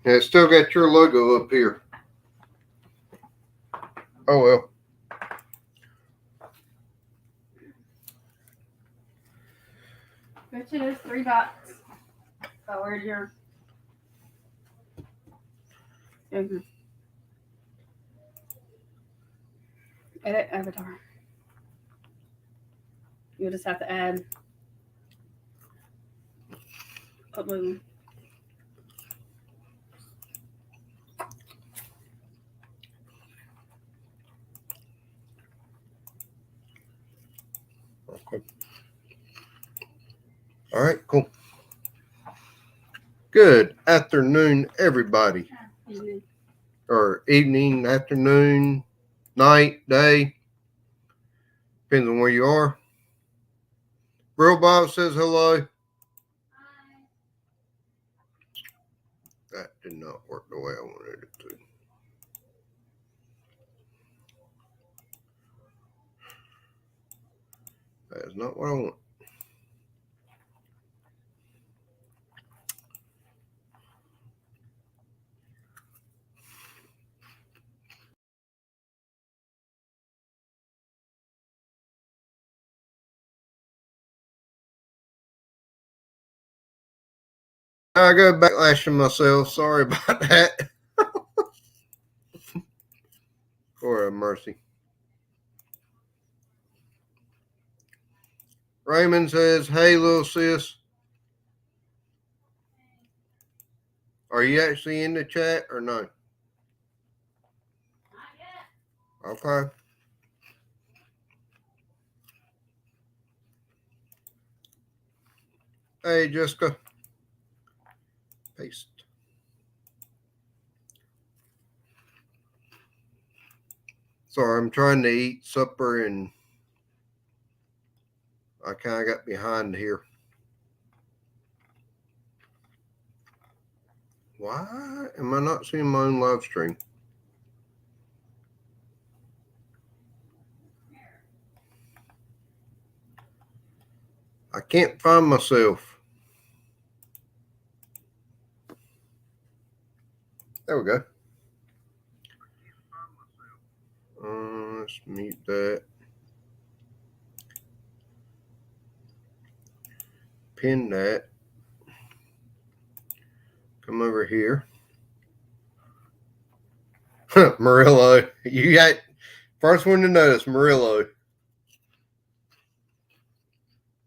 It's still got your logo up here. Oh well. Which is $3. So where's your edit avatar? You'll just have to add upload. Okay. All right, cool. Good afternoon, everybody. Evening. Or evening, afternoon, night, day. Depends on where you are. Real Bob says hello. Hi. That did not work the way I wanted it to. That is not what I want. I go backlashing myself. Sorry about that. For mercy. Raymond says, hey, little sis. Are you actually in the chat or no? Not yet. Okay. Hey, Jessica. Paste. Sorry, I'm trying to eat supper and I kind of got behind here. Why am I not seeing my own live stream? I can't find myself. There we go. Let's mute that. Pin that. Come over here. Murillo. You got first one to notice, Murillo.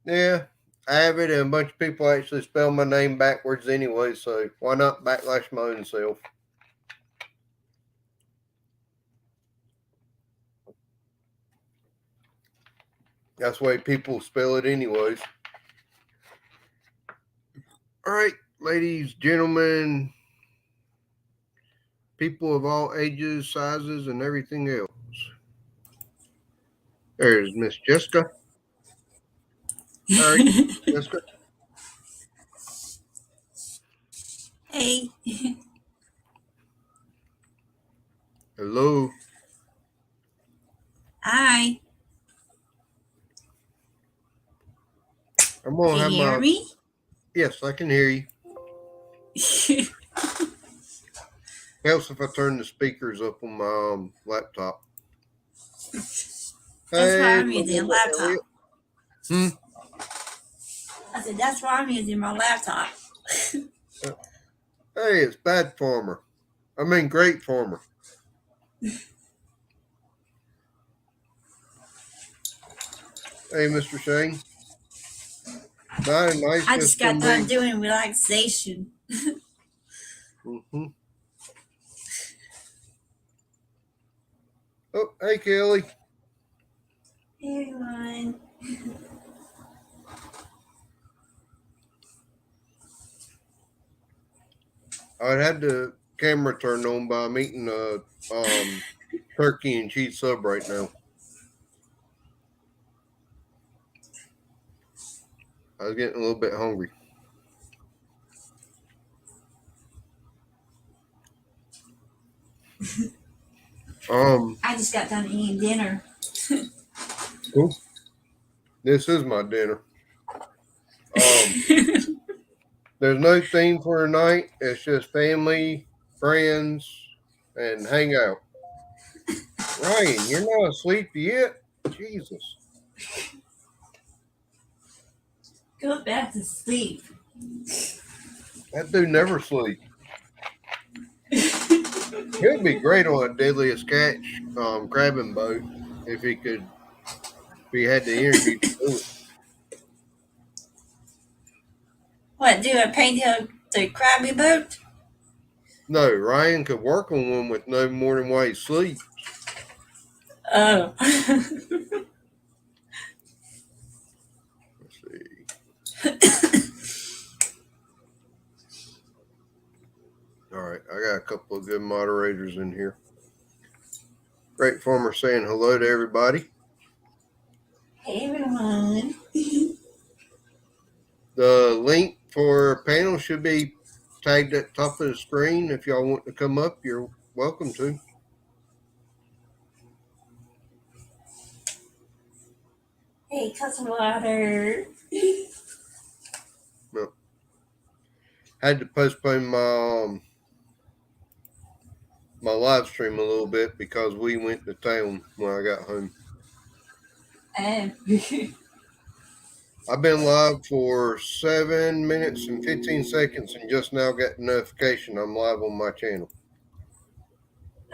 Yeah, I have it, and a bunch of people actually spell my name backwards anyway, so why not backlash my own self? That's the way people spell it anyways. All right, ladies, gentlemen, people of all ages, sizes, and everything else. There's Miss Jessica. All right, Jessica. Hey. Hello. Hi. I'm gonna Can have you hear me? Yes, I can hear you. Helps if I turn the speakers up on my laptop. That's why I'm using a laptop. Elliot. I said, that's why I'm using my laptop. Hey, it's Bad Farmer. I mean, Great Farmer. Hey, Mr. Shane. Nice. I just got done doing relaxation. Mm-hmm. Oh, hey, Kelly. Hey, everyone. I had the camera turned on, but I'm eating a turkey and cheese sub right now. I was getting a little bit hungry. I just got done eating dinner. Cool. This is my dinner. There's no theme for tonight. It's just family, friends, and hang out. Ryan, you're not asleep yet? Jesus. Go back to sleep. That dude never sleeps. He'd be great on a Deadliest Catch crabbing boat if he had the energy to do it. What, do I paint the crabby boat? No, Ryan could work on one with no more than while he sleeps. Oh. Let's see. All right, I got a couple of good moderators in here. Great Farmer saying hello to everybody. Hey, everyone. The link for panel should be tagged at the top of the screen. If y'all want to come up, you're welcome to. Hey, cousin water. No. Had to postpone my live stream a little bit because we went to town when I got home. I've been live for 7 minutes and 15 seconds and just now got the notification I'm live on my channel.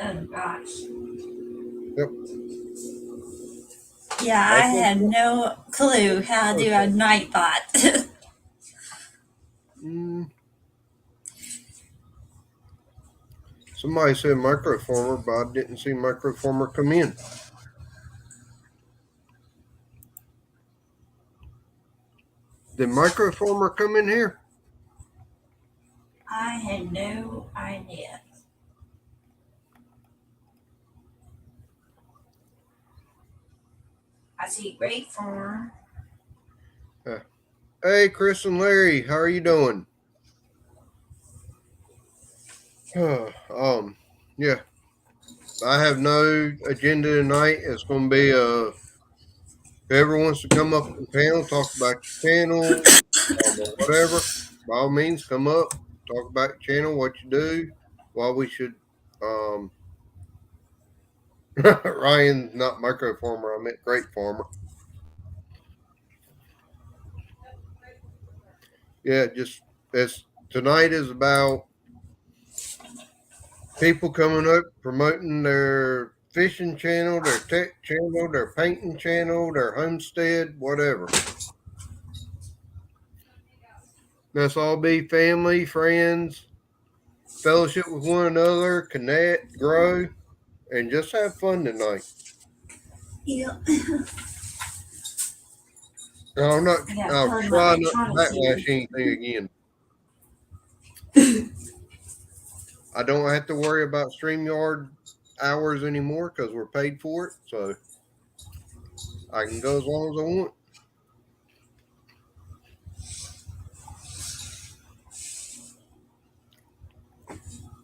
Oh, gosh. Yep. Yeah, I had no clue how to do a night bot. Somebody said microformer, but I didn't see microformer come in. Did microformer come in here? I had no idea. I see great farm. Hey, Chris and Larry, how are you doing? Yeah. I have no agenda tonight. It's going to be whoever wants to come up on the panel, talk about your channel, or whatever. By all means, come up, talk about your channel, what you do, why we should. Ryan, not microformer. I meant great farmer. Yeah, tonight is about people coming up promoting their fishing channel, their tech channel, their painting channel, their homestead, whatever. Let's all be family, friends, fellowship with one another, connect, grow, and just have fun tonight. Yeah. I'll try not to backlash anything again. I don't have to worry about StreamYard hours anymore because we're paid for it, so I can go as long as I want.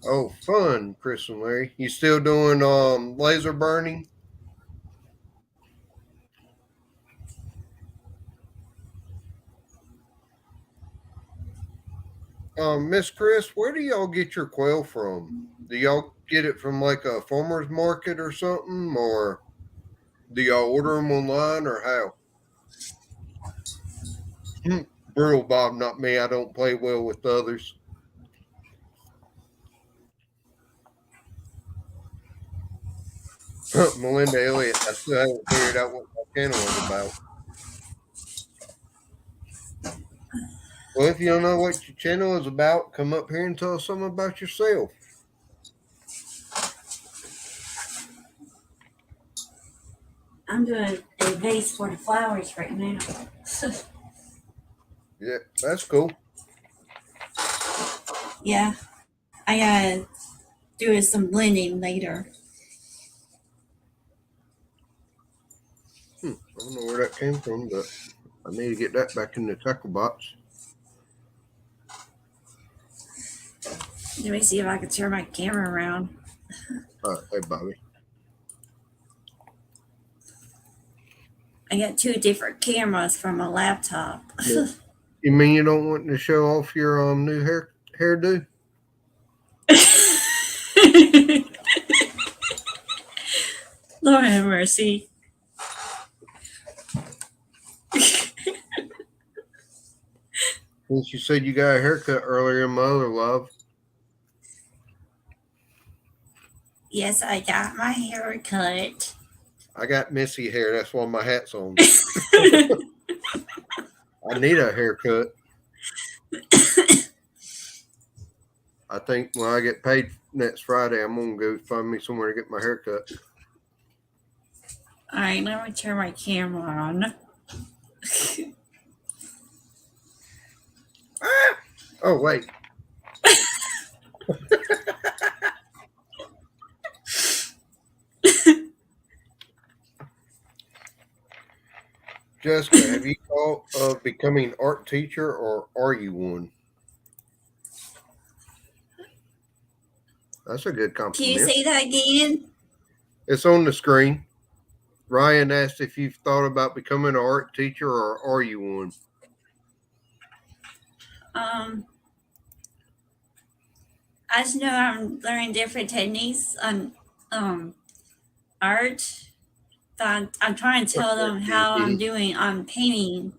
Oh, fun, Chris and Larry. You still doing laser burning? Miss Chris, where do y'all get your quail from? Do y'all get it from like a farmer's market or something, or do y'all order them online, or how? Brutal Bob, not me. I don't play well with others. Melinda Elliott, I still haven't figured out what my channel is about. Well, if you don't know what your channel is about, come up here and tell us something about yourself. I'm doing a vase for the flowers right now. Yeah, that's cool. Yeah, I gotta do some blending later. I don't know where that came from, but I need to get that back in the tackle box. Let me see if I can turn my camera around. Hey, Bobby. I got two different cameras from a laptop. You mean you don't want to show off your new hairdo? Lord have mercy. Since you said you got a haircut earlier in my other life. Yes, I got my hair cut. I got messy hair. That's why my hat's on. I need a haircut. I think when I get paid next Friday, I'm going to go find me somewhere to get my haircut. All right, let me turn my camera on. Oh, wait. Jessica, have you thought of becoming an art teacher, or are you one? That's a good Can you compliment. say that again? It's on the screen. Ryan asked if you've thought about becoming an art teacher, or are you one? I just know I'm learning different techniques on art. But I'm trying to tell them how I'm doing on painting.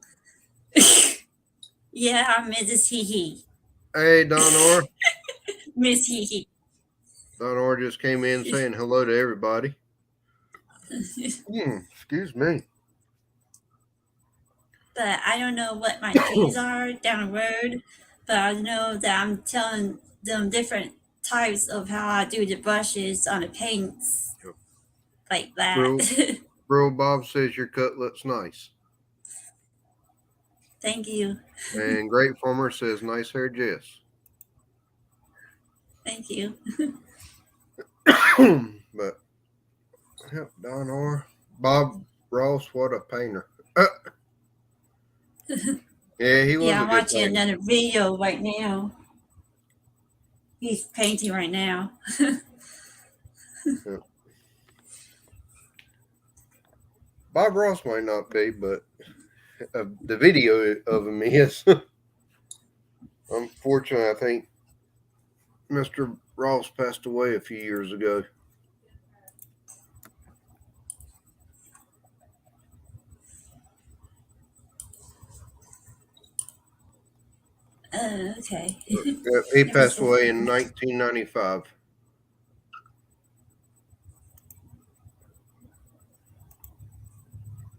Yeah, I'm Mrs. Hee Hee. Hey, Donor. Miss Hee Hee. Donor just came in saying hello to everybody. Excuse me. But I don't know what my dreams are down the road. But I know that I'm telling them different types of how I do the brushes on the paints. Yep. Like that. Bro Bob says your cut looks nice. Thank you. And Great Farmer says nice hair, Jess. Thank you. But yep, Donor. Bob Ross, what a painter. Yeah, he was. Yeah, a I'm good watching painter. another video right now. He's painting right now. Yep. Bob Ross might not be, but the video of him is. Unfortunately, I think Mr. Ross passed away a few years ago. Okay. He passed away in 1995.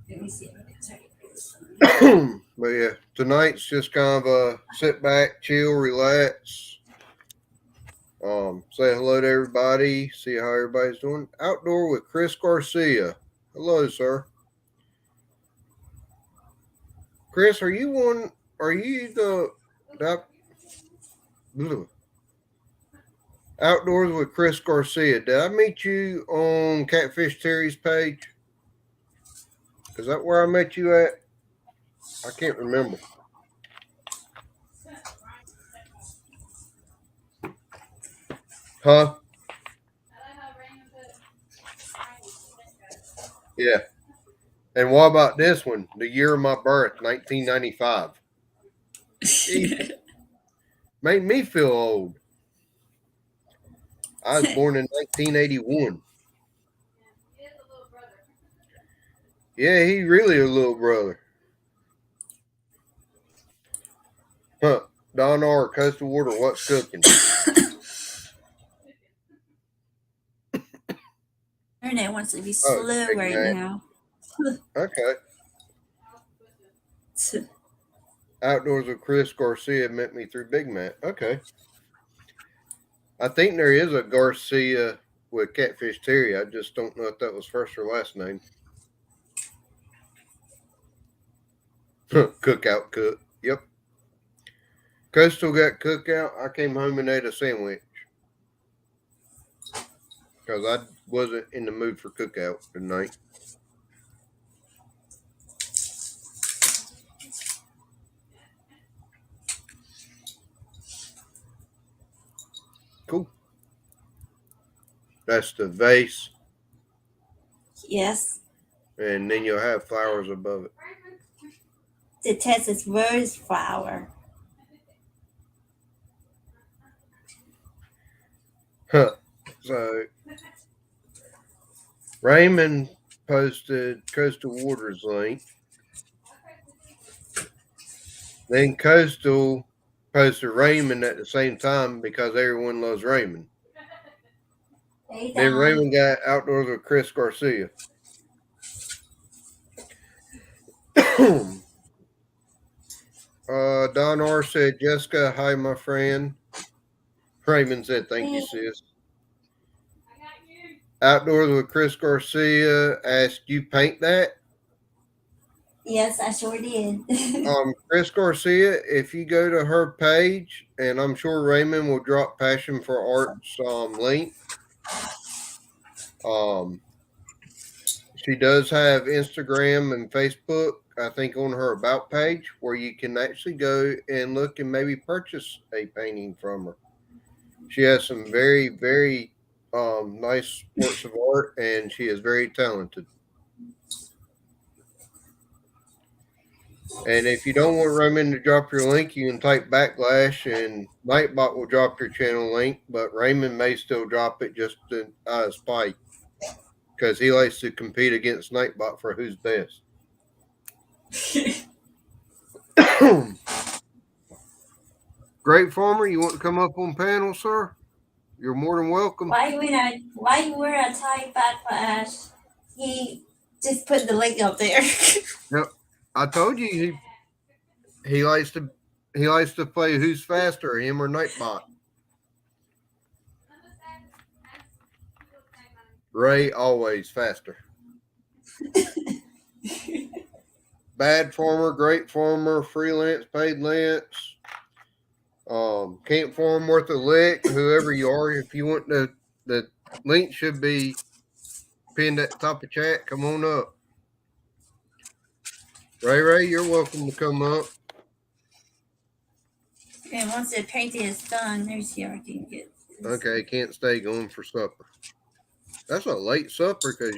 Let me see if I can take this. But yeah, tonight's just kind of a sit back, chill, relax. Say hello to everybody. See how everybody's doing. Outdoor with Chris Garcia. Hello, sir. Chris, are you one? Are you the Outdoors with Chris Garcia? Did I meet you on Catfish Terry's page? Is that where I met you at? I can't remember. Huh? Yeah. And what about this one? The year of my birth, 1995. Made me feel old. I was born in 1981. Yeah, he really a little brother. Huh. Don R. Coastal Water, what's cooking? Internet wants to be slow right now. Okay. Outdoors with Chris Garcia met me through Big Matt. Okay. I think there is a Garcia with Catfish Terry. I just don't know if that was first or last name. Cookout cook. Yep. Coastal got cookout. I came home and ate a sandwich. Because I wasn't in the mood for cookout tonight. Cool. That's the vase. Yes. And then you'll have flowers above it. the Texas rose flower. Huh. So Raymond posted Coastal Waters link. Then Coastal posted Raymond at the same time because everyone loves Raymond. Hey, Then Don. Raymond got outdoors with Chris Garcia. Don R said, Jessica, hi, my friend. Raymond said, thank you, sis. Outdoors with Chris Garcia asked, you paint that? Yes, I sure did. Chris Garcia, if you go to her page, and I'm sure Raymond will drop Passion for Art's link. She does have Instagram and Facebook, I think, on her About page, where you can actually go and look and maybe purchase a painting from her. She has some very, very nice works of art, and she is very talented. And if you don't want Raymond to drop your link, you can type Backlash, and Nightbot will drop your channel link, but Raymond may still drop it just out of spite, because he likes to compete against Nightbot for who's best. Great Farmer, you want to come up on panel, sir? You're more than welcome. Why you wear a tie backlash? He just put the link up there. Yep. I told you he likes to play who's faster, him or Nightbot. Ray always faster. Bad Farmer, Great Farmer, Freelance, Paid Lance, Can't Farm Worth a Lick, whoever you are. If you want the link should be pinned at the top of chat. Come on up. Ray, you're welcome to come up. And once the painting is done, there's here I can get this. Okay, can't stay going for supper. That's a late supper because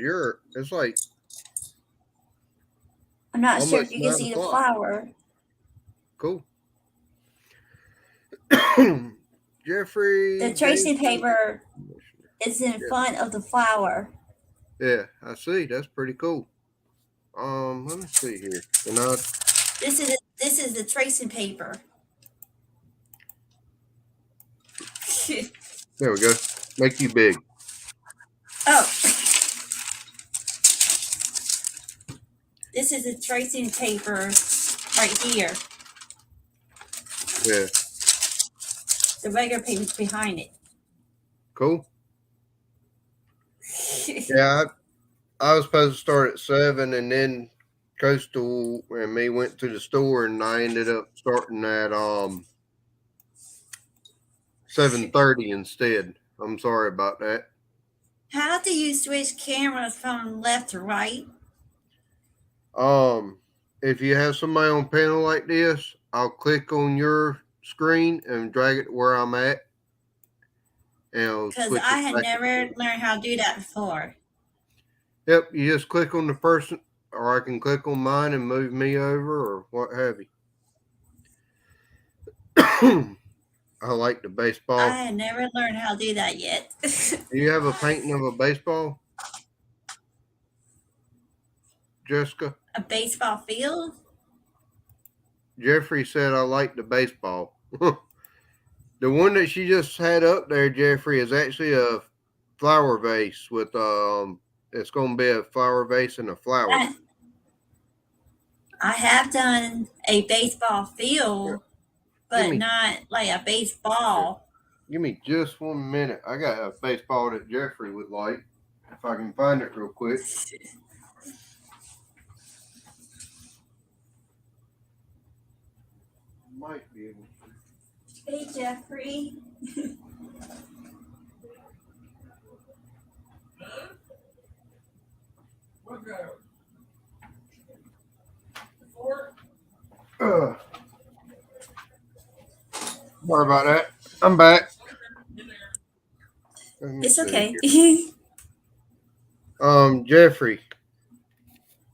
it's like I'm not sure if almost you can 9 see the o'clock. flower. Cool. Jeffrey. The tracing paper is in front of the flower. Yeah, I see. That's pretty cool. Let me see here. And This is the tracing paper. there we go. Make you big. Oh. This is the tracing paper right here. Yeah. The regular paper's behind it. Cool. Yeah, I was supposed to start at 7, and then Coastal and me went to the store, and I ended up starting at 7:30 instead. I'm sorry about that. How do you switch cameras from left to right? If you have somebody on panel like this, I'll click on your screen and drag it to where I'm at. Because I had never learned how to do that before. Yep, you just click on the person, or I can click on mine and move me over, or what have you. I like the baseball. I had never learned how to do that yet. Do you have a painting of a baseball, Jessica? A baseball field? Jeffrey said I like the baseball. The one that she just had up there, Jeffrey, is actually a flower vase with it's going to be a flower vase and a flower. I have done a baseball field, but not like a baseball. Give me just 1 minute. I got a baseball that Jeffrey would like, if I can find it real quick. Might be able to. Hey, Jeffrey. Sorry about that. I'm back. It's okay. Jeffrey.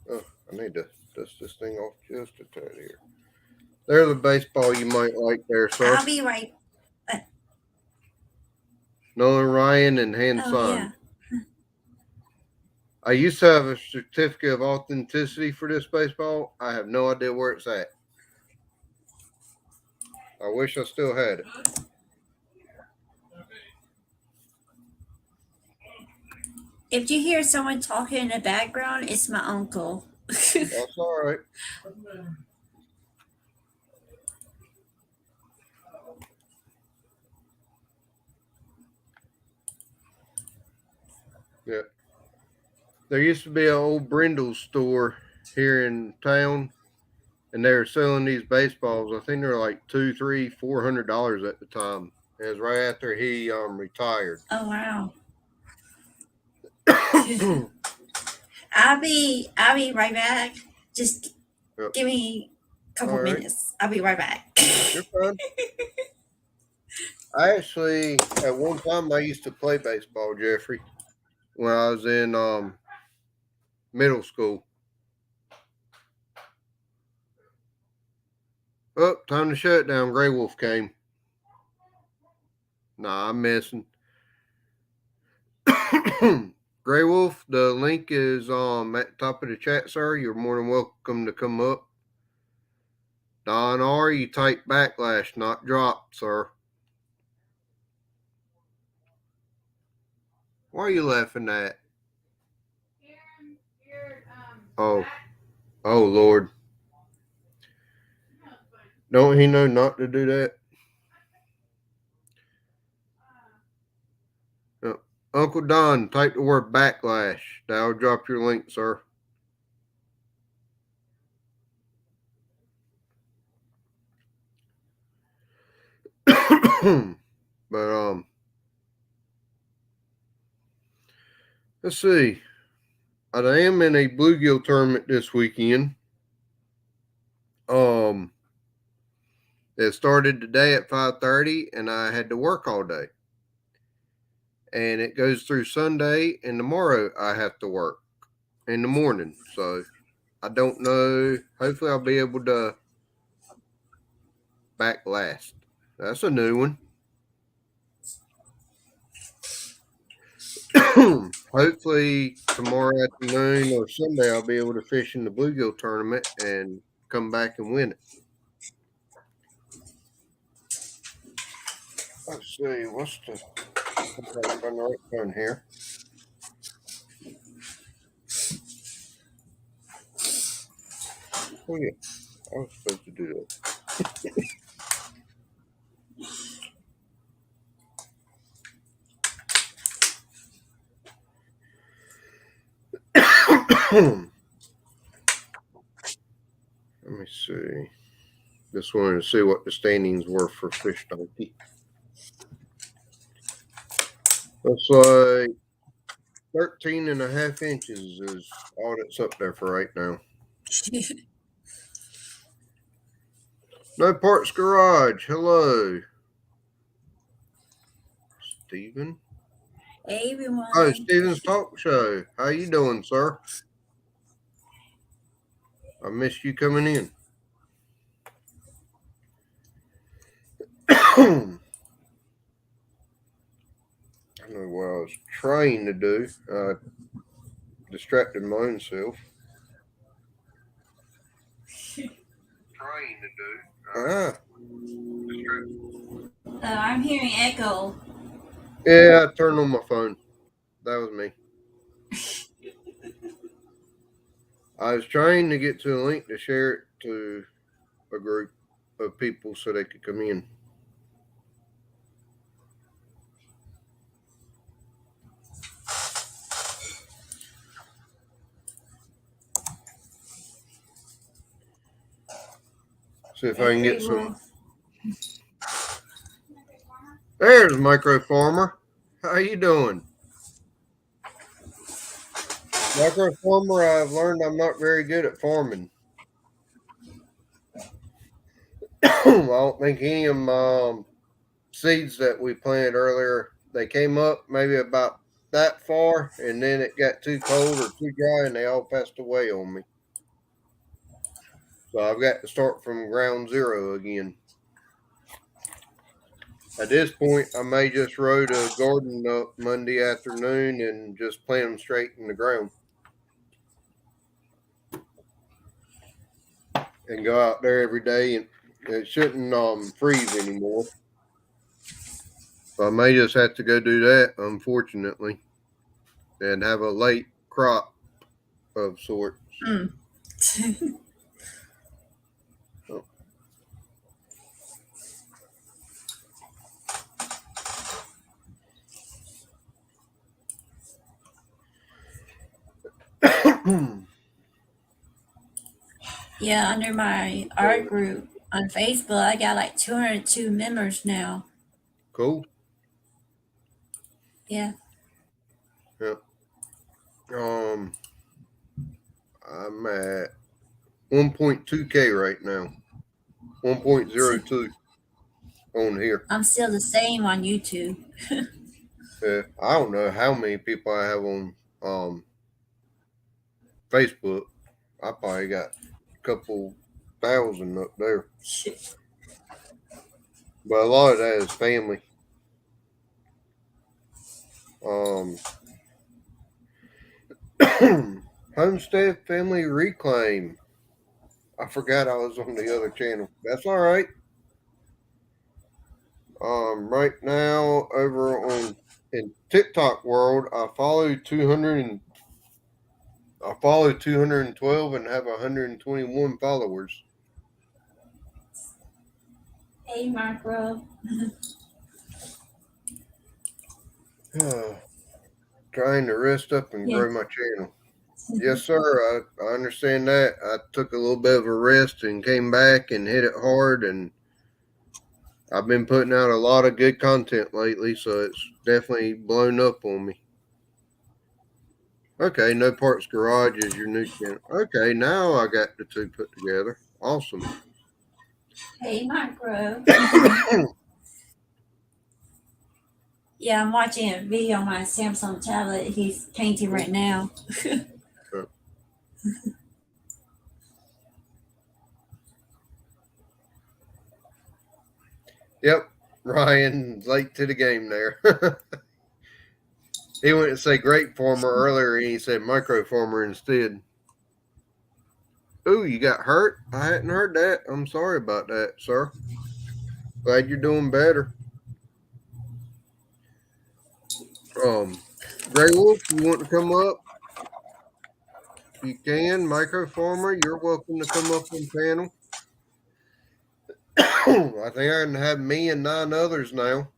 Oh, I need to dust this thing off just a tad here. There's a baseball you might like there, sir. I'll be right. Nolan Ryan and hand Oh signed. yeah. I used to have a certificate of authenticity for this baseball. I have no idea where it's at. I wish I still had it. If you hear someone talking in the background, it's my uncle. That's all right. Yeah. There used to be an old Brindle's store here in town, and they were selling these baseballs. I think they were like $200, $300, $400 at the time. It was right after he retired. Oh wow. I'll be right back. Just give me a couple minutes. I'll be right back. You're fine. I actually, at one time, I used to play baseball, Jeffrey, when I was in middle school. Oh, time to shut it down. Gray Wolf came. Nah, I'm messing. Gray Wolf, the link is at the top of the chat, sir. You're more than welcome to come up. Don R, you type backlash, not drop, sir. What are you laughing at? Oh, Lord. Don't he know not to do that? Uncle Don, type the word backlash. That'll drop your link, sir. But let's see. I am in a bluegill tournament this weekend. It started today at 5:30, and I had to work all day. And it goes through Sunday, and tomorrow I have to work in the morning. So I don't know. Hopefully I'll be able to back last. That's a new one. Hopefully tomorrow afternoon or Sunday I'll be able to fish in the bluegill tournament and come back and win it. Let's see, what's the right button here? Oh yeah, I was supposed to do that. Let me see. Just wanted to see what the standings were for Fish Donkey. Looks like 13.5 inches is all that's up there for right now. No Parts Garage. Hello. Steven. Hey everyone. Oh, Steven's Talk Show. How you doing, sir? I missed you coming in. I know what I was trying to do. Distracted my own self. I'm hearing echo. Yeah, I turned on my phone. That was me. I was trying to get to a link to share it to a group of people so they could come in. See if I can get some. There's Micro Farmer. How you doing? Micro Farmer, I've learned I'm not very good at farming. I don't think any of my seeds that we planted earlier, they came up maybe about that far, and then it got too cold or too dry, and they all passed away on me. So I've got to start from ground zero again. At this point, I may just road a garden up Monday afternoon and just plant them straight in the ground. And go out there every day, and it shouldn't freeze anymore. So I may just have to go do that, unfortunately, and have a late crop of sorts. Yeah, under my art group on Facebook, I got like 202 members now. Cool. Yeah. Yep. I'm at 1.2K right now. 1.02 on here. I'm still the same on YouTube. I don't know how many people I have on Facebook. I probably got a couple thousand up there. But a lot of that is family. Homestead Family Reclaim. I forgot I was on the other channel. That's all right. Right now over on in TikTok world, I follow 212 and have 121 followers. Hey, Macro. Trying to rest up and grow my channel. Yes, sir. I understand that. I took a little bit of a rest and came back and hit it hard, and I've been putting out a lot of good content lately, so it's definitely blown up on me. Okay, No Parts Garage is your new channel. Okay, now I got the two put together. Awesome. Hey, Macro. Yeah, I'm watching a video on my Samsung tablet. He's painting right now. Yep, Ryan, late to the game there. He went to say grape farmer earlier, and he said micro farmer instead. Ooh, you got hurt? I hadn't heard that. I'm sorry about that, sir. Glad you're doing better. Gray Wolf, you want to come up? You can. Micro farmer, you're welcome to come up on panel. I think I can have me and 9 others now.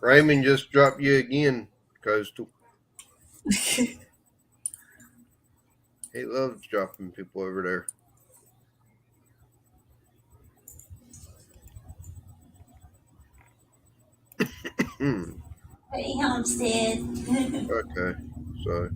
Raymond just dropped you again, Coastal. He loves dropping people over there. Hey, Homestead. Okay, so.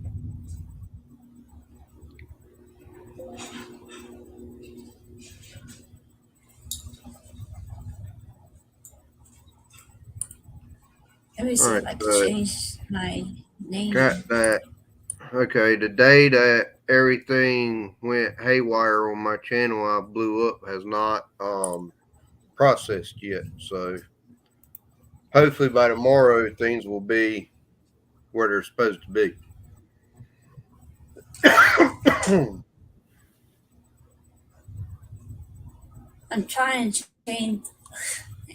Let me see if I can change my name. Got that. Okay, the day that everything went haywire on my channel, I blew up, has not processed yet. So hopefully by tomorrow, things will be where they're supposed to be. I'm trying to change.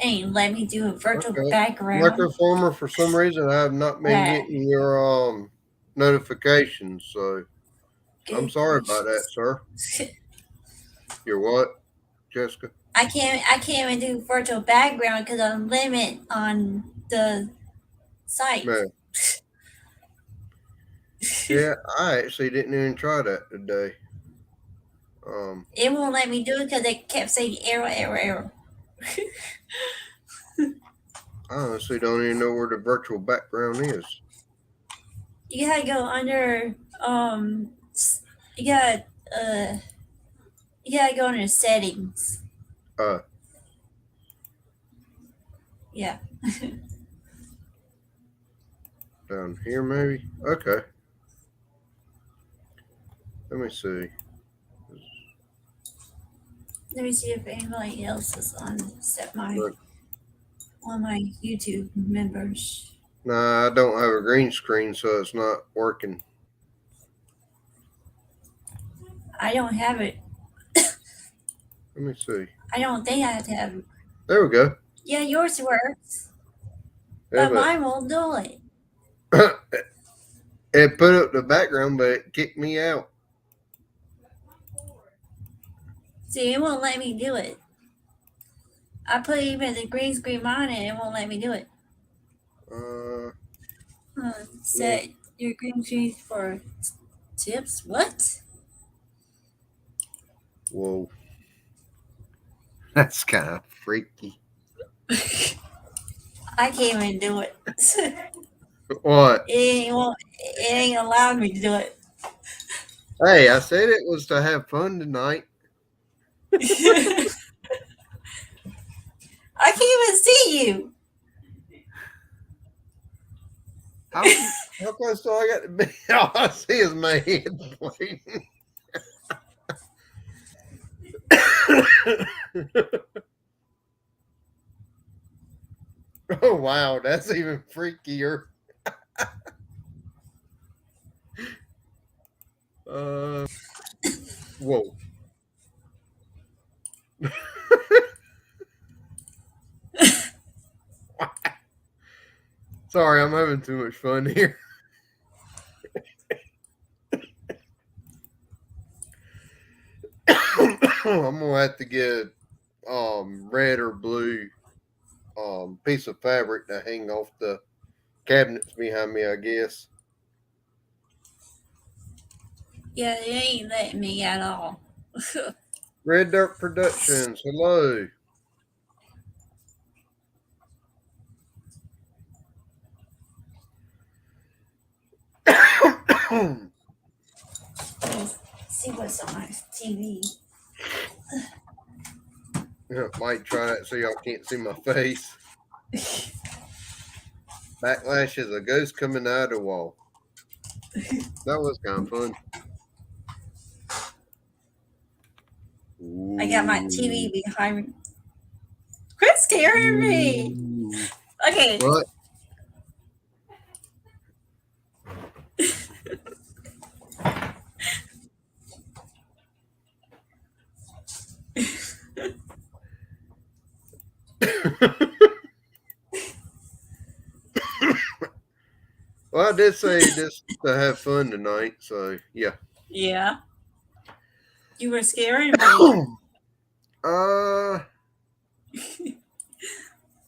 Ain't let me do a virtual background. Microformer, for some reason, I have not been getting your notifications. So I'm sorry about that, sir. Your what, Jessica? I can't even do virtual background because I'm limited on the site. Man. Yeah, I actually didn't even try that today. It won't let me do it because it kept saying error. I honestly don't even know where the virtual background is. You gotta go under you gotta go under settings. Yeah. down here, maybe. Okay. Let me see. Let me see if anybody else is on except Look. one of my YouTube members. Nah, I don't have a green screen, so it's not working. I don't have it. Let me see. I don't think I have to have it. There we go. Yeah, yours works, Yeah, but mine won't do it. it put up the background, but it kicked me out. See, it won't let me do it. I put even the green screen on it, it won't let me do it. Set your green screen for tips? What? Whoa. That's kind of freaky. I can't even do it. What? It ain't allowed me to do it. Hey, I said it was to have fun tonight. I can't even see you. How close do I got to be? All I see is my head pointing. Oh, wow. That's even freakier. Whoa. Sorry, I'm having too much fun here. I'm gonna have to get red or blue piece of fabric to hang off the cabinets behind me, I guess. Yeah, it ain't letting me at all. Red Dirt Productions, hello. Let's see what's on my TV. Might try that so y'all can't see my face. Backlash is a ghost coming out of the wall. That was kind of fun. I got my TV behind me. Quit scaring me. Okay. What? Well, I did say just to have fun tonight, so yeah. Yeah. You were scaring me.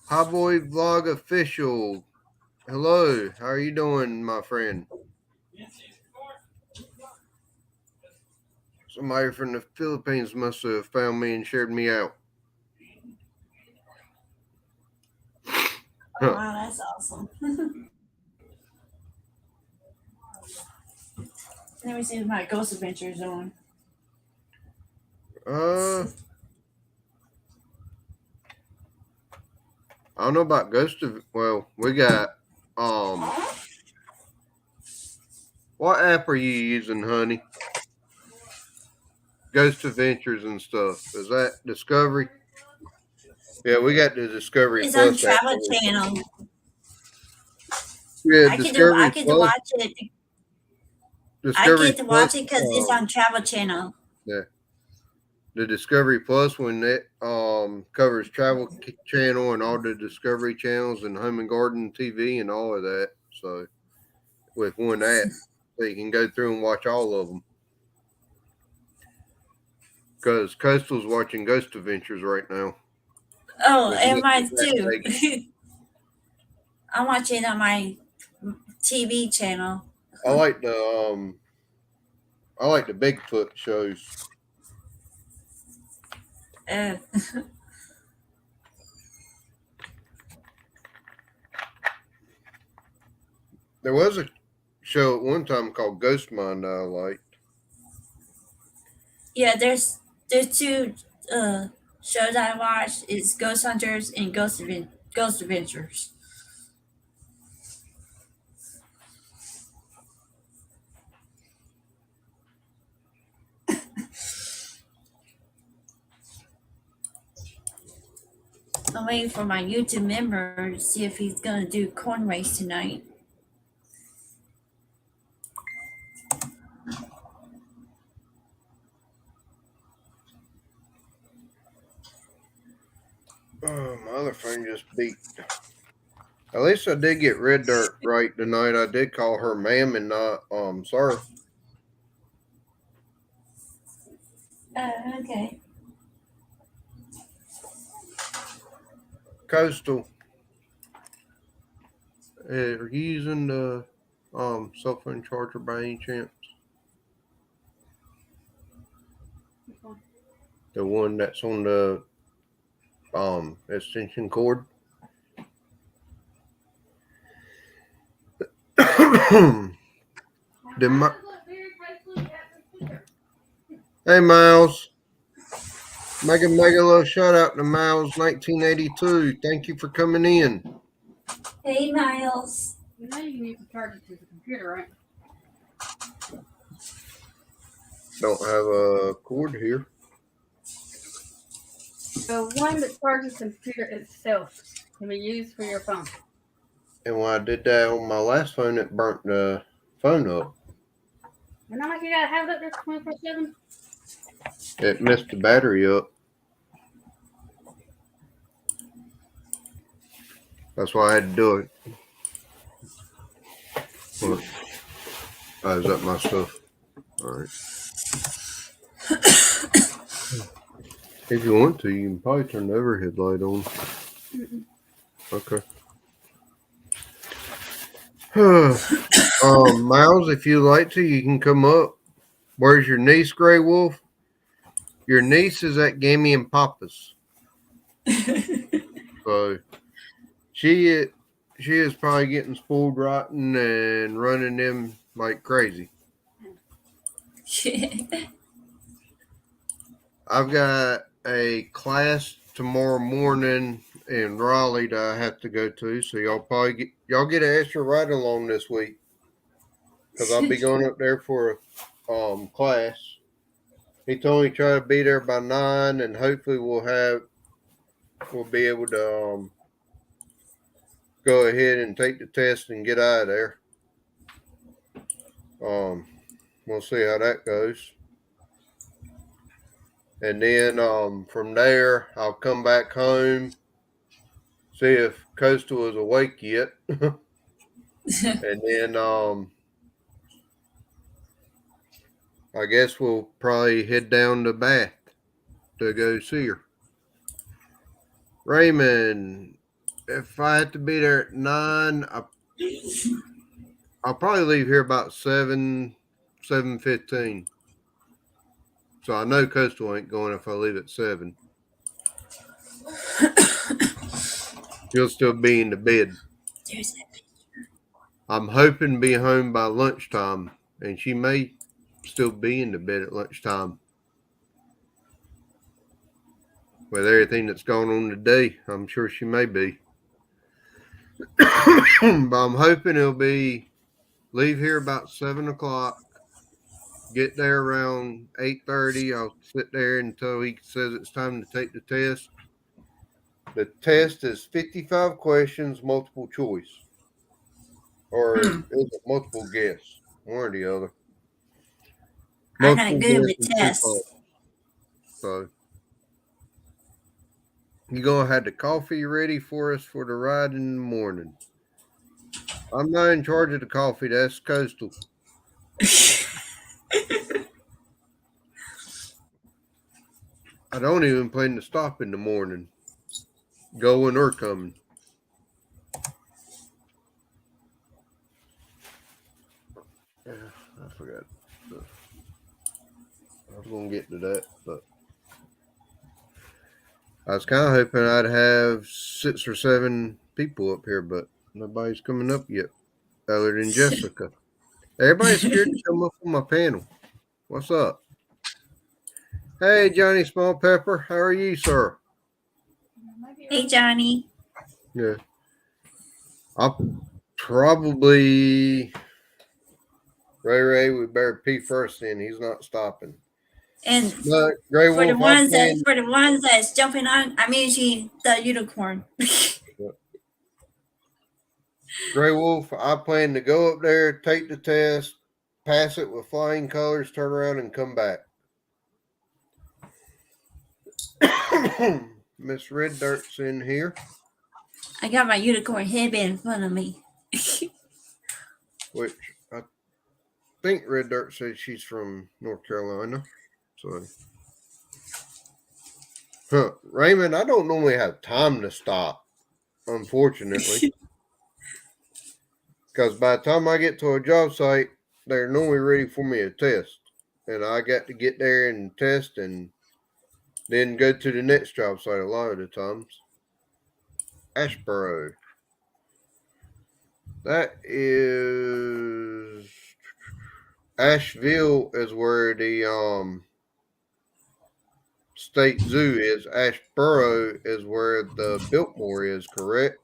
Highboy Vlog Official. Hello, how are you doing, my friend? Somebody from the Philippines must have found me and shared me out. Oh, wow, that's awesome. Let me see if my Ghost Adventures on. I don't know about well, we got what app are you using, honey? Ghost Adventures and stuff. Is that Discovery? Yeah, we got the Discovery It's on Plus app. Travel Channel. Yeah, I Discovery get to Plus. watch it. Discovery I get to watch Plus, it because it's on Travel Channel. Yeah. The Discovery Plus, when it covers Travel Channel and all the Discovery channels and Home and Garden TV and all of that. So with one app, so you can go through and watch all of them. Because Coastal's watching Ghost Adventures right now. Oh, and mine too. I'm watching on my TV channel. I like the Bigfoot shows. There was a show at one time called Ghost Mind I liked. Yeah, there's two shows I watched. It's Ghost Hunters and Ghost Adventures. I'm waiting for my YouTube member to see if he's gonna do corn race tonight. Oh, my other phone just beat. At least I did get Red Dirt right tonight. I did call her ma'am and not sir. Okay. Coastal. Are you using the cell phone charger by any chance? The one that's on the extension cord. Hey Miles. Mega little shout out to Miles 1982. Thank you for coming in. Hey, Miles. You know you need to charge it to the computer, right? Don't have a cord here. The one that charges the computer itself can be used for your phone. And when I did that on my last phone, it burnt the phone up. And not like you gotta have it up there 24/7. It messed the battery up. That's why I had to do it. Look. Oh, is that my stuff? All right. If you want to, you can probably turn the overhead light on. Mm-mm. Okay. Miles, if you'd like to, you can come up. Where's your niece, Grey Wolf? Your niece is at Gammy and Papa's. So she is probably getting spoiled rotten and running them like crazy. I've got a class tomorrow morning in Raleigh that I have to go to, so y'all get an extra ride along this week because I'll be going up there for a class. He told me to try to be there by 9, and hopefully we'll be able to go ahead and take the test and get out of there. We'll see how that goes. And then from there, I'll come back home, see if Coastal is awake yet. And then I guess we'll probably head down to Bath to go see her. Raymond, if I had to be there at 9, I'll probably leave here about 7:15. So I know Coastal ain't going if I leave at 7. She'll still be in the bed. I'm hoping to be home by lunchtime, and she may still be in the bed at lunchtime. With everything that's going on today, I'm sure she may be. But I'm hoping it'll be leave here about 7 o'clock. Get there around 8:30. I'll sit there until he says it's time to take the test. The test is 55 questions, multiple choice. Or is it multiple guess? One or the other. I'm not good with tests. So you're going to have the coffee ready for us for the ride in the morning. I'm not in charge of the coffee. That's Coastal. I don't even plan to stop in the morning, going or coming. Yeah, I forgot. I was going to get to that, but I was kind of hoping I'd have 6 or 7 people up here, but nobody's coming up yet, other than Jessica. Everybody's scared to come up on my panel. What's up? Hey, Johnny Small Pepper. How are you, sir? Hey, Johnny. Yeah. I'll probably... Ray, we better pee first then. He's not stopping. And But Grey for the Wolf, ones that's jumping on, I'm usually the unicorn. Grey Wolf, I plan to go up there, take the test, pass it with flying colors, turn around, and come back. Miss Red Dirt's in here. I got my unicorn headband in front of me. Which I think Red Dirt says she's from North Carolina. So, Raymond, I don't normally have time to stop, unfortunately. Because by the time I get to a job site, they're normally ready for me to test. And I got to get there and test and then go to the next job site a lot of the times. Ashboro. That is Asheville is where the state zoo is. Ashboro is where the Biltmore is, correct?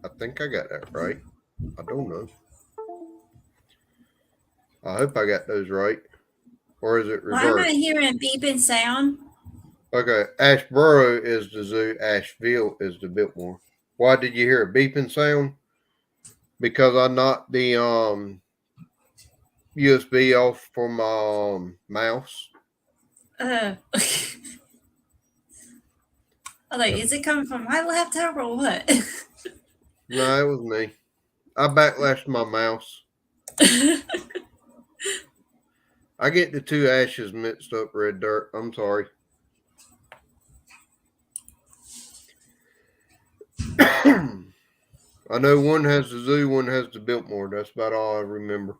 I think I got that right. I don't know. I hope I got those right. Or is it reversed? Why am I hearing beeping sound? Okay, Ashboro is the zoo. Asheville is the Biltmore. Why did you hear a beeping sound? Because I knocked the USB off from my mouse. I was like, is it coming from my laptop or what? No, it was me. I backlashed my mouse. I get the two ashes mixed up, Red Dirt. I'm sorry. I know one has the zoo, one has the Biltmore. That's about all I remember.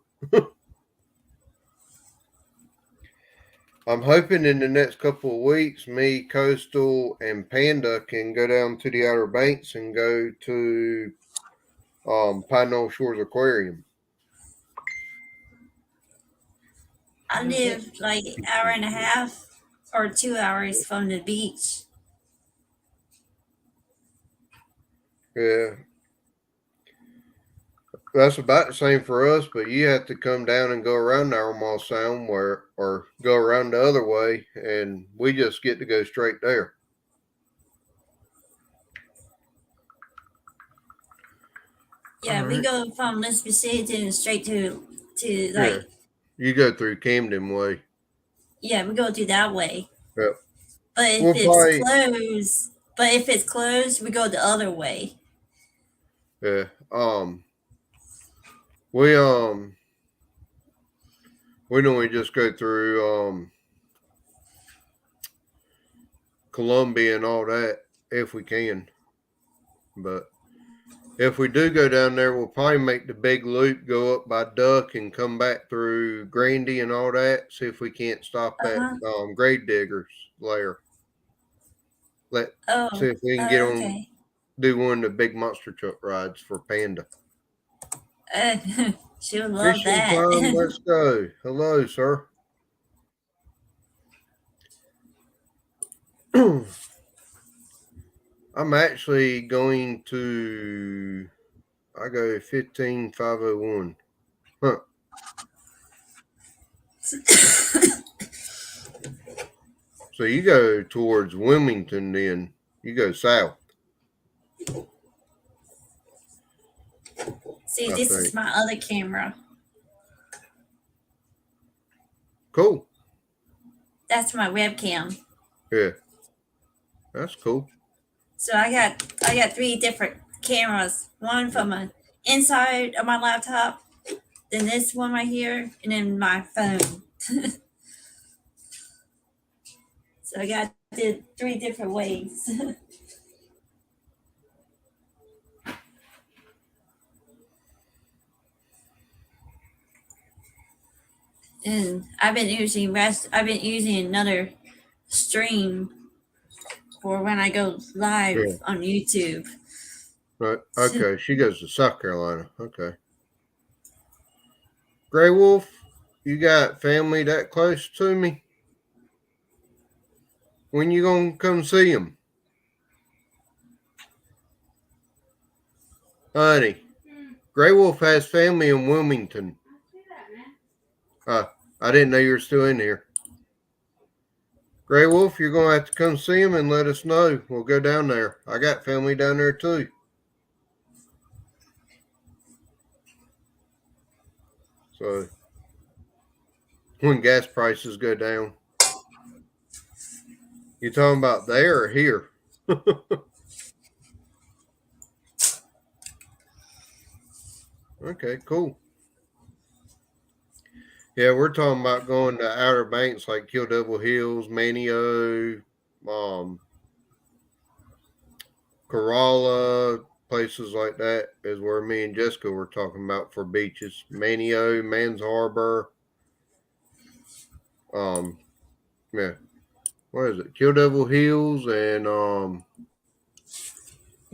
I'm hoping in the next couple of weeks, me, Coastal, and Panda can go down to the Outer Banks and go to Pine Knoll Shores Aquarium. I live like an hour and a half or 2 hours from the beach. Yeah. That's about the same for us, but you have to come down and go around Narwhal Sound or go around the other way, and we just get to go straight there. Yeah, All we right. go from Lisbon straight to like Yeah. You go through Camden Way. yeah, we go through that way. Yep. But if We'll it's closed, we go the other way. Yeah. We normally just go through Columbia and all that if we can. But if we do go down there, we'll probably make the big loop, go up by Duck and come back through Grandy and all that. See if we can't stop at Grave Digger's lair. See if we can get on, do one of the big monster truck rides for Panda. She would love Fishing that. time, let's go. Hello, sir. I'm actually going to. I go 15501. Huh. So you go towards Wilmington, then you go south. See, this is my other camera. Cool. That's my webcam. Yeah. That's cool. So I got 3 different cameras. One from the inside of my laptop, then this one right here, and then my phone. So I got the 3 different ways. And I've been using another stream for when I go live on YouTube. Right. Okay. She goes to South Carolina. Okay. Grey Wolf, you got family that close to me? When you gonna come see them? Honey, Grey Wolf has family in Wilmington. I didn't know you were still in here. Gray Wolf, you're going to have to come see him and let us know. We'll go down there. I got family down there too. So, when gas prices go down. You talking about there or here? Okay, cool. Yeah, we're talking about going to Outer Banks like Kill Devil Hills, Manio, Corolla, places like that is where me and Jessica were talking about for beaches. Manio, Mans Harbor. Yeah. What is it? Kill Devil Hills and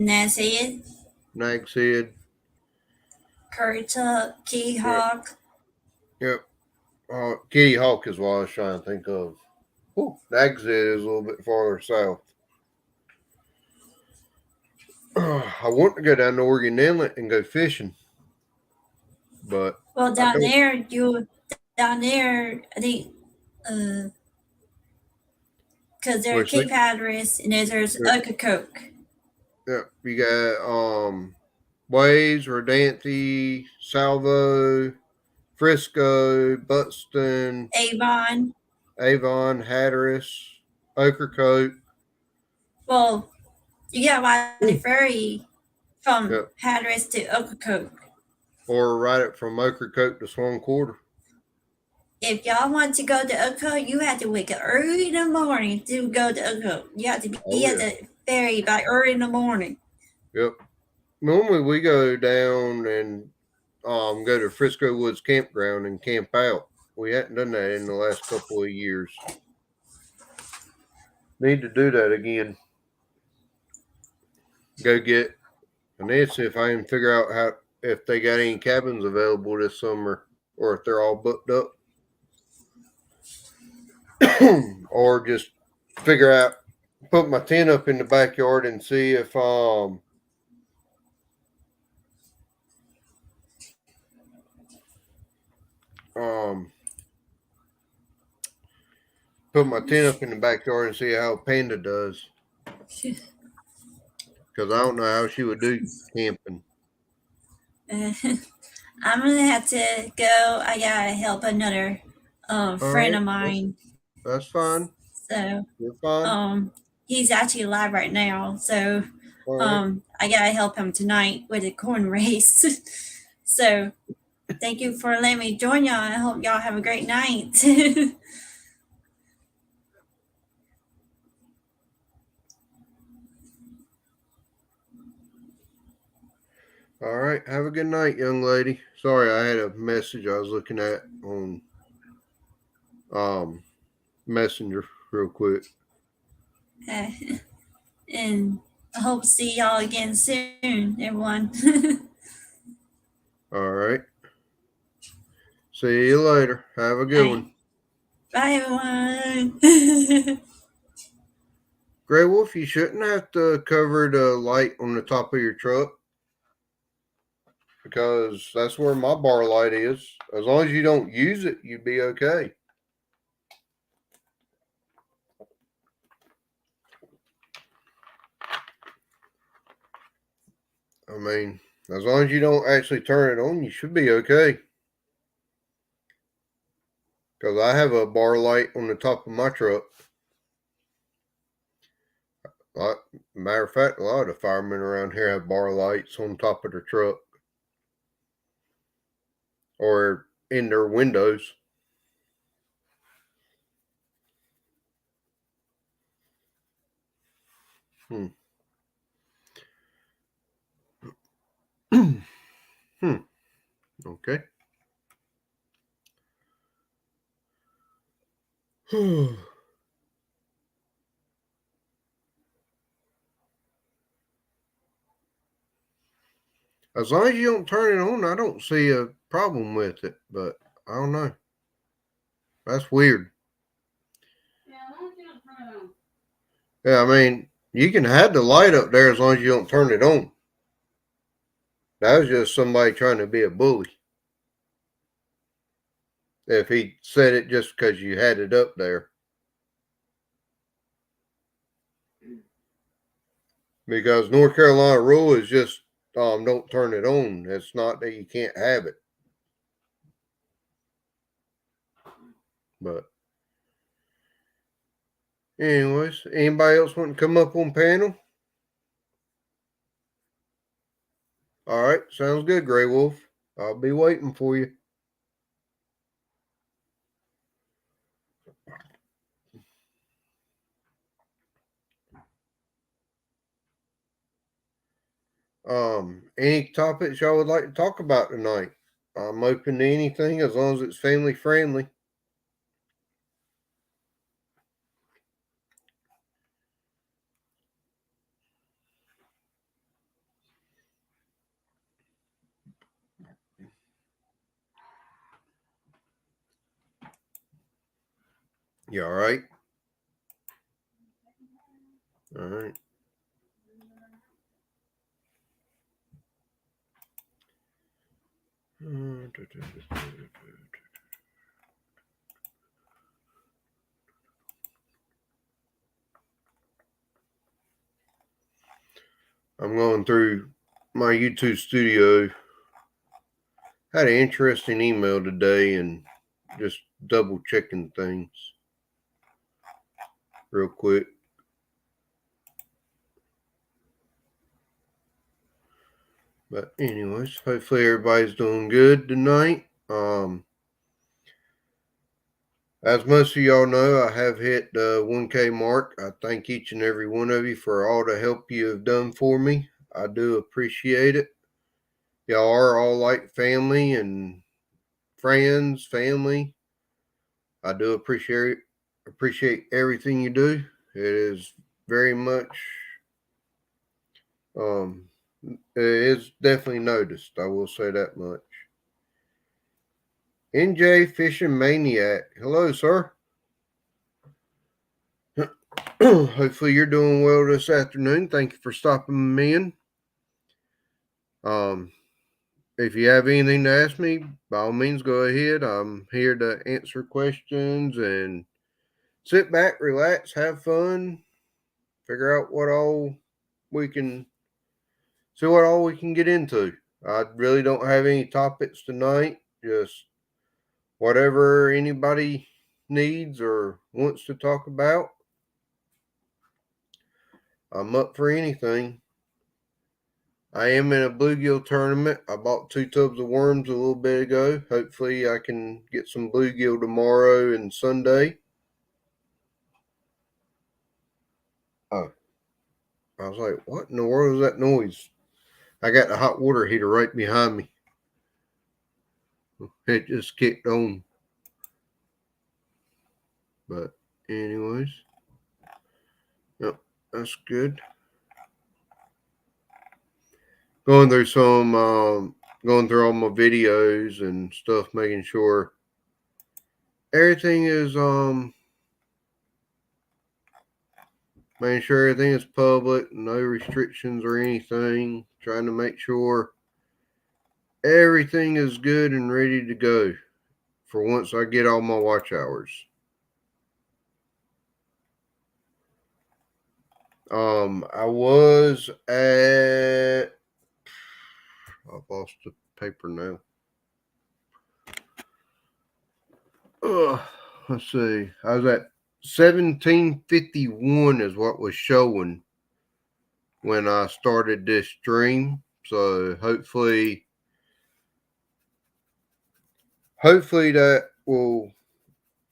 Nags Head, Nags Head. Currituck, Key Hawk. Yep. Kitty Hawk is what I was trying to think of. Ooh, Nags Head is a little bit farther south. I want to go down to Oregon Inlet and go fishing, but Well, down there, I think, because there's Cape Hatteras and there's Ocracoke. Yeah, you got Waves, Rodanthe, Salvo, Frisco, Buxton, Avon, Hatteras, Ocracoke. Well, you got to ride the ferry from Hatteras to Ocracoke. Or ride it from Ocracoke to Swan Quarter. If y'all want to go to Ocracoke, you have to wake up early in the morning to go to Ocracoke. You have to be at the ferry by early in the morning. Yep. Normally we go down and go to Frisco Woods Campground and camp out. We hadn't done that in the last couple of years. Need to do that again. Go get Nancy if I can figure out if they got any cabins available this summer or if they're all booked up. Or just figure out, put my tent up in the backyard and see if put my tent up in the backyard and see how Panda does. Because I don't know how she would do camping. I'm going to have to go. I got to help another friend of mine. That's fine. So, you're fine. He's actually alive right now. So, I got to help him tonight with the corn race. So, thank you for letting me join y'all. I hope y'all have a great night. All right. Have a good night, young lady. Sorry, I had a message I was looking at on Messenger real quick. And I hope to see y'all again soon, everyone. All right. See you later. Have a good one. Bye, everyone. Gray Wolf, you shouldn't have to cover the light on the top of your truck because that's where my bar light is. As long as you don't use it, you'd be okay. I mean, as long as you don't actually turn it on, you should be okay. Because I have a bar light on the top of my truck. Matter of fact, a lot of the firemen around here have bar lights on top of their truck. Or in their windows. Okay. As long as you don't turn it on, I don't see a problem with it, but I don't know. That's weird. Yeah, as long as you don't turn it on. Yeah, I mean, you can have the light up there as long as you don't turn it on. That was just somebody trying to be a bully. if he said it just because you had it up there. Because North Carolina rule is just don't turn it on. It's not that you can't have it. But anyways, anybody else want to come up on panel? All right, sounds good, Grey Wolf. I'll be waiting for you. Any topics y'all would like to talk about tonight? I'm open to anything as long as it's family friendly. You all right? All right. I'm going through my YouTube studio. Had an interesting email today and just double checking things real quick. But anyways, hopefully everybody's doing good tonight. As most of y'all know, I have hit the 1K mark. I thank each and every one of you for all the help you have done for me. I do appreciate it. Y'all are all like family and friends, family. I do appreciate everything you do. It is very much it is definitely noticed. I will say that much. NJ Fishing Maniac. Hello, sir. Hopefully you're doing well this afternoon. Thank you for stopping me in. If you have anything to ask me, by all means, go ahead. I'm here to answer questions and sit back, relax, have fun, figure out what all we can get into. I really don't have any topics tonight. Just whatever anybody needs or wants to talk about. I'm up for anything. I am in a bluegill tournament. I bought 2 tubs of worms a little bit ago. Hopefully I can get some bluegill tomorrow and Sunday. Oh, I was like, what in the world is that noise? I got the hot water heater right behind me. It just kicked on. But anyways. Yep, that's good. Going through all my videos and stuff, making sure everything is public, no restrictions or anything. Trying to make sure everything is good and ready to go for once I get all my watch hours. I was at I've lost the paper now. Let's see. I was at 1751 is what was showing when I started this stream. So hopefully that will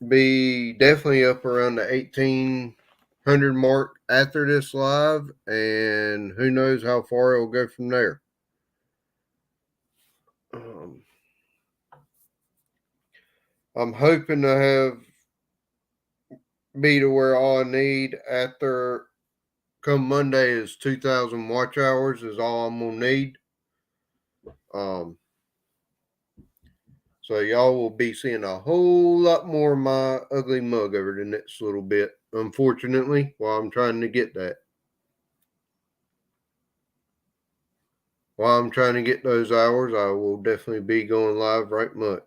be definitely up around the 1800 mark after this live, and who knows how far it will go from there. I'm hoping to be to where all I need after come Monday is 2,000 watch hours is all I'm gonna need. So y'all will be seeing a whole lot more of my ugly mug over the next little bit, unfortunately, while I'm trying to get that. While I'm trying to get those hours, I will definitely be going live right much.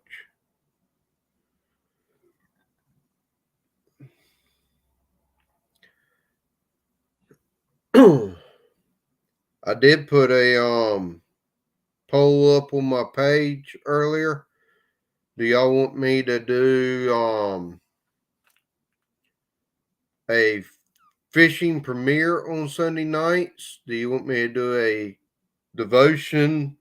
I did put a poll up on my page earlier. Do y'all want me to do a fishing premiere on Sunday nights? Do you want me to do a devotion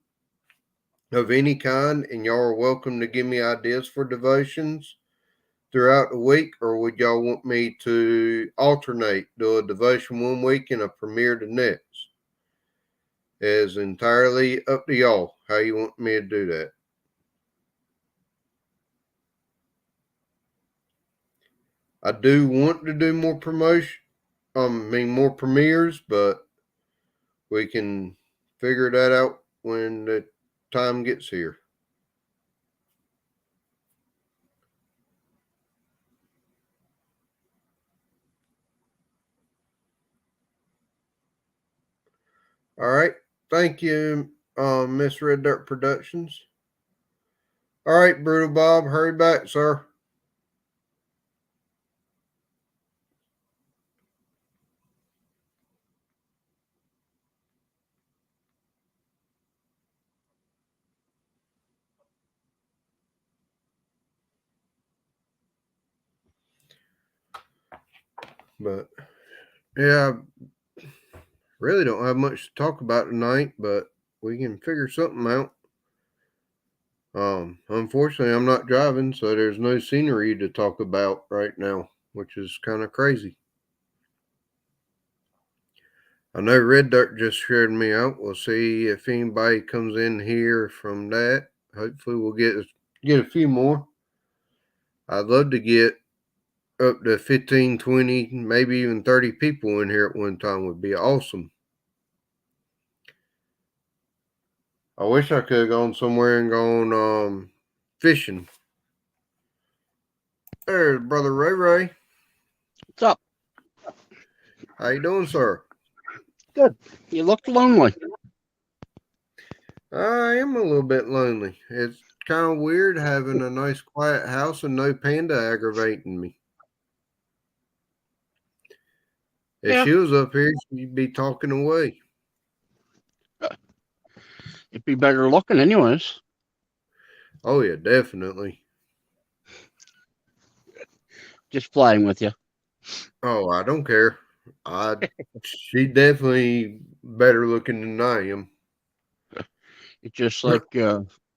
of any kind? And y'all are welcome to give me ideas for devotions throughout the week, or would y'all want me to alternate, do a devotion one week and a premiere the next? It is entirely up to y'all how you want me to do that. I do want to do more promotion, more premieres, but we can figure that out when the time gets here. All right. Thank you, Miss Red Dirt Productions. All right, Brutal Bob, hurry back, sir. But yeah, I really don't have much to talk about tonight, but we can figure something out. Unfortunately, I'm not driving, so there's no scenery to talk about right now, which is kind of crazy. I know Red Dirt just shared me out. We'll see if anybody comes in here from that. Hopefully, we'll get a few more. I'd love to get up to 15, 20, maybe even 30 people in here at one time. Would be awesome. I wish I could have gone somewhere and gone fishing. There's Brother Ray Ray. What's up? How you doing, sir? Good. You look lonely. I am a little bit lonely. It's kind of weird having a nice quiet house and no panda aggravating me. If she was up here, she'd be talking away. It'd be better looking anyways. Oh, yeah, definitely. Just playing with you. Oh, I don't care. She definitely better looking than I am. It's just like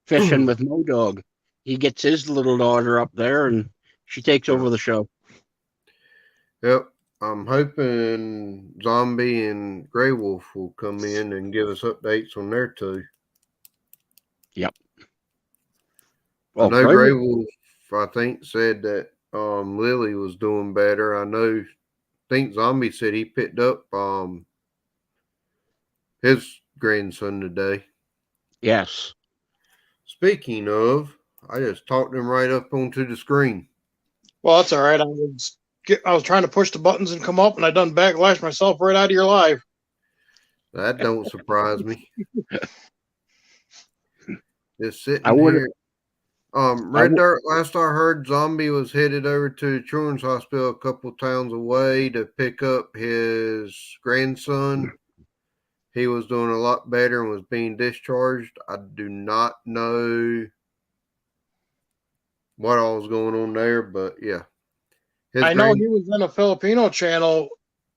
fishing with Modog. He gets his little daughter up there and she takes over the show. Yep. I'm hoping Zombie and Grey Wolf will come in and give us updates on their two. Yep. Well, I know Grey Wolf, I think, said that Lily was doing better. I think Zombie said he picked up his grandson today. Yes. Speaking of, I just talked him right up onto the screen. Well, that's all right. I was trying to push the buttons and come up, and I done backlash myself right out of your live. That don't surprise me. Just sitting here. Red Dirt, last I heard, Zombie was headed over to Children's Hospital a couple towns away to pick up his grandson. He was doing a lot better and was being discharged. I do not know what all was going on there, but yeah. I know he was in a Filipino channel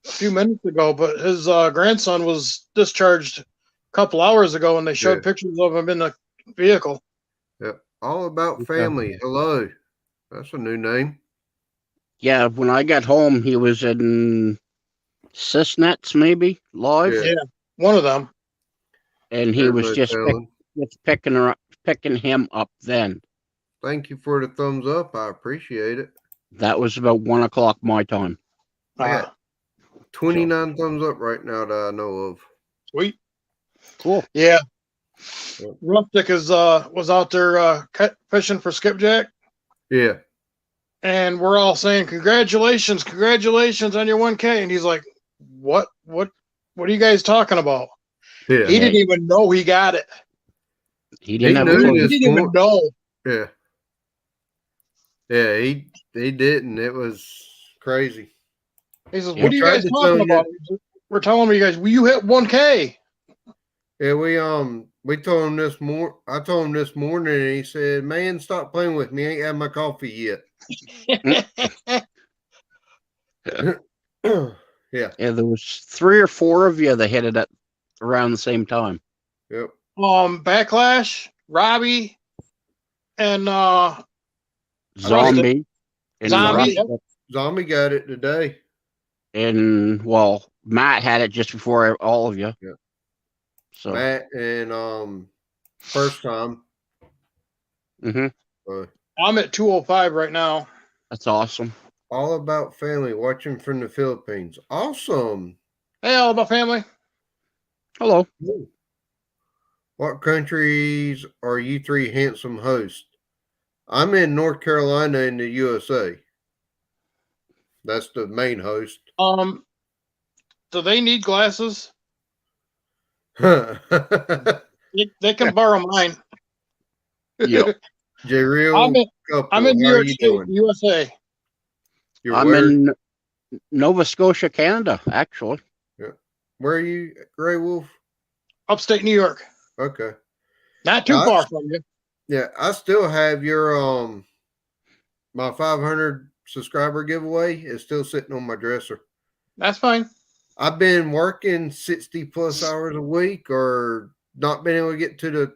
a few minutes ago, but his grandson was discharged a couple hours ago, and they showed pictures of him in the vehicle. Yep. All About Family. Hello. That's a new name. Yeah, when I got home, he was in Cisnets, maybe, live. Yeah, one of them. And he was just picking him up then. Thank you for the thumbs up. I appreciate it. That was about 1 o'clock my time. I got 29 thumbs up right now that I know of. Sweet. Cool. Yeah. Rustic was out there fishing for skipjack. Yeah. And we're all saying, congratulations on your 1K. And he's like, what are you guys talking about? Yeah. He didn't even know he got it. He didn't even know. Yeah. Yeah, he didn't. It was crazy. He says, what are you guys talking about? we're telling you guys, will you hit 1K? Yeah, we told him this I told him this morning, and he said, "Man, stop playing with me. I ain't had my coffee yet." Yeah. Yeah, there was 3 or 4 of you that hit it at around the same time. Yep. Backlash, Robbie, and Zombie. And Zombie, Russ- Zombie got it today. And well, Matt had it just before all of you. Yeah. So Matt and first time. I'm at 205 right now. That's awesome. All about family watching from the Philippines. Awesome. Hey, all about family. Hello. What countries are you 3 handsome hosts? I'm in North Carolina in the USA. That's the main host. Do they need glasses? J They can borrow mine. Yep. Real I'm in New how are York you State, doing? USA. You're I'm where? in Nova Scotia, Canada, actually. Where are you, Gray Wolf? Upstate New York. Okay. Not too far from you. Yeah, I still have your my 500 subscriber giveaway is still sitting on my dresser. That's fine. I've been working 60 plus hours a week or not been able to get to the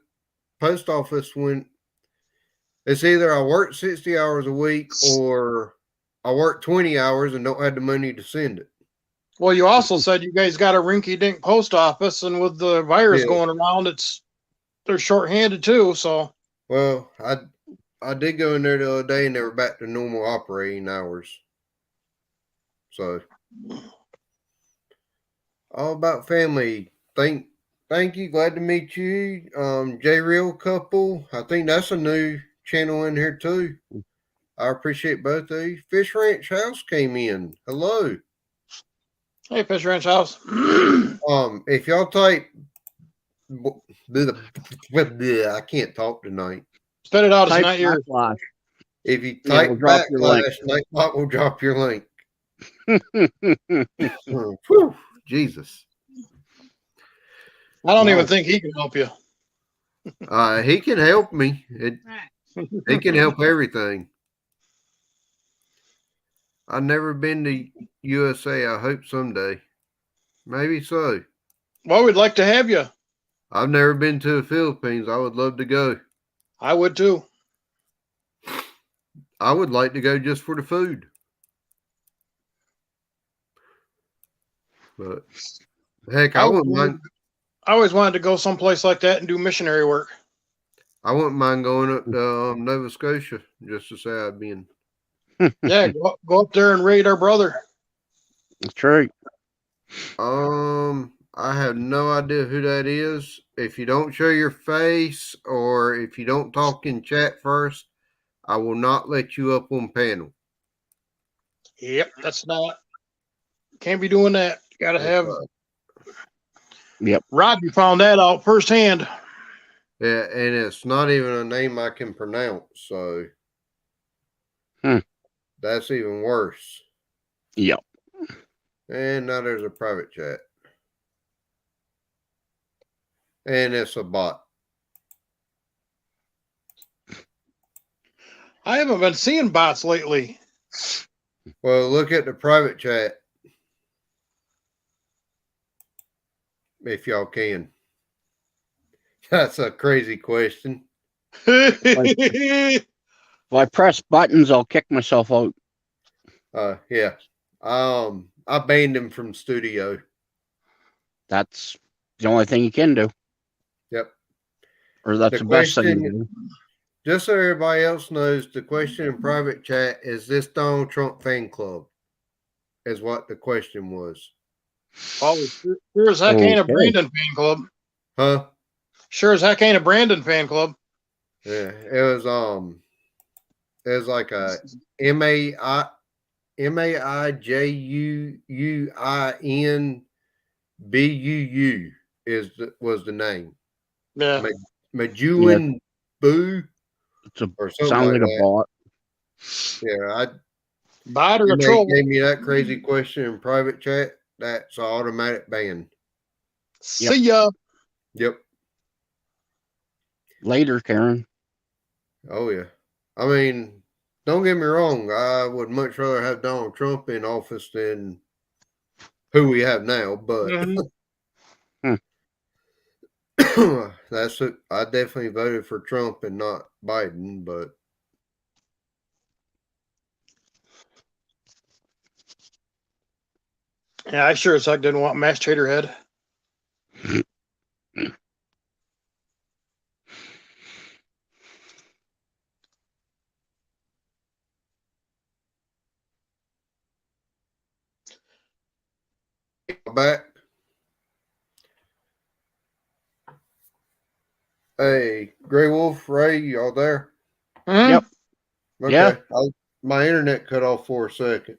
post office when it's either I work 60 hours a week or I work 20 hours and don't have the money to send it. Well, you also said you guys got a rinky-dink post office, and with the virus Yeah. going around, they're short-handed too. So, Well, I did go in there the other day and they were back to normal operating hours. So all about family. Thank you. Glad to meet you. J Real couple. I think that's a new channel in here too. I appreciate both of you. Fish Ranch House came in. Hello. hey, Fish Ranch House. If y'all type I can't talk tonight. Spit it out. It's Type not yours. Backlash. If you Yeah, type we'll drop your link. Backlash, Nightbot will drop your link. Whew, Jesus. I don't Wow. even think he can help you. He can help me. He can help everything. I've never been to USA. I hope someday. Maybe so. Well, we'd like to have you. I've never been to the Philippines. I would love to go. I would too. I would like to go just for the food. But heck, I wouldn't mind. I always wanted to go someplace like that and do missionary work. I wouldn't mind going up to Nova Scotia just to say I've been. Yeah, go up there and raid our brother. That's right. I have no idea who that is. If you don't show your face or if you don't talk in chat first, I will not let you up on panel. Yep, that's not. Can't be doing that. Got to have. Yep. Robbie found that out firsthand. Yeah, and it's not even a name I can pronounce, so that's even worse. Yep. And now there's a private chat. And it's a bot. I haven't been seeing bots lately. Well, look at the private chat. If y'all can. That's a crazy question. If I press buttons, I'll kick myself out. Yeah. I banned him from studio. That's the only thing you can do. Yep. Or that's the best thing to do. Just so everybody else knows, the question in private chat is this Donald Trump fan club? Is what the question was. Oh, sure as heck ain't a Brandon fan club. Huh? Sure as heck ain't a Brandon fan club. Yeah. It was like a MAIJUUINBUU was the name. Yeah. Majuin Boo. Or sounds like a bot. Yeah, Bot or a they troll. gave me that crazy question in private chat. that's an automatic ban. See ya. Yep. Later, Karen. Oh yeah. I mean, don't get me wrong. I would much rather have Donald Trump in office than who we have now. But Mhm. that's it. I definitely voted for Trump and not Biden. But Yeah, I sure as heck didn't want mashed tater head. back. Hey, Gray Wolf, Ray, y'all there? Mhm. Yep. Okay. Yeah. My internet cut off for a second.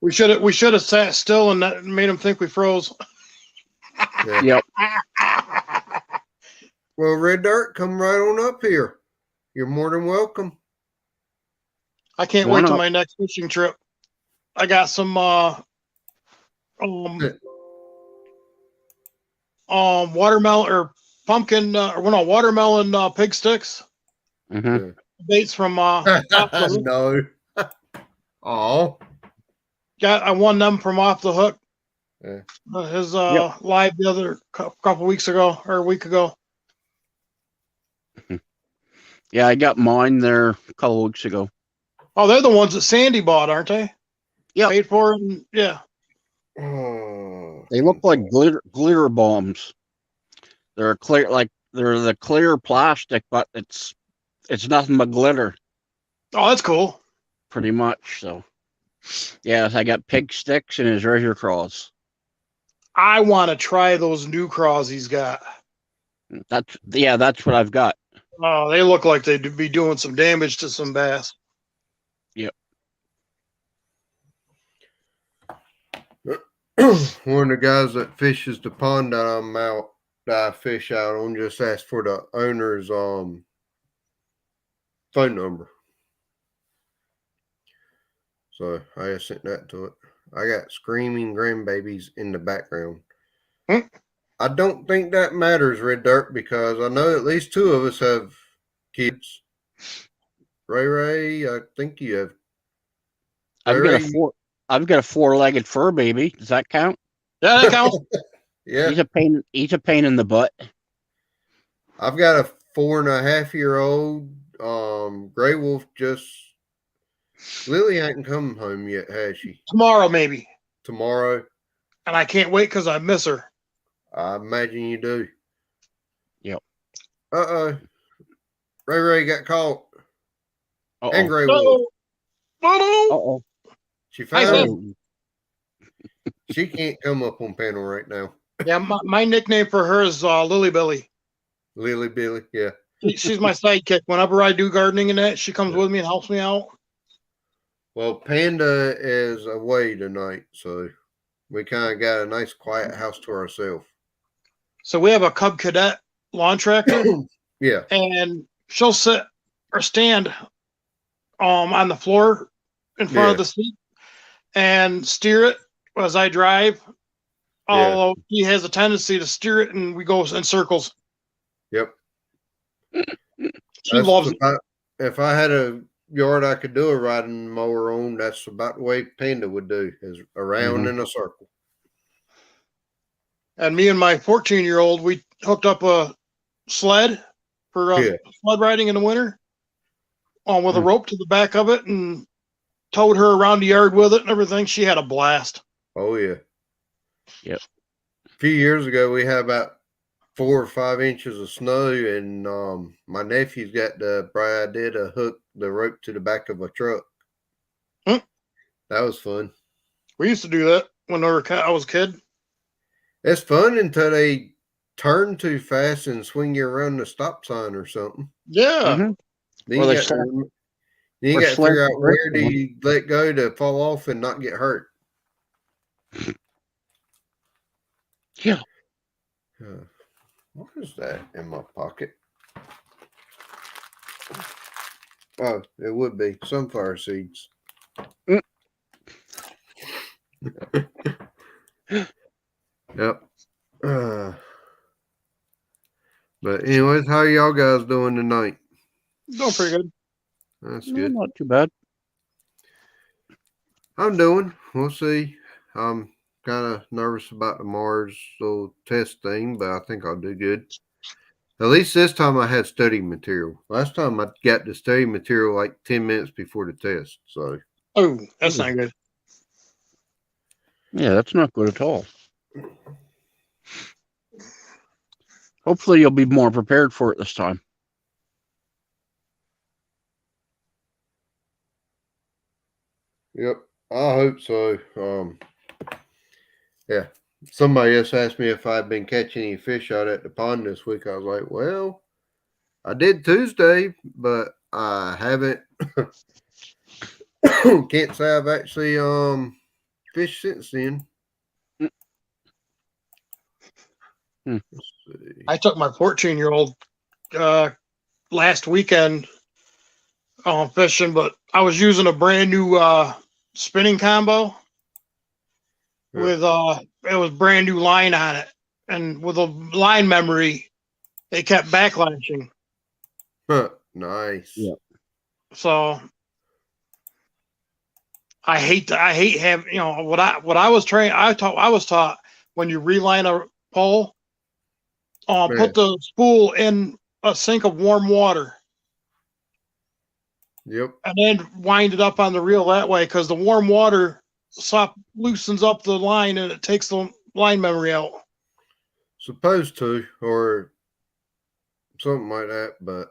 We should have sat still and that made them think we froze. Yeah. Yep. Well, Red Dirt, come right on up here. You're more than welcome. I can't Why wait till not? my next fishing trip. I got some watermelon or pumpkin watermelon pig sticks Hmm. Yeah. baits from off the hook. No. Oh. I won them from off the hook. Yeah. His live the other couple weeks ago or a week ago. Yeah, I got mine there a couple weeks ago. Oh, they're the ones that Sandy bought, aren't they? Yep. Paid for it. And, yeah. Oh. They look like glitter bombs. They're they're the clear plastic, but it's nothing but glitter, Oh, that's cool. pretty much. So, yeah, I got pig sticks and his razor claws. I want to try those new craws he's got. That's what I've got. Oh, they look like they'd be doing some damage to some bass. Yep. One of the guys that fishes the pond that I fish out on just asked for the owner's phone number. So I just sent that to it. I got screaming grandbabies in the background. Hmm? I don't think that matters, Red Dirt, because I know at least two of us have kids. Ray, I think you have. I've got Ray, I've got a 4-legged fur baby. Does that count? Yeah, that counts. Yeah, He's a pain in the butt. I've got a 4.5-year-old. Gray Wolf Lily hasn't come home yet, has she? Tomorrow, maybe. Tomorrow. And I can't wait because I miss her. I imagine you do. Yep. Uh-oh. Ray got caught. Uh-oh. And Gray Wolf. No. Uh-oh. She I said- found She can't come up on panel right now. Yeah, my nickname for her is Lily Billy. Lily Billy, yeah. She's my sidekick. Whenever I do gardening and that, she comes with me and helps me out. Well, Panda is away tonight, so we kind of got a nice quiet house to ourselves. So we have a Cub Cadet lawn tractor, Yeah. and she'll sit or stand on the floor in front of the seat and steer it as I drive. Although he has a tendency to steer it, and we go in circles. Yep. She loves it. If I had a yard I could do a riding mower on, that's about the way Panda would do, is around in a circle. And me and my 14-year-old, we hooked up a sled for sled riding in the winter with a rope to the back of it and towed her around the yard with it and everything. She had a blast. Oh, yeah. Yep. A few years ago, we had about 4 or 5 inches of snow, and my nephew's got the bright idea to hook the rope to the back of a truck. Hmm. That was fun. We used to do that when I was a kid. It's fun until they turn too fast and swing you around the stop sign or something. Yeah. Mm-hmm. Then you got to figure out where do you let go to fall off and not get hurt. Yeah. What is that in my pocket? Oh, it would be sunflower seeds. Yep. But anyways, how y'all guys doing tonight? Doing pretty good. That's No, good. not too bad. I'm doing. We'll see. I'm kind of nervous about the Mars little test thing, but I think I'll do good. At least this time I had study material. Last time I got the study material like 10 minutes before the test. So, Oh, that's not good. Yeah, that's not good at all. Hopefully you'll be more prepared for it this time. yep, I hope so. Yeah. Somebody else asked me if I'd been catching any fish out at the pond this week. I was like, well, I did Tuesday, but I haven't. Can't say I've actually fished since then. Hmm. Let's see. I took my 14-year-old last weekend fishing, but I was using a brand new spinning combo with it was brand new line on it, and with a line memory, it kept backlashing. Huh, nice. Yeah. So I hate having, you know, what I was trained. I was taught when you reline a pole, put the spool in a sink of warm water. Yep. And then wind it up on the reel that way, because the warm water loosens up the line and it takes the line memory out. Supposed to, or something like that, but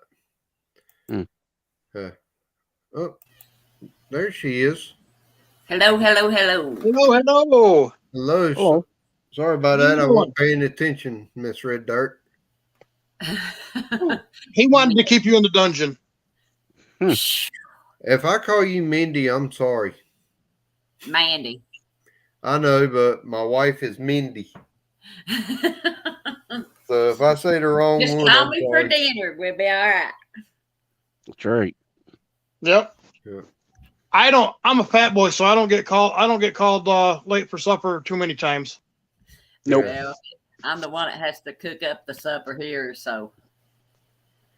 oh, there she is. Hello. Hello. Hello. Hello. Sorry about that. I wasn't paying attention, Miss Red Dirt. He wanted to keep you in the dungeon. If I call you Mindy, I'm sorry. Mandy. I know, but my wife is Mindy. So if I say the wrong Just one, call I'm me sorry. for dinner. We'll be all right. That's right. Yep. Yeah. I'm a fat boy, so I don't get called late for supper too many times. Nope. Well, I'm the one that has to cook up the supper here, so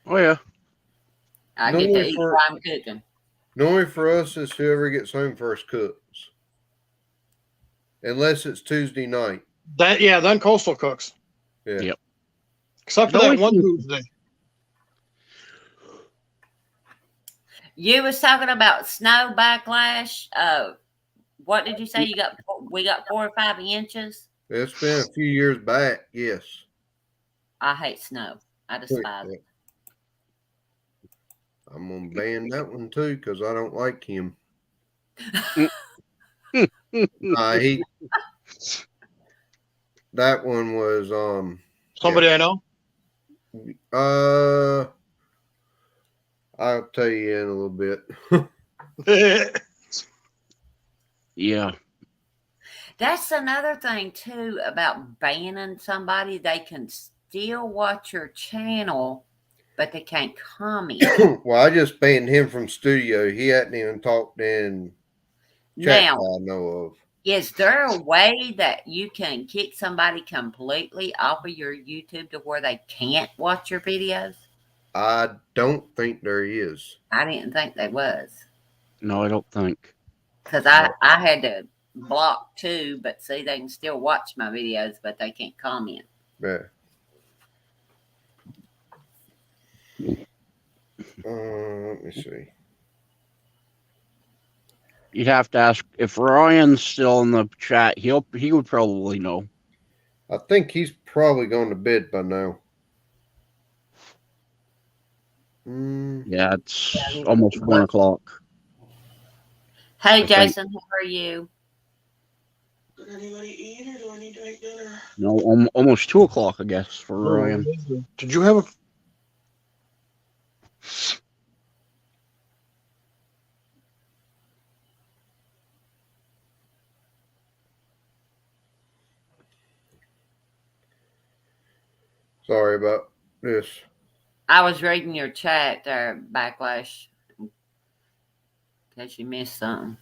Oh yeah. I get to Normally eat for- while I'm cooking. Normally for us, it's whoever gets home first cooks. Unless it's Tuesday night. Then Coastal cooks. Yeah. Yep. Except for It that always one seems- Tuesday. You was talking about snow backlash. What did you say? We got 4 or 5 inches. It's been a few years back, yes. I hate snow. I despise it. I'm going to ban that one too because I don't like him. That one was Somebody I know. I'll tell you in a little bit. Yeah. That's another thing too about banning somebody. They can still watch your channel, but they can't comment. Well, I just banned him from studio. He hadn't even talked in chat Now, that I know of. is there a way that you can kick somebody completely off of your YouTube to where they can't watch your videos? I don't think there is. I didn't think there was. No, I don't think. Because I had to block too, but see, they can still watch my videos, but they can't comment. Yeah. Let me see. You'd have to ask if Ryan's still in the chat. He would probably know. I think he's probably gone to bed by now. Yeah, it's almost 1 o'clock. Hey, I think. Jason, how are you? Did anybody eat, or do I need to make dinner? No, almost 2 o'clock, I guess, for Ryan. Did you have a? Sorry about this. I was reading your chat there, Backlash, in case you missed something.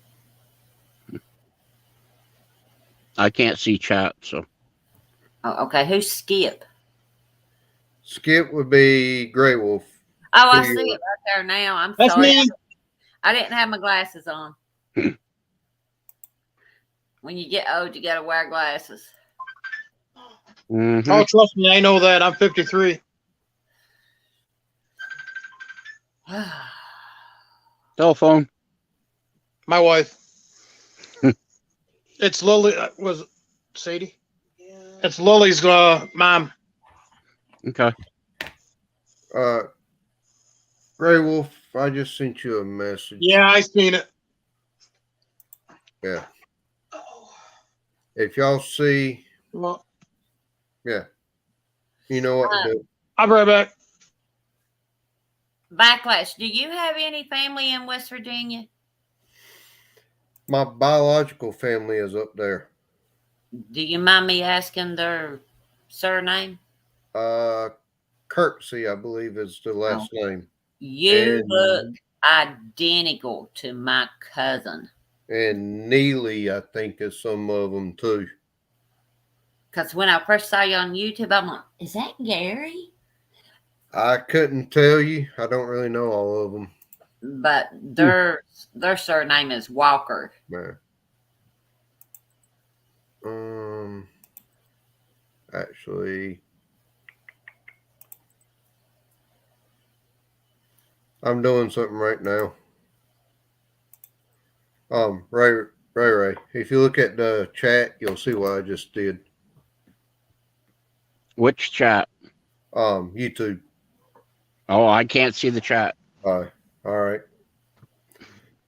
I can't see chat, so Oh, okay. Who's Skip? Skip would be Grey Wolf. Oh, I Who see you- it right there now. I'm That's sorry. me. I didn't have my glasses on. When you get old, you got to wear glasses. mhm. Oh, trust me, I know that. I'm 53. Telephone. My wife. It's Lily. Was it Sadie? Yeah. It's Lily's mom. Okay. Grey Wolf, I just sent you a message. Yeah, I seen it. Yeah. Oh. If y'all see, Well, yeah, you know what to do. I'll be right back. Backlash. Do you have any family in West Virginia? My biological family is up there. Do you mind me asking their surname? Kirksey, I believe, is the last name. You And- look identical to my cousin. And Neely, I think, is some of them too. Because when I first saw you on YouTube, I'm like, is that Gary? I couldn't tell you. I don't really know all of them. But their surname is Walker. Man. Actually, I'm doing something right now. Ray, if you look at the chat, you'll see what I just did. Which chat? YouTube. Oh, I can't see the chat. All right.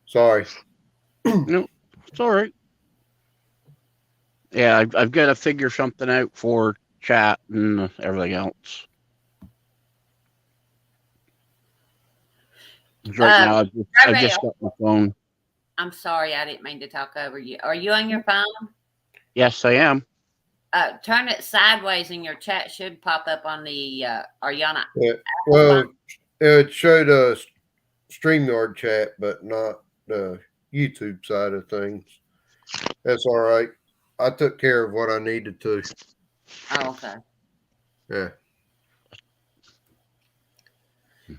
Sorry. It's all right. Yeah, I've got to figure something out for chat and everything else. 'Cause right now, I've just got my phone. I'm sorry, I didn't mean to talk over you. Are you on your phone? Yes, I am. Turn it sideways and your chat should pop up on the, are you on a, Yeah. Well, it showed a StreamYard chat, but not the YouTube side of things. That's all right. I took care of what I needed to. oh, okay. Yeah.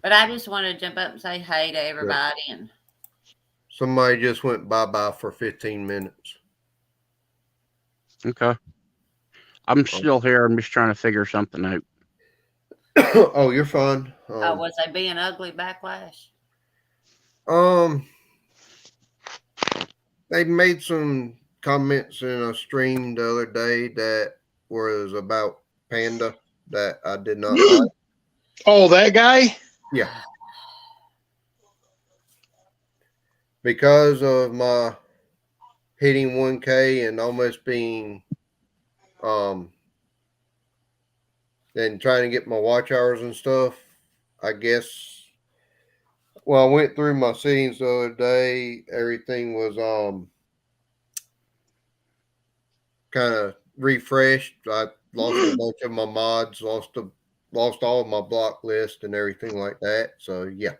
But I just wanted to jump up and say hey to everybody. And Somebody just went bye-bye for 15 minutes. Okay. I'm still here. I'm just trying to figure something out. Oh, you're fine. was they being ugly, Backlash? They made some comments in a stream the other day that was about Panda that I did not like. Oh, that guy? Yeah. Because of my hitting 1K and almost being and trying to get my watch hours and stuff, I guess. Well, I went through my settings the other day. Everything was kind of refreshed. I lost a bunch of my mods, lost all of my block list and everything like that. So yeah.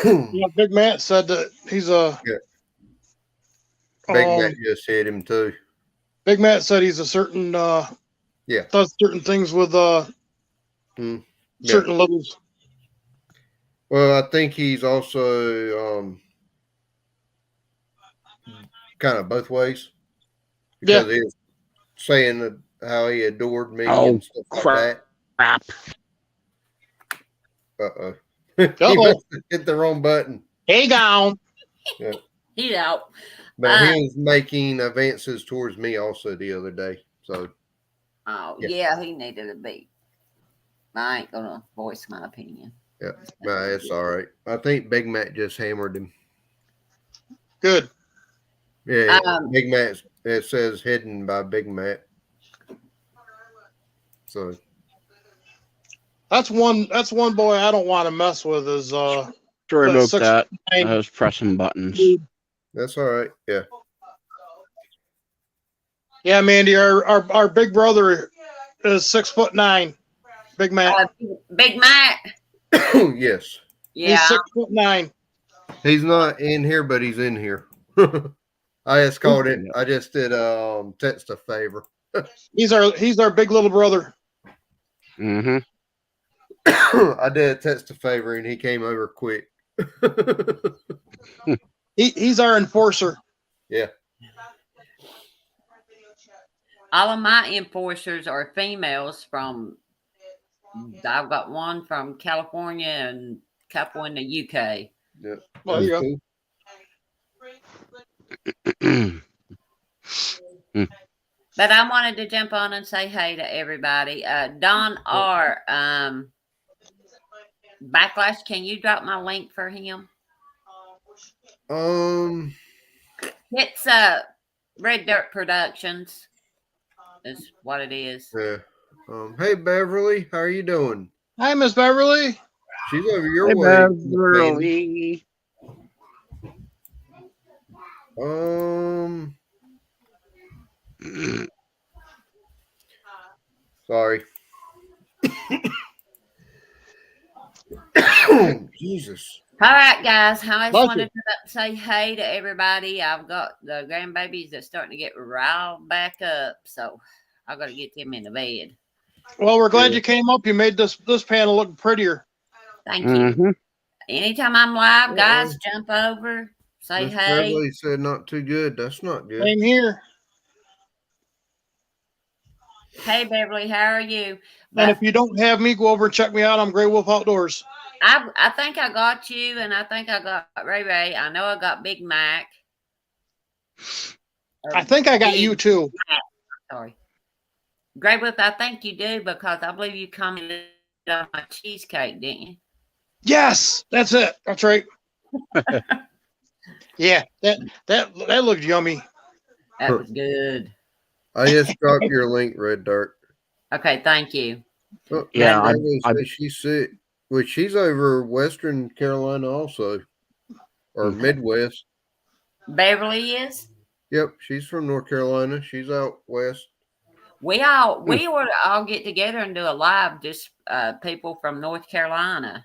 Yeah, Big Matt said that he's a. Big Mac just hit him too. Big Matt said he's a certain. Yeah. Does certain things with Yeah. certain levels. Well, I think he's also kind of both ways. Because he was saying how he adored me and stuff like Crap. that. Uh-oh. Uh-oh. He must have hit the wrong button. Hey, gone. He's out. But he was making advances towards me also the other day. So Oh, Yeah. yeah, he needed to be. I ain't going to voice my opinion. yeah, nah, it's all right. I think Big Mac just hammered him. Good. Yeah, Big Mac. It says hidden by Big Mac. So That's one boy I don't want to mess with. Is Sorry But about six- that. I was pressing buttons. that's all right. Yeah. yeah, Mandy. Our big brother is 6'9". Big Matt. Big Mac. Yes. Yeah. He's 6'9". He's not in here, but he's in here. I just called it. I just did text a favor. He's our big little brother. Mm-hmm. I did a text a favor, and he came over quick. He's our enforcer. Yeah. All of my enforcers are females I've got one from California and a couple in the UK. Yeah. Well, there you go. But I wanted to jump on and say hey to everybody. Don R. Backlash, can you drop my link for him? It's Red Dirt Productions. Is what it is. Yeah. Hey Beverly, how are you doing? Hi, Miss Beverly. She's over your Hey, way. Beverly. Sorry. Jesus. All right, guys. I just Love wanted to say hey to everybody. I've got the grandbabies that's starting to get riled back up, so I got to get them in the bed. Well, we're glad you came up. You made this panel look prettier. Thank you. Mm-hmm. Anytime I'm live, guys, jump over, say Miss hey. Beverly said not too good. That's not good. Same here. Hey, Beverly, how are you? And if you don't have me, go over and check me out. I'm Grey Wolf Outdoors. I think I got you, and I think I got Ray Ray. I know I got Big Mac. I think I got you too. Sorry. Grey Wolf, I think you do because I believe you commented on my cheesecake, didn't you? Yes, that's it. That's right. Yeah, that looked yummy. That was good. I just dropped your link, Red Dirt. Okay, thank you. Oh, Yeah, Beverly says she's sick. Which she's over Western Carolina also, or Midwest. Beverly is? Yep, she's from North Carolina. She's out west. We ought to all get together and do a live, just people from North Carolina.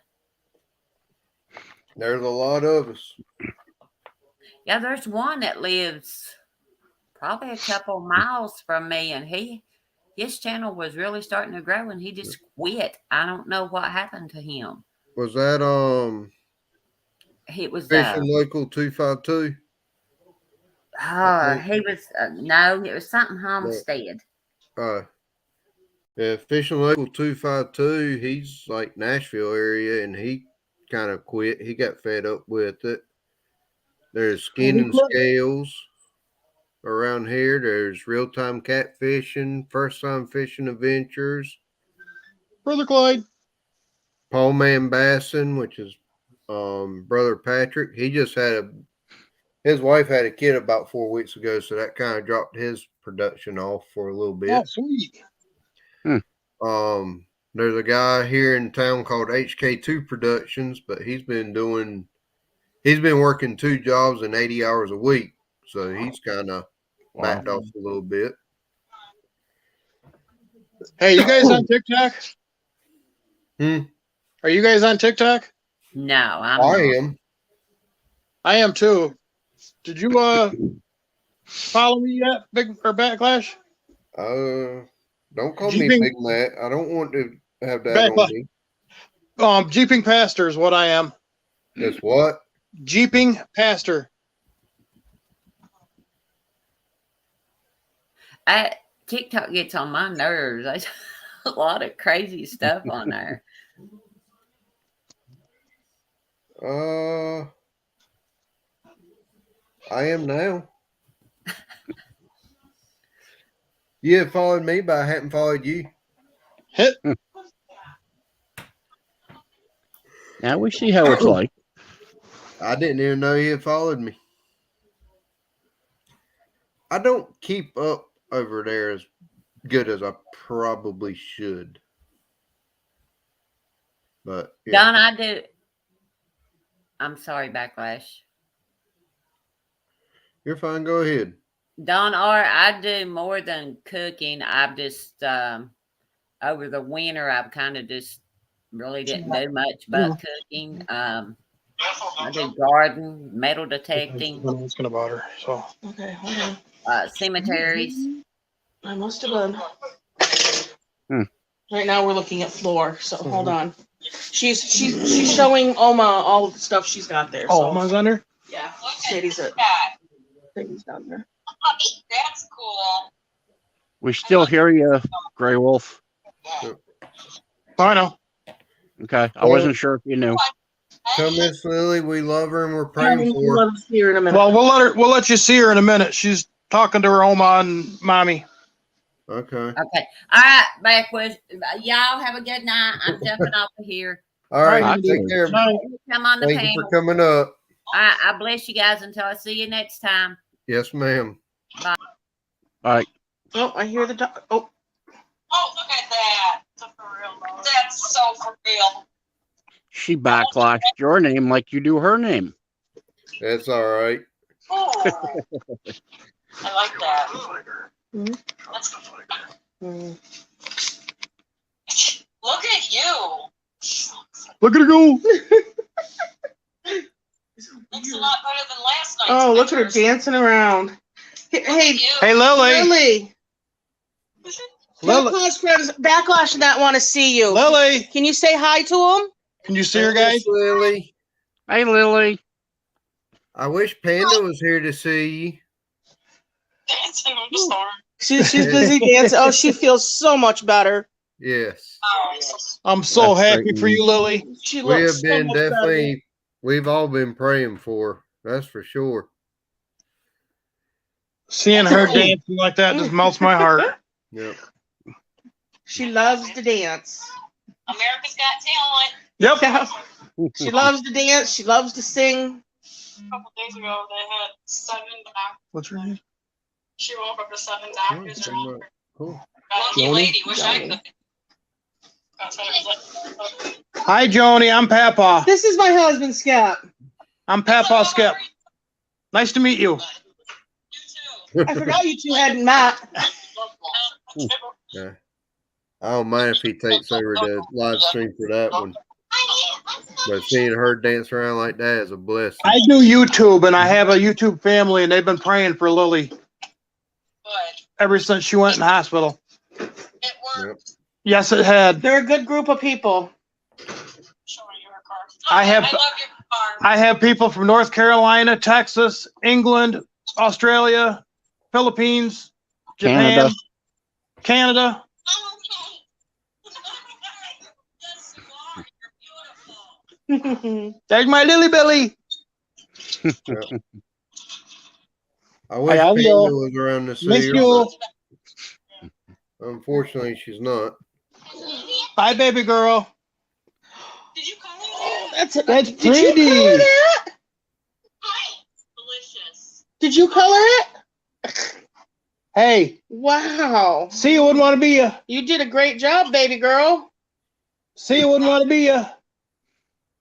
There's a lot of us. Yeah, there's one that lives probably a couple miles from me, and his channel was really starting to grow, and he just quit. I don't know what happened to him. Was that He was Fishing Local 252? he was no, it was something Homestead. Yeah, Fishing Local 252. He's like Nashville area, and he kind of quit. He got fed up with it. There's Skin and Scales around here. There's Real Time Catfishing, First Time Fishing Adventures, Brother Clyde. Paul Man Bassin, which is brother Patrick. He just had his wife had a kid about 4 weeks ago, so that kind of dropped his production off for a little bit. Oh, sweet. There's a guy here in town called HK2 Productions, but he's been working 2 jobs and 80 hours a week, so he's kind of backed off a little bit. Hey, you guys on TikTok? Are you guys on TikTok? No, I am. I am too. Did you follow me yet, Big or Backlash? Don't call Jeeping, me Big Matt. I don't want to have that on me. Jeeping Pastor is what I am. That's what? Jeeping Pastor. TikTok gets on my nerves. There's a lot of crazy stuff on there. I am now. You have followed me, but I haven't followed you. Hit. Now we see how it's like. I didn't even know you had followed me. I don't keep up over there as good as I probably should. But yeah. Don, I do. I'm sorry, Backlash. You're fine. Go ahead. Don R, I do more than cooking. I've just over the winter I've kind of just really didn't do much but cooking. I do garden, metal detecting, I'm asking about her. So Okay, hold on. cemeteries. I must have been. Hmm. Right now we're looking at floor, so hold on. She's showing Oma all of the stuff she's got there. oh, So Oma's on there? yeah, Sadie's down there. That's cool. We still hear you, Grey Wolf. Oh, I know. Okay. I wasn't sure if you knew. Tell Miss Lily we love her and we're Coming praying to for her. let us see her in a minute. Well, we'll let you see her in a minute. She's talking to her Oma and mommy. Okay. Okay. All right, backwards. Y'all have a good night. I'm jumping off of here. All right. Alright. Take care. Come on the Thank you panel. for coming up. I bless you guys until I see you next time. Yes, ma'am. All right. Oh, I hear the dog. Oh, Oh, look at that. That's so for real. She backlashed your name like you do her name. That's all right. Oh. I like that. Mhm. That's, mm. look at you. Look at her go. Looks a lot better than last night's Oh, look at her pictures. dancing around. Hey, Look at hey, you. Hey, Lily. Lily. Lily. Backlash friends, Backlash did not want to see you. Lily. Can you say hi to him? Can you see her, Hey, guys? Miss Lily. Hey, Lily. I wish Panda was here to see you. Dancing on the storm. She's busy dancing. Oh, she feels so much better. Yes. Oh, I'm so That's happy great for you, Lily. She We looks have so been much better. definitely, we've all been praying for her. That's for sure. Seeing her dancing like that just melts my heart. Yep. She loves to dance. America's Got Talent. Yep. Yeah. She loves to dance. She loves to sing. A couple days ago, they had 7 doctors. What's her name? She woke up to 7 Oh, doctors. cool. Lucky Joni? lady. Wish I Joni. could. That's what it was like. Hi, Joni. I'm Papa. This is my husband, Scott. I'm Papa Skip. Nice to meet you. You I forgot you two hadn't met. too. Yeah. I don't mind if he takes over the live stream for that one. But seeing her dance around like that is a blessing. I do YouTube, and I have a YouTube family, and they've been praying for Lily Good. ever since she went in the hospital. It worked. Yep. Yes, it had. They're a good group of people. Showing you her car. I have- I love your car. I have people from North Carolina, Texas, England, Australia, Philippines, Japan, Canada. Oh, okay. Yes, you are. You're beautiful. There's my Lily Billy. I wish Hi, Panda Leo. was around to see Miss her, you. but unfortunately she's not. Hi, baby girl. Did you color that? That's That's Did you pretty. color that? Delicious. Did you color it? Hey, Wow. see you wouldn't want to be you. You did a great job, baby girl. See you wouldn't want to be you.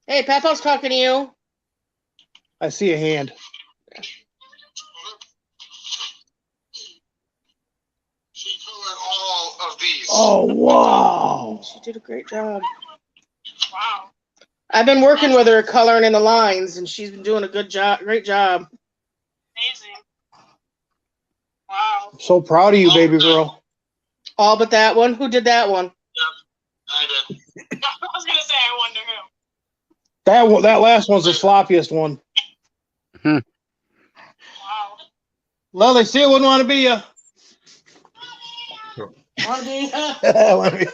Hey, Papa's talking to you. I see a hand. She colored all of these. Oh, wow. She did a great job. Wow. I've been working with her coloring in the lines, and she's been doing a good job. Great job. Amazing. Wow. So proud of you, baby girl. All but that one. Who did that one? I did. I was gonna say I wonder who. That last one's the sloppiest one. Wow. Lily, see you wouldn't want to be you. Want to be? Love you,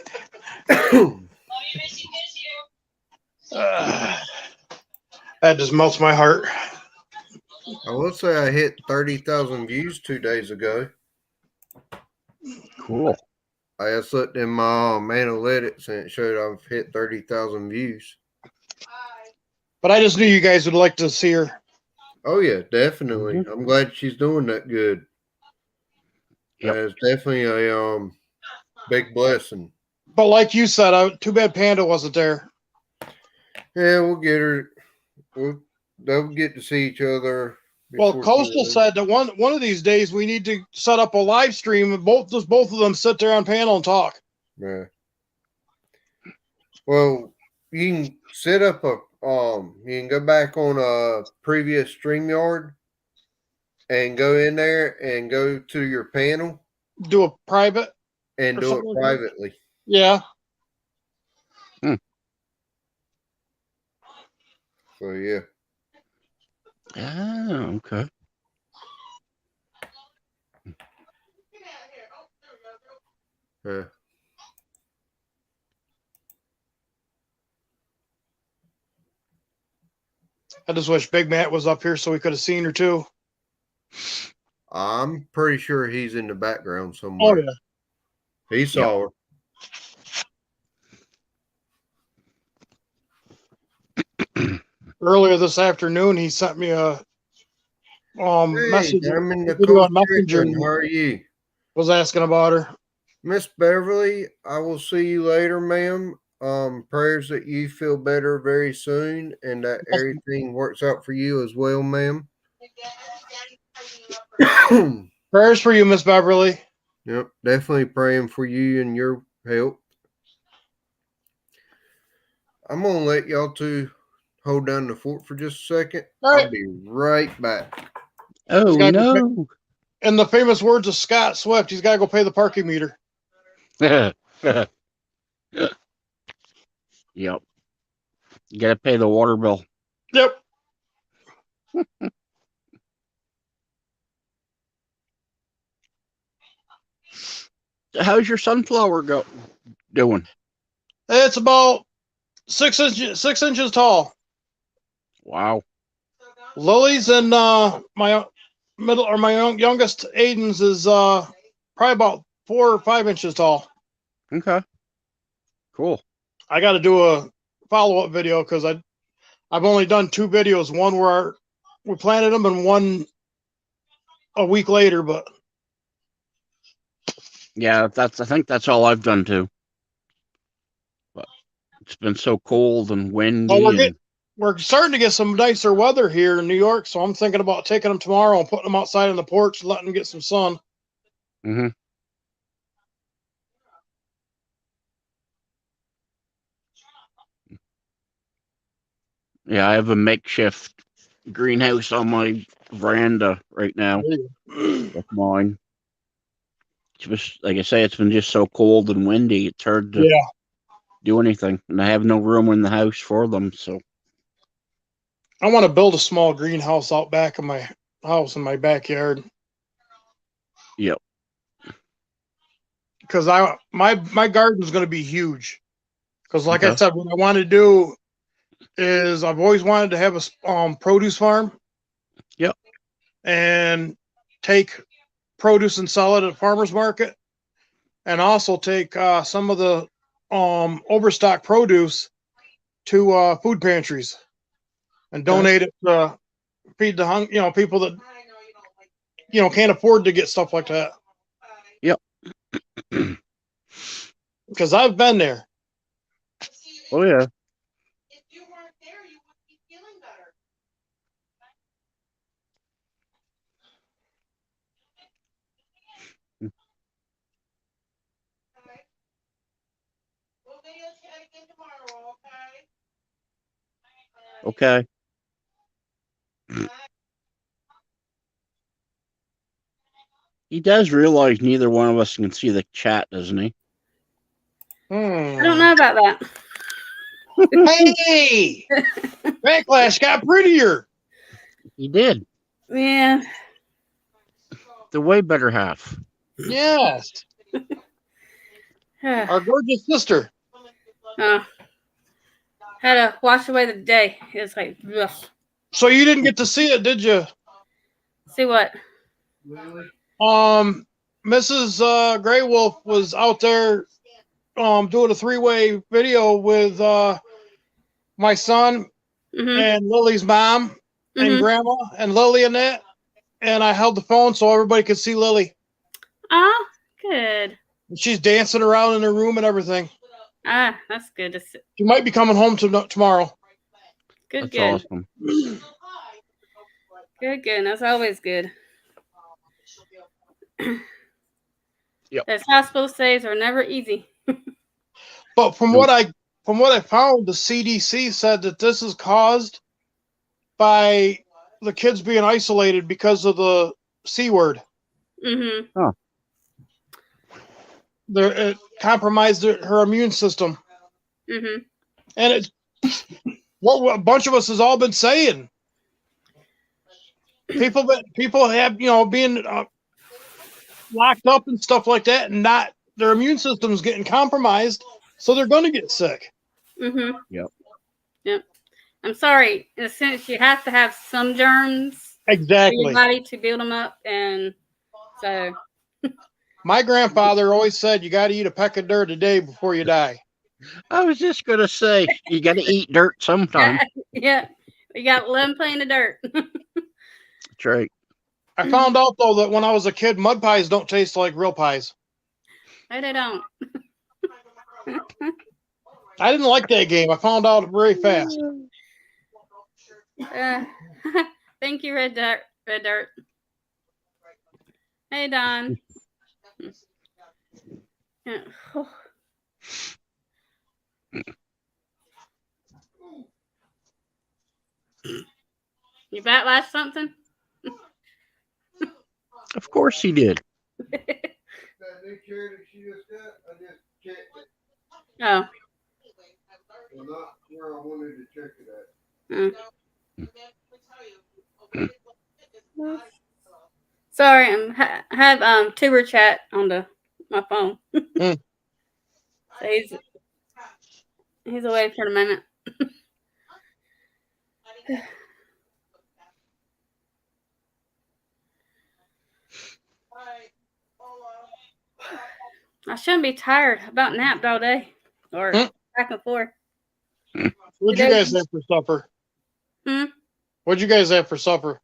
miss you, miss you. That just melts my heart. I will say I hit 30,000 views 2 days ago. Cool. I just looked in my analytics and it showed I've hit 30,000 views. Bye. But I just knew you guys would like to see her. Oh yeah, definitely. I'm glad she's doing that good. Yep. That's definitely a big blessing. But like you said, too bad Panda wasn't there. Yeah, we'll get her. They'll get to see each other. Well, before Coastal too said that one of these days we need to set up a live stream and both of them sit there on panel and talk. long. Yeah. Well, you can set up a you can go back on a previous StreamYard and go in there and go to your panel Do a private and or do it something like that? privately. Yeah. So yeah. Oh, okay. Yeah. I just wish Big Matt was up here so we could have seen her too. I'm pretty sure he's in the background Oh somewhere. yeah. He saw her. Earlier this afternoon, he sent me a Hey, message I'm in the video on cold Messenger. chicken. How are you? Was asking about her. Miss Beverly, I will see you later, ma'am. Prayers that you feel better very soon and that everything works out for you as well, ma'am. Prayers for you, Miss Beverly. Yep, definitely praying for you and your health. I'm gonna let y'all two hold down the fort for just a second. All right. I'll be right back. Oh gotta go no. In the famous words of Scott Swift, he's got to go pay the parking meter. Yep. You gotta pay the water bill. Yep. How's your sunflower doing? It's about 6 inches, 6 inches tall. Wow. Lily's and my youngest Aiden's is probably about 4 or 5 inches tall. Okay. Cool. I got to do a follow-up video because I've only done 2 videos. One where we planted them and one a week later. But Yeah, I think that's all I've done too. But it's been so cold and windy. well, we're starting to get some nicer weather here in New York, so I'm thinking about taking them tomorrow and putting them outside on the porch and letting them get some sun. Mm-hmm. Yeah, I have a makeshift greenhouse on my veranda right now with mine. It's just, like I say, it's been just so cold and windy. It's hard to do anything, and I have no room in the house for them. So I want to build a small greenhouse out back of my house in my backyard. Yep. Because my garden's going to be huge. Because like I Okay. said, what I want to do is I've always wanted to have a produce farm. Yep. And take produce and sell it at a farmer's market, and also take some of the overstock produce to food pantries and donate it to feed the people that can't afford to get stuff like that. Yep. Because I've been there. Oh yeah. If you weren't there, you would be feeling better. Okay. We'll video chat again tomorrow, okay? Okay. He does realize neither one of us can see the chat, doesn't he? I don't know about that. Hey, Backlash got prettier. He did. Yeah. The way better half. Yes, our gorgeous sister. Had to wash away the day. It was like, ugh. So you didn't get to see it, did you? See what? Mrs. Grey Wolf was out there doing a 3-way video with my son and Lily's mom and grandma and Lily and that. And I held the phone so everybody could see Lily. Oh, good. And she's dancing around in her room and everything. Ah, that's good to see. She might be coming home tomorrow. Good, That's good. awesome. Good, good. That's always good. Yep. Those hospital stays are never easy. But from what I from what I found, the CDC said that this is caused by the kids being isolated because of the C word. Mm-hmm. It compromised her immune system. Mm-hmm. And it's what a bunch of us has all been saying. People have, being locked up and stuff like that, and not their immune system's getting compromised, so they're going to get sick. Mm-hmm. Yep. I'm sorry. In a sense, you have to have some germs Exactly. in your body to build them up, and so. My grandfather always said you got to eat a peck of dirt a day before you die. I was just gonna say you got to eat dirt sometime. Yeah, you got to let them play in the dirt. That's right. I found out though that when I was a kid, mud pies don't taste like real pies. No, they don't. I didn't like that game. I found out very fast. Thank you, Red Dirt. Red Dirt. Hey, Don. Yeah. You backlash something? Of course he did. That new chair that she just got, I just checked it. Oh. Well, not where I wanted to check it at. Sorry, I have tuber chat on my phone. So he's away for a minute. I shouldn't be tired. About napped all day or back and forth. What'd you guys have for supper? What'd you guys have for supper?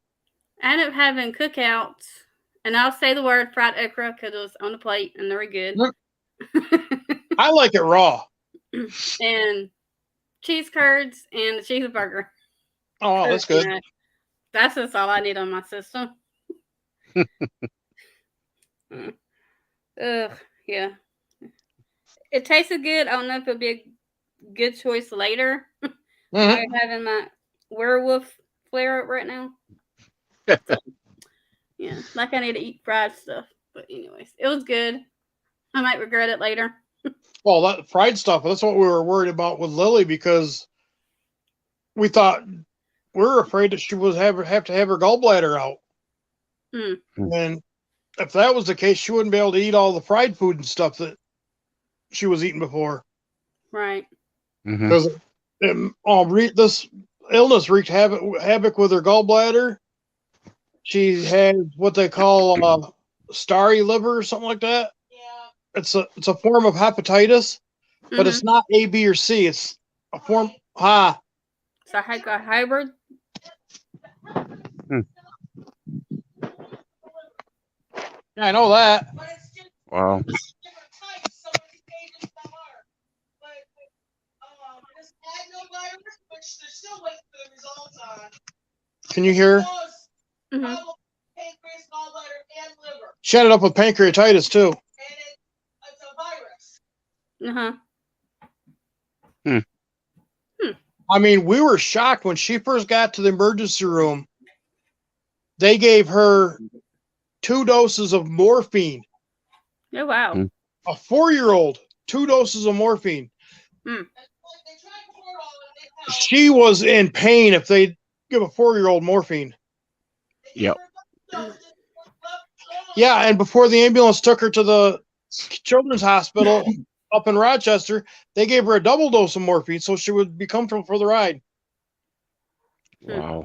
I ended up having cookouts, and I'll say the word fried okra because it was on the plate and they were good. I like it raw. And cheese curds and a cheeseburger. Oh, that's good. That's just all I need on my system. Yeah. It tasted good. I don't know if it'll be a good choice later. I'm having my werewolf flare up right now. Yeah, like I need to eat fried stuff. But anyways, it was good. I might regret it later. Well, that fried stuff, that's what we were worried about with Lily because we thought we were afraid that she would have to have her gallbladder out. And if that was the case, she wouldn't be able to eat all the fried food and stuff that she was eating before. Right. Because this illness wreaked havoc with her gallbladder. She has what they call starry liver or something like that. Yeah. It's a form of hepatitis, but it's not A, B, or C. It's a form. So I got hybrid. Yeah, I know that. Wow. Can you hear? She ended up with pancreatitis too. It's a virus. I mean, we were shocked when she first got to the emergency room. They gave her 2 doses of morphine. Oh, wow. A 4-year-old, 2 doses of morphine. She was in pain if they give a 4-year-old morphine. Yep. Yeah, and before the ambulance took her to the children's hospital up in Rochester, they gave her a double dose of morphine so she would be comfortable for the ride. Wow.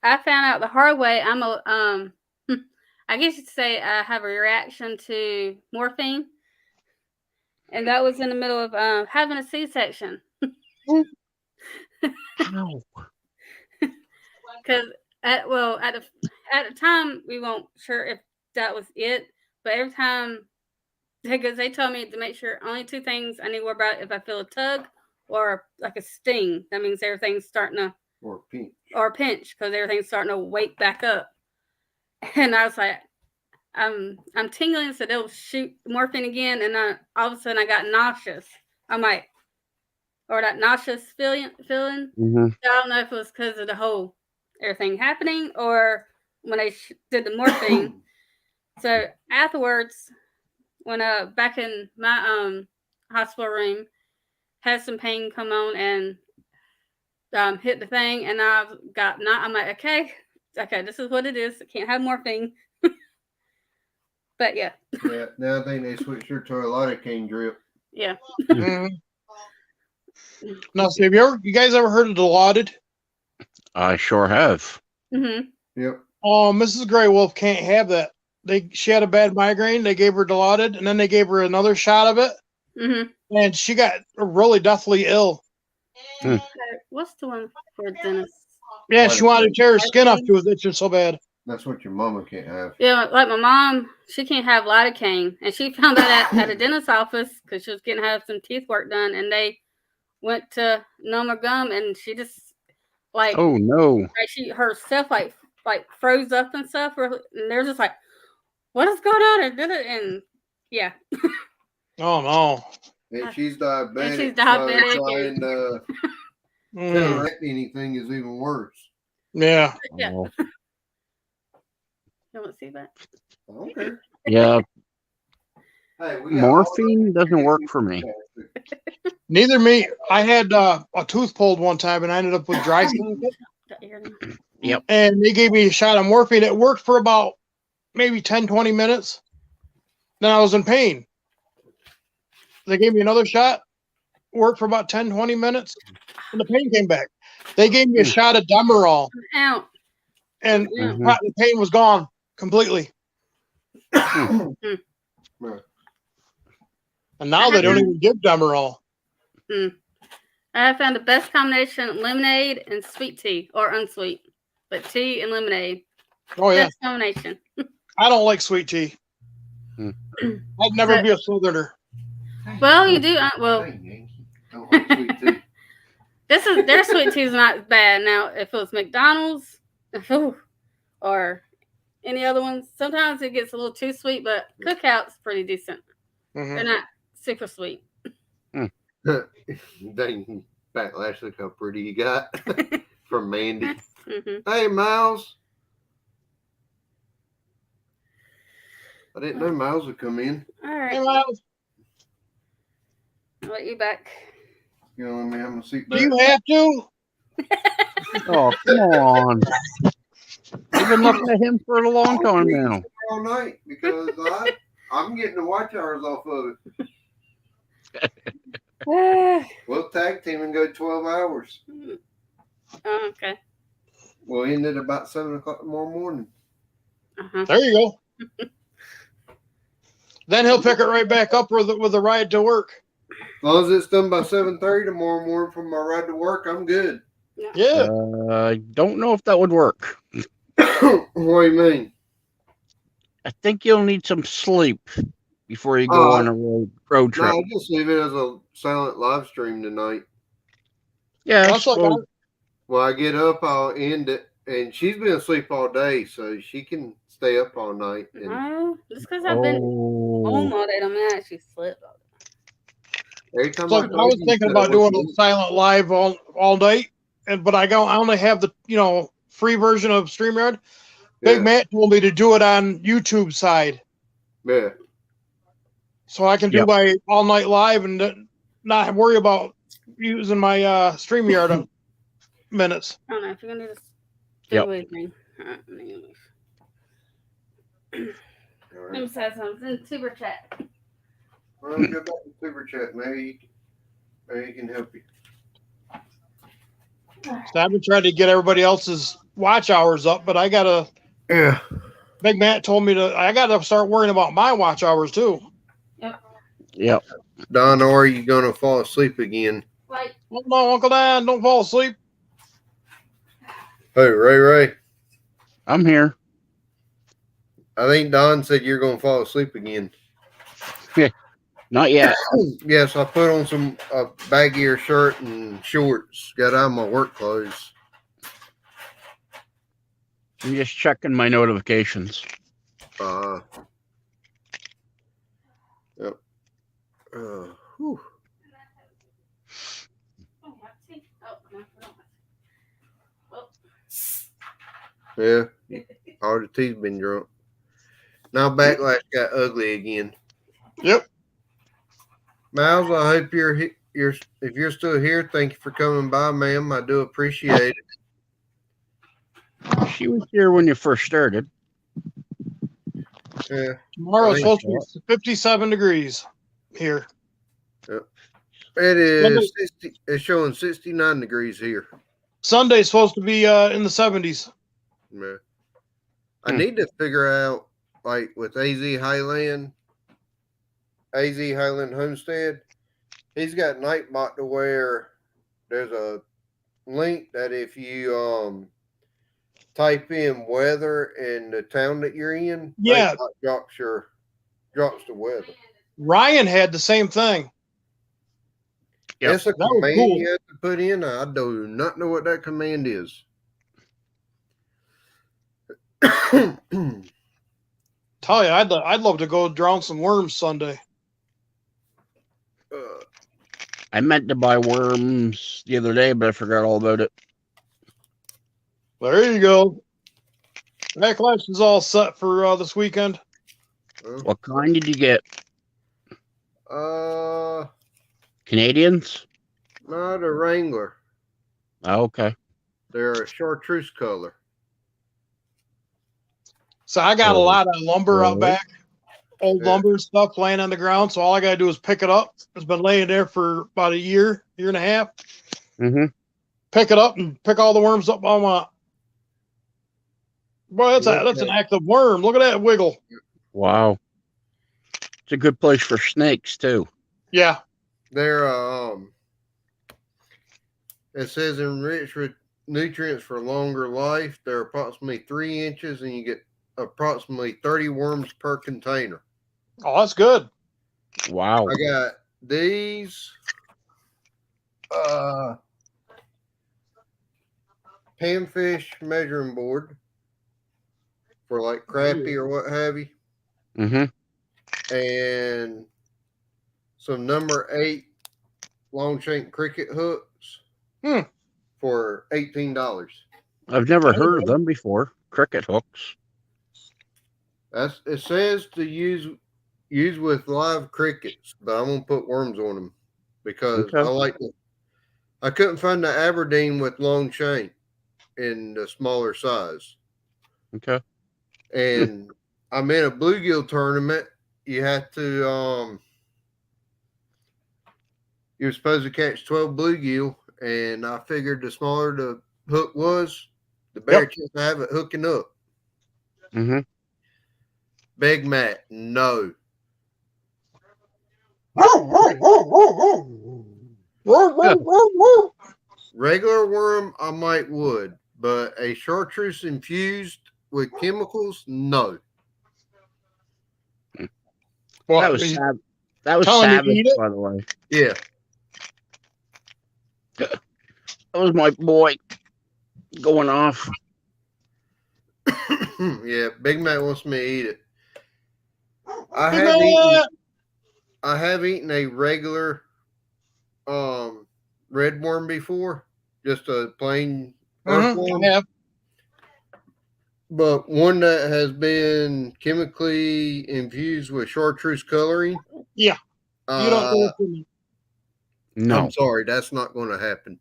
I found out the hard way. I guess you'd say I have a reaction to morphine, and that was in the middle of having a C-section. Because at the time we weren't sure if that was it, but every time because they told me to make sure only 2 things I need to worry about if I feel a tug or like a sting. That means everything's starting to or pinch because everything's starting to wake back up. And I was like, I'm tingling, so they'll shoot morphine again, and all of a sudden I got nauseous. or that nauseous feeling. Mm-hmm. I don't know if it was because of the whole everything happening or when they did the morphine. So afterwards, when back in my hospital room, had some pain come on and hit the thing, and I've got I'm like, okay, this is what it is. I can't have morphine. But yeah. Yeah, now I think they switched her to a lidocaine drip. Yeah. Now, see, you guys ever heard of Dilaudid? I sure have. Mm-hmm. Yep. Oh, Mrs. Grey Wolf can't have that. She had a bad migraine. They gave her Dilaudid, and then they gave her another shot of it, and she got really deathly ill. What's the one for dentist? Yeah, she wanted to tear her skin off. She was itching so bad. That's what your mama can't have. Yeah, like my mom, she can't have lidocaine, and she found that at a dentist's office because she was getting have some teeth work done, and they went to numb her gum, and she just oh no, like herself like froze up and stuff, and they're just like, what is going on? And yeah. Oh no. And she's diabetic. And she's diabetic. So trying to counteract anything is even worse. Yeah. Yeah. Oh. You want to see that? Okay. Yeah. Hey, Morphine doesn't work for me. Neither me. I had a tooth pulled one time, and I ended up with dry skin. Yep. And they gave me a shot of morphine. It worked for about maybe 10, 20 minutes. Then I was in pain. They gave me another shot. Worked for about 10, 20 minutes. And the pain came back. They gave me a shot of Demerol. Out. And the pain was gone completely. And now they don't even give Demerol. I have found the best combination: lemonade and sweet tea, or unsweet, but tea and lemonade. Oh yeah, best combination. I don't like sweet tea. I'd never be a Southerner. Well, you do. Their sweet tea is not bad. Now, if it was McDonald's, or any other ones, sometimes it gets a little too sweet. But Cookout's pretty decent. They're not super sweet. Dang, backlash! Look how pretty you got from Mandy. Hey, Miles. I didn't know Miles would come in. All right. Hey, Miles. I'll let you back. You know, let me have my seat back. Do you have to? Oh, come on. You've been looking at him for a long time now. All night because I'm getting the watch hours off of it. We'll tag team and go 12 hours. Oh, okay. We'll end at about 7 o'clock tomorrow morning. There you go. Then he'll pick it right back up with the ride to work. As long as it's done by 7:30 tomorrow morning for my ride to work, I'm good. Yeah. I don't know if that would work. What do you mean? I think you'll need some sleep before you go on a road trip. No, I'll just leave it as a silent live stream tonight. Yeah. Well, I get up, I'll end it. And she's been asleep all day, so she can stay up all night. And just because I've been home all day, don't actually slept all day. Every time I was thinking about doing a silent live all night, but I only have the free version of StreamYard. Big Matt told me to do it on YouTube side. Yeah. So I can do my all night live and not worry about using my StreamYard minutes. I don't know if you're gonna do with me. Let me say something in super chat. Well, go back to super chat. Maybe you can help you. So I've been trying to get everybody else's watch hours up, but I gotta. Yeah. Big Matt told me I gotta start worrying about my watch hours too. Yep. Don, or are you gonna fall asleep again? Like, oh, no, Uncle Dan, don't fall asleep. Hey, Ray. I'm here. I think Don said you're gonna fall asleep again. Not yet. Yes, I put on some baggier shirt and shorts. Got out of my work clothes. I'm just checking my notifications. Yep. Yeah. All the teeth been drunk. Now Backlash got ugly again. Yep. Miles, I hope you're if you're still here, thank you for coming by, ma'am. I do appreciate it. She was here when you first started. Yeah. Tomorrow it's I think supposed to be 57 degrees here. It is 60, it's showing 69 degrees here. Sunday's supposed to be in the 70s. Yeah. I need to figure out, like with AZ Highland Homestead, he's got Nightbot to where there's a link that if you type in weather in the town that you're in, Yeah, Nightbot drops the weather. Ryan had the same thing. Yep. It's a That was command cool. you have to put in. I do not know what that command is. Tell you, I'd love to go drown some worms Sunday. I meant to buy worms the other day, but I forgot all about it. There you go. Backlash is all set for this weekend. What kind did you get? Canadians? Not a Wrangler. Oh, okay. They're a chartreuse color. So I got a lot of lumber out Really? back, old lumber and stuff laying on the ground. So all I got to do is pick it up. It's been laying there for about a year and a half. Mm-hmm. Pick it up and pick all the worms up on my. Boy, that's an active worm. Look at that wiggle. Wow. It's a good place for snakes too. Yeah. They're it says enriched with nutrients for longer life. They're approximately 3 inches, and you get approximately 30 worms per container. Oh, that's good. Wow. I got these panfish measuring board for like crappie or what have you. Mm-hmm. And some number 8 long shank cricket hooks for $18. I've never heard of them before. Cricket hooks. It says to use with live crickets, but I'm gonna put worms on them because Okay. I couldn't find the Aberdeen with long shank in the smaller size. Okay. And I'm in a bluegill tournament. You have to you're supposed to catch 12 bluegill, and I figured the smaller the hook was, the better chance to have it hooking up. Mm-hmm. Big Matt, no. Regular worm, I might would, but a chartreuse infused with chemicals, no. Well, that was savage, by the way. Yeah. That was my boy going off. Yeah, Big Mac wants me to eat it. I have eaten a regular red worm before, just a plain earthworm. I have. But one that has been chemically infused with chartreuse coloring. Yeah. You don't go for me. No. I'm sorry, that's not going to happen.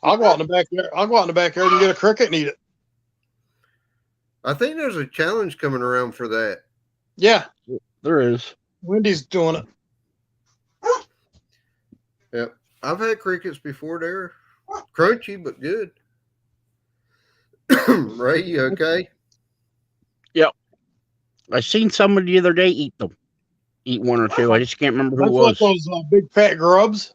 I'll go out in the backyard. I'll go out in the backyard and get a cricket and eat it. I think there's a challenge coming around for that. Yeah. There is. Wendy's doing it. Yep. I've had crickets before. They're crunchy, but good. Ray, you okay? Yep. I seen somebody the other day eat them. Eat one or two. I just can't remember who it was. That's like those big fat grubs.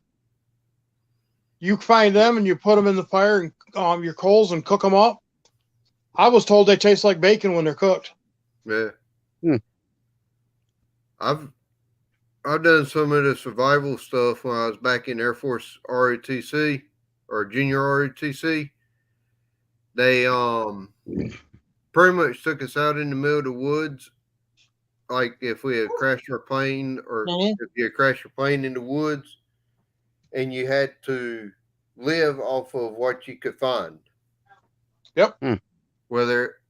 You find them and you put them in the fire and your coals and cook them up. I was told they taste like bacon when they're cooked. Yeah. I've done some of the survival stuff when I was back in Air Force ROTC or junior ROTC. They pretty much took us out in the middle of the woods. Like if we had crashed our plane or if you had crashed your plane in the woods, and you had to live off of what you could find. Yep. Whether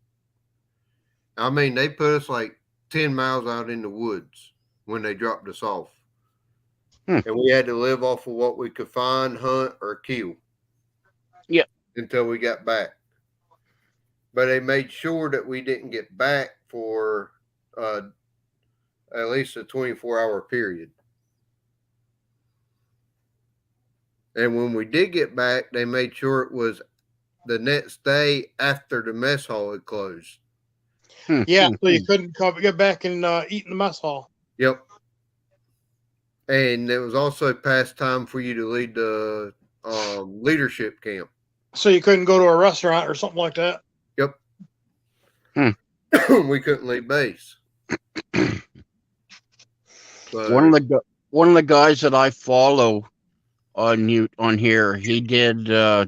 I mean, they put us like 10 miles out in the woods when they dropped us off. And we had to live off of what we could find, hunt, or kill. Yep. Until we got back. But they made sure that we didn't get back for at least a 24-hour period. And when we did get back, they made sure it was the next day after the mess hall had closed. Yeah, so you couldn't get back and eat in the mess hall. Yep. And it was also past time for you to lead the leadership camp. So you couldn't go to a restaurant or something like that? Yep. We couldn't leave base. So, One of the guys that I follow on here, he did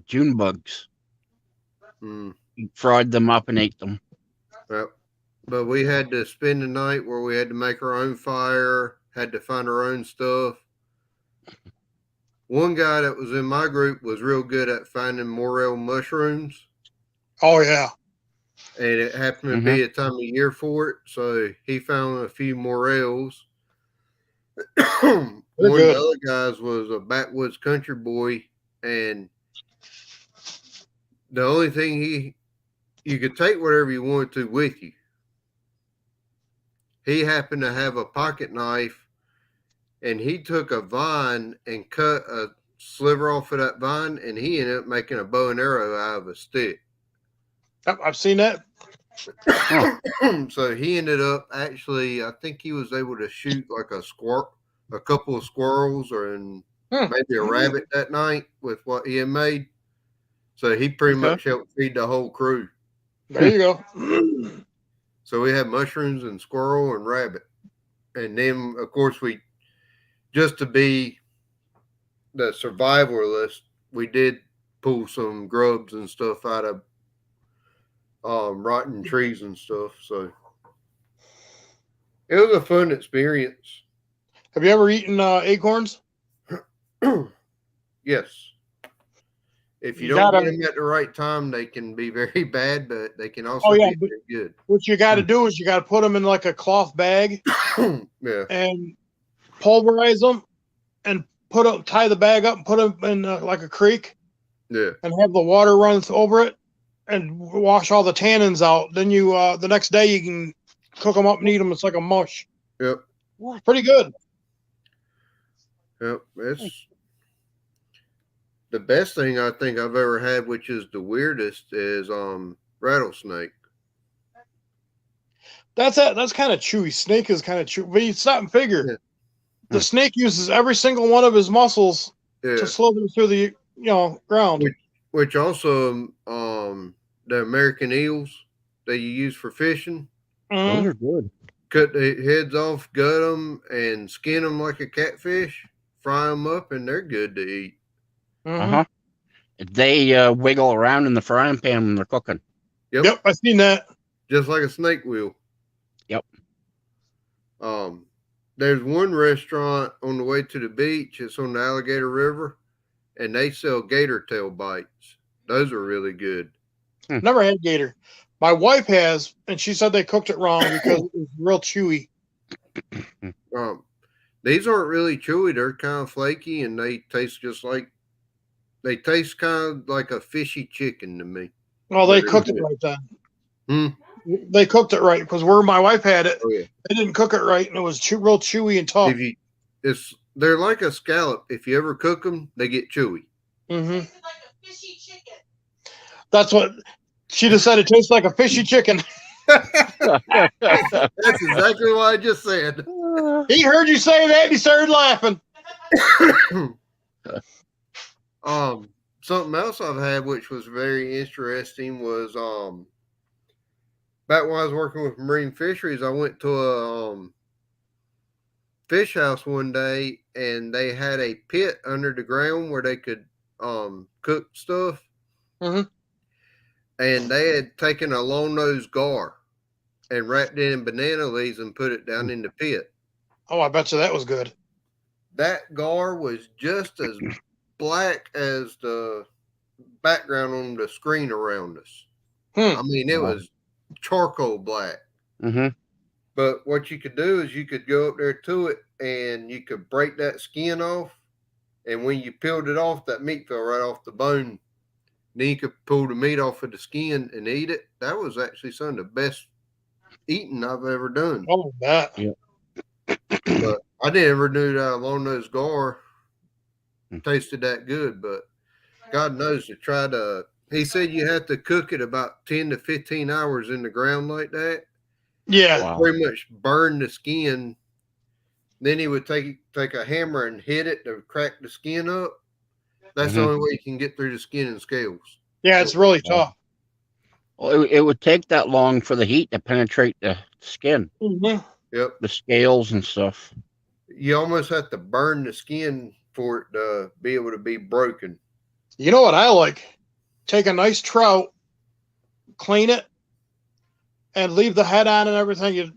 June bugs. He fried them up and ate them. Yep. But we had to spend the night where we had to make our own fire, had to find our own stuff. One guy that was in my group was real good at finding morel mushrooms. Oh, yeah. And it happened to be a time of year for it. So he found a few morels. One of the other guys was a backwoods country boy. And the only thing you could take whatever you wanted to with you. He happened to have a pocket knife, and he took a vine and cut a sliver off of that vine, and he ended up making a bow and arrow out of a stick. I've seen that. So he ended up actually, I think he was able to shoot like a couple of squirrels and maybe a rabbit that night with what he had made. So he pretty much helped feed the whole crew. There you go. So we had mushrooms and squirrel and rabbit. And then, of course, just to be the survivalist, we did pull some grubs and stuff out of rotten trees and stuff. So it was a fun experience. Have you ever eaten acorns? Yes. If you don't get them at the right time, they can be very bad, but they can also be very good. What you got to do is you got to put them in like a cloth bag and pulverize them and tie the bag up and put them in like a creek and have the water run over it and wash all the tannins out. Then you the next day you can cook them up and eat them. It's like a mush. Yep. Pretty good. Yep. It's the best thing I think I've ever had, which is the weirdest, is rattlesnake. That's kind of chewy. Snake is kind of chewy, but you stop and figure. Yeah. The snake uses every single one of his muscles to slow them through the ground. Which also the American eels that you use for fishing. Those are good. Cut the heads off, gut them, and skin them like a catfish. Fry them up, and they're good to eat. They wiggle around in the frying pan when they're cooking. Yep, I've seen that. Just like a snake will. Yep. There's one restaurant on the way to the beach. It's on the Alligator River, and they sell gator tail bites. Those are really good. Never had gator. My wife has, and she said they cooked it wrong because it was real chewy. These aren't really chewy. They're kind of flaky, and they taste kind of like a fishy chicken to me. Well, they cooked it right then. They cooked it right because where my wife had it, they didn't cook it right, and it was real chewy and tough. They're like a scallop. If you ever cook them, they get chewy. It's like a fishy chicken. That's what she just said. It tastes like a fishy chicken. That's exactly what I just said. He heard you say that and he started laughing. Something else I've had which was very interesting was back when I was working with marine fisheries, I went to a fish house one day, and they had a pit under the ground where they could cook stuff. And they had taken a long nose gar and wrapped it in banana leaves and put it down in the pit. Oh, I bet you that was good. That gar was just as black as the background on the screen around us. I mean, it was charcoal black. Mm-hmm. But what you could do is you could go up there to it and you could break that skin off. And when you peeled it off, that meat fell right off the bone. Then you could pull the meat off of the skin and eat it. That was actually some of the best eating I've ever done. Oh, that. Yeah. But I never knew that a long nose gar tasted that good. But God knows to try to. He said you have to cook it about 10 to 15 hours in the ground like that. Yeah. Wow. Pretty much burn the skin. Then he would take a hammer and hit it to crack the skin up. That's the Mhm. only way you can get through the skin and scales. Yeah, it's really tough. Well, it would take that long for the heat to penetrate the skin, Mhm. Yep. the scales and stuff. You almost have to burn the skin for it to be able to be broken. You know what I like? Take a nice trout, clean it, and leave the head on and everything,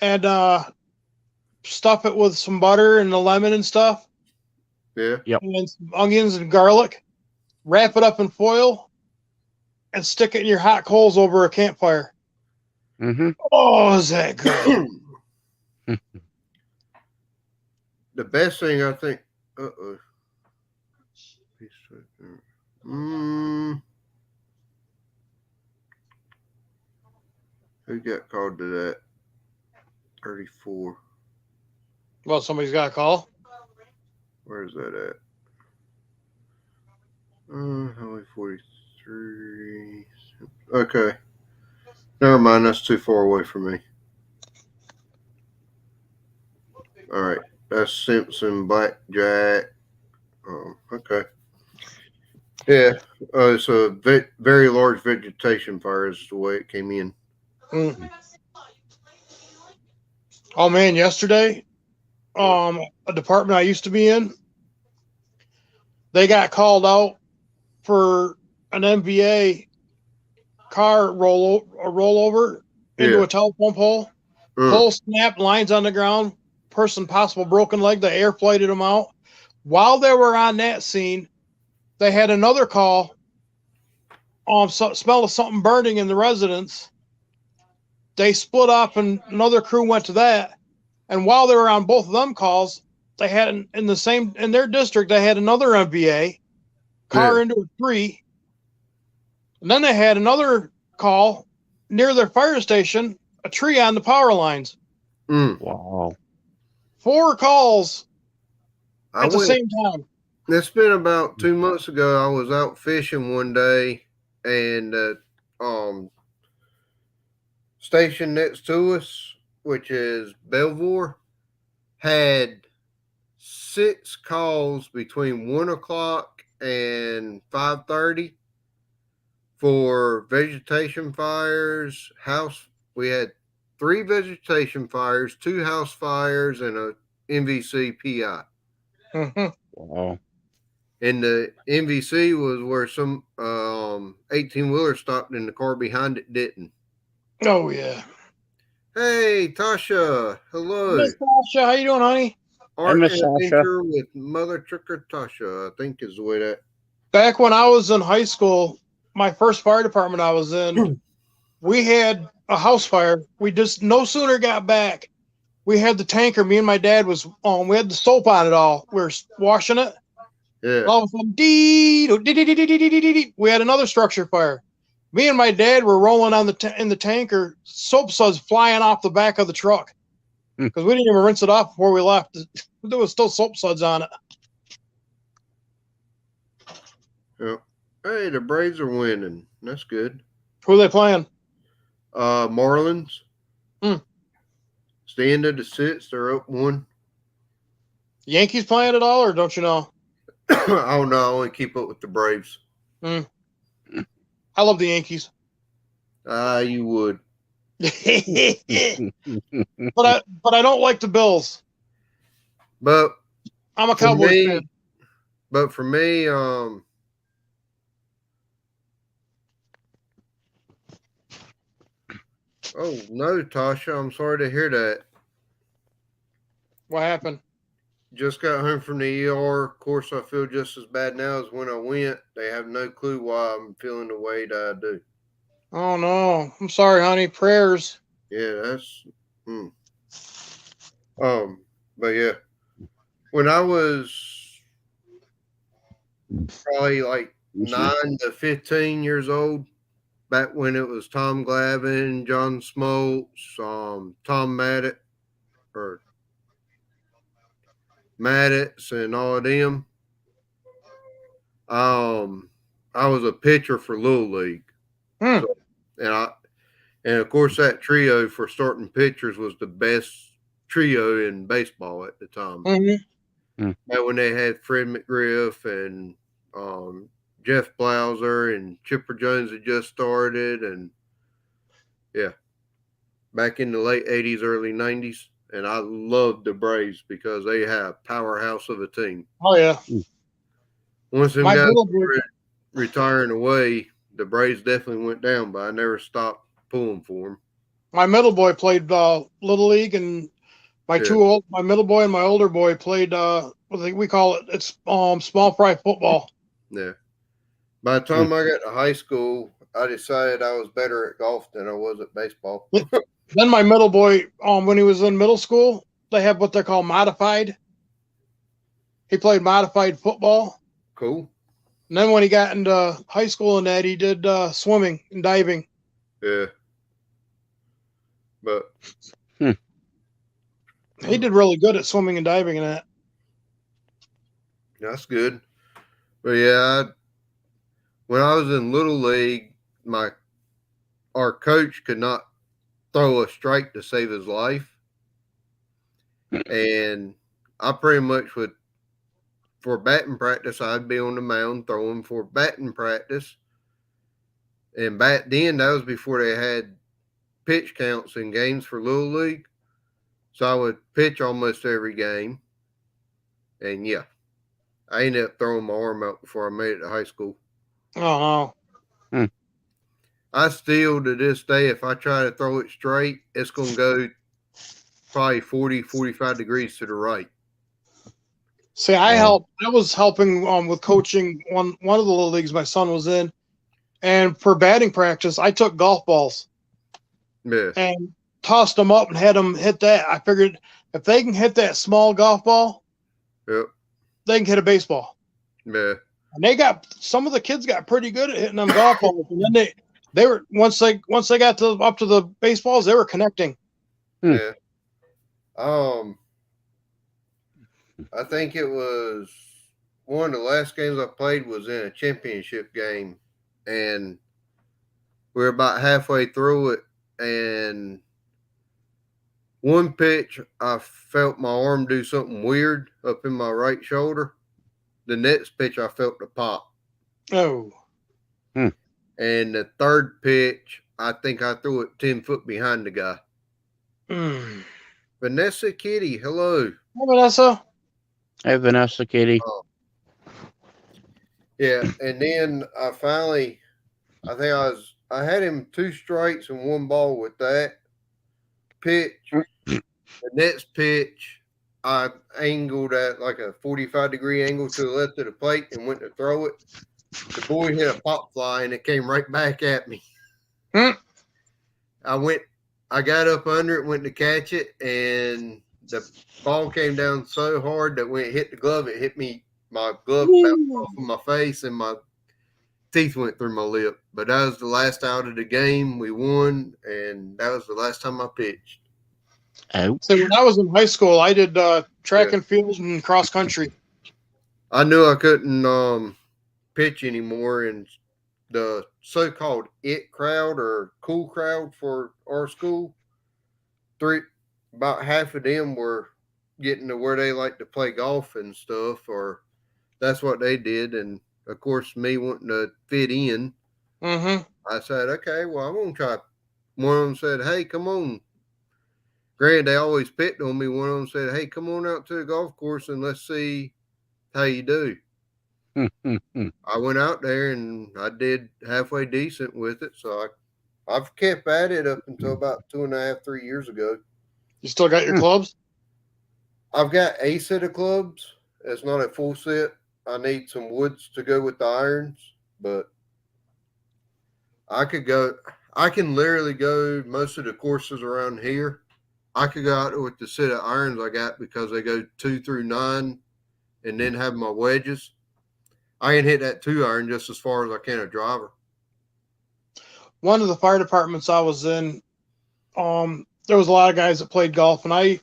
and stuff it with some butter and the lemon and stuff, Yeah. and then some onions and garlic. Wrap it up in foil and stick it in your hot coals over a campfire. Mm-hmm. Oh, is that good? The best thing I think. Who got called to that? 34. Well, somebody's got a call. Where's that at? Highway 43. Okay. Never mind. That's too far away from me. All right. That's Simpson Blackjack. Oh, okay. Yeah. It's a very large vegetation fire is the way it came in. Mm. Oh man, yesterday, a department I used to be in, they got called out for an MVA car rollover into a telephone pole. Pole snapped, lines on the ground, person possible broken leg. The air flighted them out. While they were on that scene, they had another call. Smell of something burning in the residence. They split up, and another crew went to that. And while they were on both of them calls, they had in their district, they had another MVA car into a tree. And then they had another call near their fire station, a tree on the power lines. Wow. 4 calls at the same time. It's been about 2 months ago. I was out fishing one day, and station next to us, which is Belvoir, had 6 calls between 1 o'clock and 5:30 for vegetation fires. We had 3 vegetation fires, 2 house fires, and a MVC PI. Wow. And the MVC was where some 18-wheeler stopped and the car behind it didn't. Oh, yeah. Hey, Tasha. Hello. Miss Tasha, how you doing, honey? Art Miss and Tasha. Adventure with Mother Trucker Tasha, I think is the way that. Back when I was in high school, my first fire department I was in, we had a house fire. We just no sooner got back, we had the tanker. Me and my dad was on. We had the soap on it all. We were washing it. Yeah. All of a sudden, we had another structure fire. Me and my dad were rolling on in the tanker. Soap suds flying off the back of the truck because we didn't even rinse it off before we left. There was still soap suds on it. Yeah. Hey, the Braves are winning. That's good. Who are they playing? Marlins. Hmm. It's the end of the 6th. They're up 1. Yankees playing at all, or don't you know? I don't know. I only keep up with the Braves. I love the Yankees. You would. but I don't like the Bills. But I'm a Cowboys fan. But for me, oh no, Tasha, I'm sorry to hear that. What happened? Just got home from the ER. Of course, I feel just as bad now as when I went. They have no clue why I'm feeling the way that I do. Oh no, I'm sorry, honey. Prayers. Yeah, that's. But yeah, when I was probably like 9 to 15 years old, back when it was Tom Glavine, John Smoltz, Tom Maddox, and all of them. I was a pitcher for Little League, so, and of course that trio for starting pitchers was the best trio in baseball at the time. Back when they had Fred McGriff and Jeff Blauser and Chipper Jones had just started, and yeah, back in the late 80s, early 90s. And I loved the Braves because they had a powerhouse of a team. Oh, yeah. Once them guys were retiring away, the Braves definitely went down, but I never stopped pulling for them. My middle boy played Little League, and my middle boy and my older boy played we call it, it's small fry football. Yeah. By the time I got to high school, I decided I was better at golf than I was at baseball. Then my middle boy, when he was in middle school, they have what they call modified. He played modified football. Cool. And then when he got into high school and that, he did swimming and diving. Yeah. But he did really good at swimming and diving and that. That's good. But yeah, when I was in Little League, our coach could not throw a strike to save his life. And I pretty much would, for batting practice, I'd be on the mound throwing for batting practice. And back then, that was before they had pitch counts in games for Little League. So I would pitch almost every game. And yeah, I ended up throwing my arm out before I made it to high school. Oh, no. I still, to this day, if I try to throw it straight, it's going to go probably 40, 45 degrees to the right. See, I was helping with coaching one of the little leagues my son was in. And for batting practice, I took golf balls. Yeah. And tossed them up and had them hit that. I figured if they can hit that small golf ball, they can hit a baseball. Yeah. And some of the kids got pretty good at hitting them golf balls. And then they were once they got up to the baseballs, they were connecting. Yeah. I think it was one of the last games I played was in a championship game, and we were about halfway through it, and one pitch I felt my arm do something weird up in my right shoulder. The next pitch I felt the pop. Oh. And the third pitch, I think I threw it 10 foot behind the guy. Vanessa Kitty, hello. Hi, Vanessa. Hey, Vanessa Kitty. Yeah, and then I had him 2 strikes and 1 ball with that pitch. The next pitch, I angled at like a 45-degree angle to the left of the plate and went to throw it. The boy hit a pop fly and it came right back at me. I got up under it, went to catch it, and the ball came down so hard that when it hit the glove, it hit me. My glove bounced off of my face and my teeth went through my lip. But that was the last out of the game. We won, and that was the last time I pitched. So when I was in high school, I did track and field and cross country. I knew I couldn't pitch anymore, and the so-called it crowd or cool crowd for our school, about half of them were getting to where they like to play golf and stuff, or that's what they did. And of course, me wanting to fit in, I said, okay, well, I'm going to try. One of them said, hey, come on. Granted, they always picked on me. One of them said, hey, come on out to the golf course and let's see how you do. I went out there and I did halfway decent with it. So I've kept at it up until about 2.5, 3 years ago. You still got your clubs? I've got a set of clubs. It's not a full set. I need some woods to go with the irons, but I I can literally go most of the courses around here. I could go out with the set of irons I got because they go 2 through 9 and then have my wedges. I can hit that 2-iron just as far as I can a driver. One of the fire departments I was in, there was a lot of guys that played golf, and I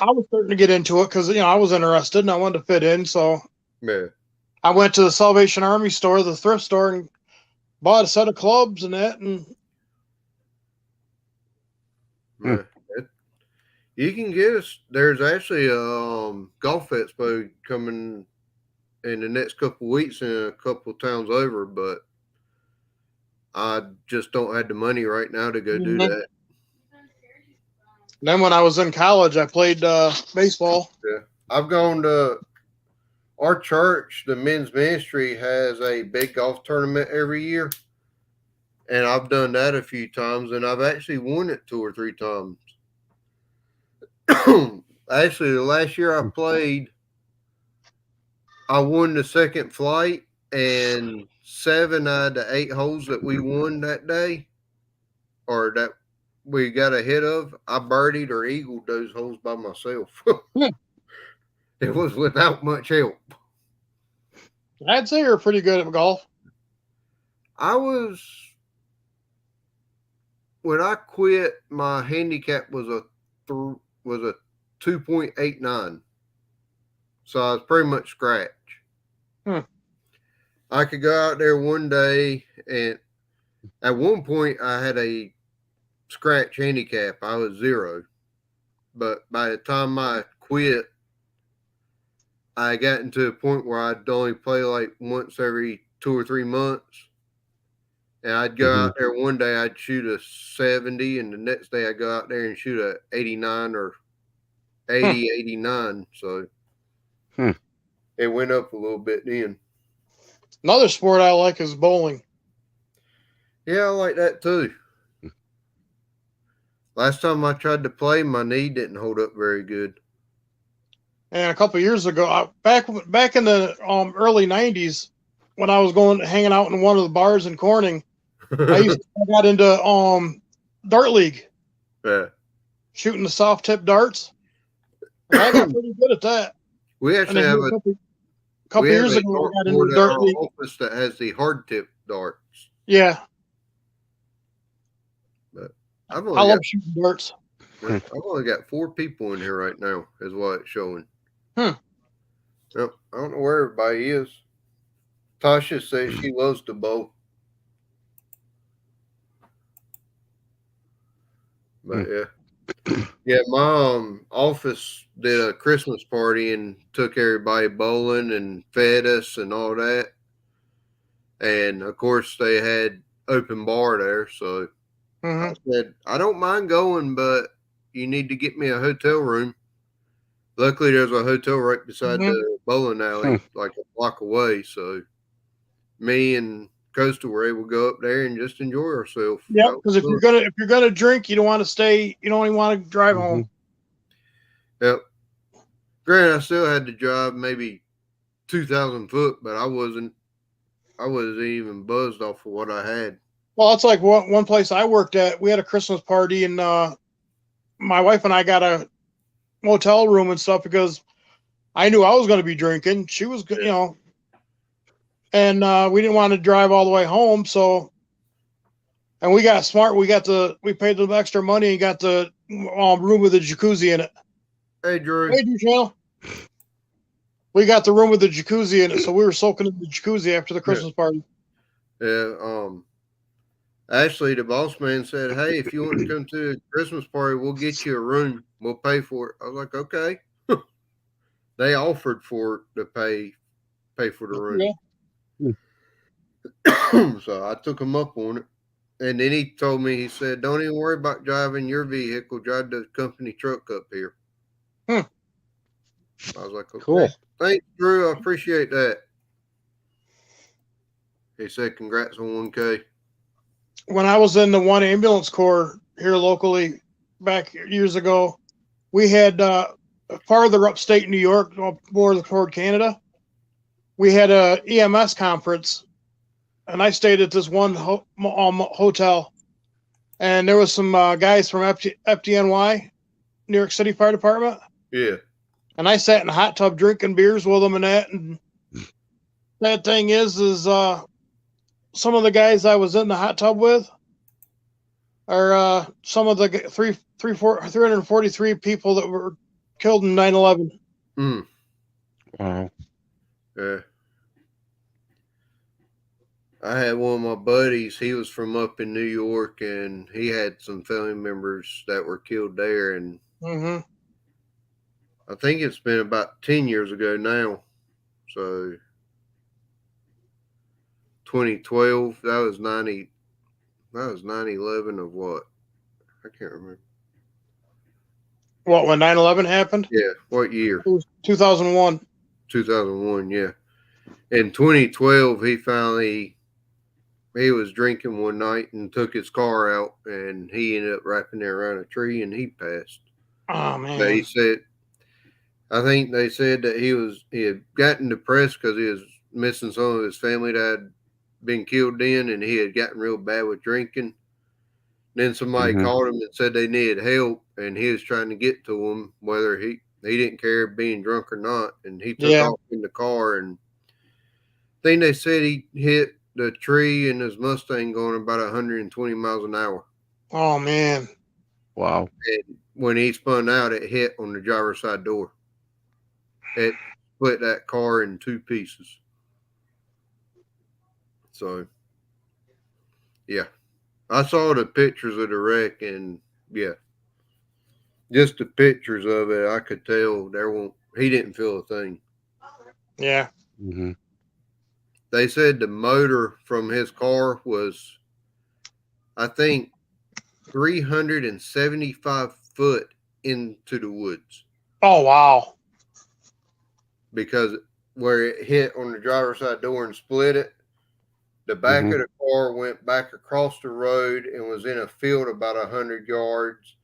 was starting to get into it because I was interested and I wanted to fit in. So Yeah. I went to the Salvation Army store, the thrift store, and bought a set of clubs and that. And Yeah. You can get us. There's actually a golf expo coming in the next couple of weeks in a couple of towns over, but I just don't have the money right now to go do that. then when I was in college, I played baseball. Yeah. I've gone to our church, the men's ministry has a big golf tournament every year. And I've done that a few times, and I've actually won it 2 or 3 times. Actually, the last year I played, I won the second flight, and 7 out of the 8 holes that we won that day, or that we got ahead of, I birdied or eagled those holes by myself. It was without much help. I'd say you're pretty good at golf. When I quit, my handicap was a 2.89. So I was pretty much scratch. I could go out there one day, and at one point I had a scratch handicap. I was 0. But by the time I quit, I got into a point where I'd only play like once every 2 or 3 months. And I'd go out there one day, I'd shoot a 70, and the next day I'd go out there and shoot a 89 or 80, 89. So it went up a little bit then. Another sport I like is bowling. Yeah, I like that too. Last time I tried to play, my knee didn't hold up very good. And a couple of years ago, back in the early 90s, when I was hanging out in one of the bars in Corning, I got into dart league. Yeah. Shooting the soft tip darts. And I got pretty good at that. We actually have a couple years ago, I got into dart league. Office that has the hard tip darts. Yeah. But I love shooting darts. I've only got 4 people in here right now, is what it's showing. Yep. I don't know where everybody is. Tasha says she loves to bowl. But yeah, my office did a Christmas party and took everybody bowling and fed us and all that. And of course, they had open bar there. So I said, I don't mind going, but you need to get me a hotel room. Luckily, there's a hotel right beside the bowling alley, like a block away. So me and Coastal were able to go up there and just enjoy ourselves. Yeah, because if you're gonna drink, you don't want to stay. You don't even want to drive home. Yep. Granted, I still had to drive maybe 2,000 foot, but I wasn't even buzzed off of what I had. Well, it's like one place I worked at. We had a Christmas party, and my wife and I got a motel room and stuff because I knew I was going to be drinking. She was, and we didn't want to drive all the way home. So, and we got smart. We paid the extra money and got the room with the jacuzzi in it. Hey, Drew. Hey, Channel. We got the room with the jacuzzi in it, so we were soaking in the jacuzzi after the Christmas party. Yeah. Actually, the boss man said, "Hey, if you want to come to a Christmas party, we'll get you a room. We'll pay for it." I was like, "Okay." They offered to pay for the room. Yeah. So I took him up on it, and then he told me, he said, "Don't even worry about driving your vehicle. Drive the company truck up here." I was like, "Okay, cool. Thanks, Drew. I appreciate that." He said, "Congrats on 1K." When I was in the 1 ambulance corps here locally back years ago, we had farther upstate New York, more toward Canada, we had a EMS conference, and I stayed at this one hotel, and there was some guys from FDNY, New York City Fire Department. Yeah. And I sat in a hot tub drinking beers with them and that. And that thing is some of the guys I was in the hot tub with are some of the 343 people that were killed in 9/11. Mm. Wow. Yeah. I had one of my buddies, he was from up in New York, and he had some family members that were killed there. And Mm-hmm. I think it's been about 10 years ago now. So 2012, that was 9/11 of what? I can't remember. What, when 9/11 happened? Yeah, what year? It was 2001. 2001, yeah. In 2012, he was drinking one night and took his car out, and he ended up wrapping it around a tree, and he passed. Oh, man. I think they said that he had gotten depressed because he was missing some of his family that had been killed then, and he had gotten real bad with drinking. Then somebody called him and said they needed help, and he was trying to get to them, whether he didn't care being drunk or not, and he took off in the car, and I think they said he hit the tree in his Mustang going about 120 miles an hour. Oh, man. Wow. And when he spun out, it hit on the driver's side door. It split that car in two pieces. So, yeah. I saw the pictures of the wreck, and yeah, just the pictures of it, I could tell he didn't feel a thing. Yeah. Mm-hmm. They said the motor from his car was, I think, 375 foot into the woods. Oh, wow. Because where it hit on the driver's side door and split it, the back of the car went back across the road and was in a field about 100 yards,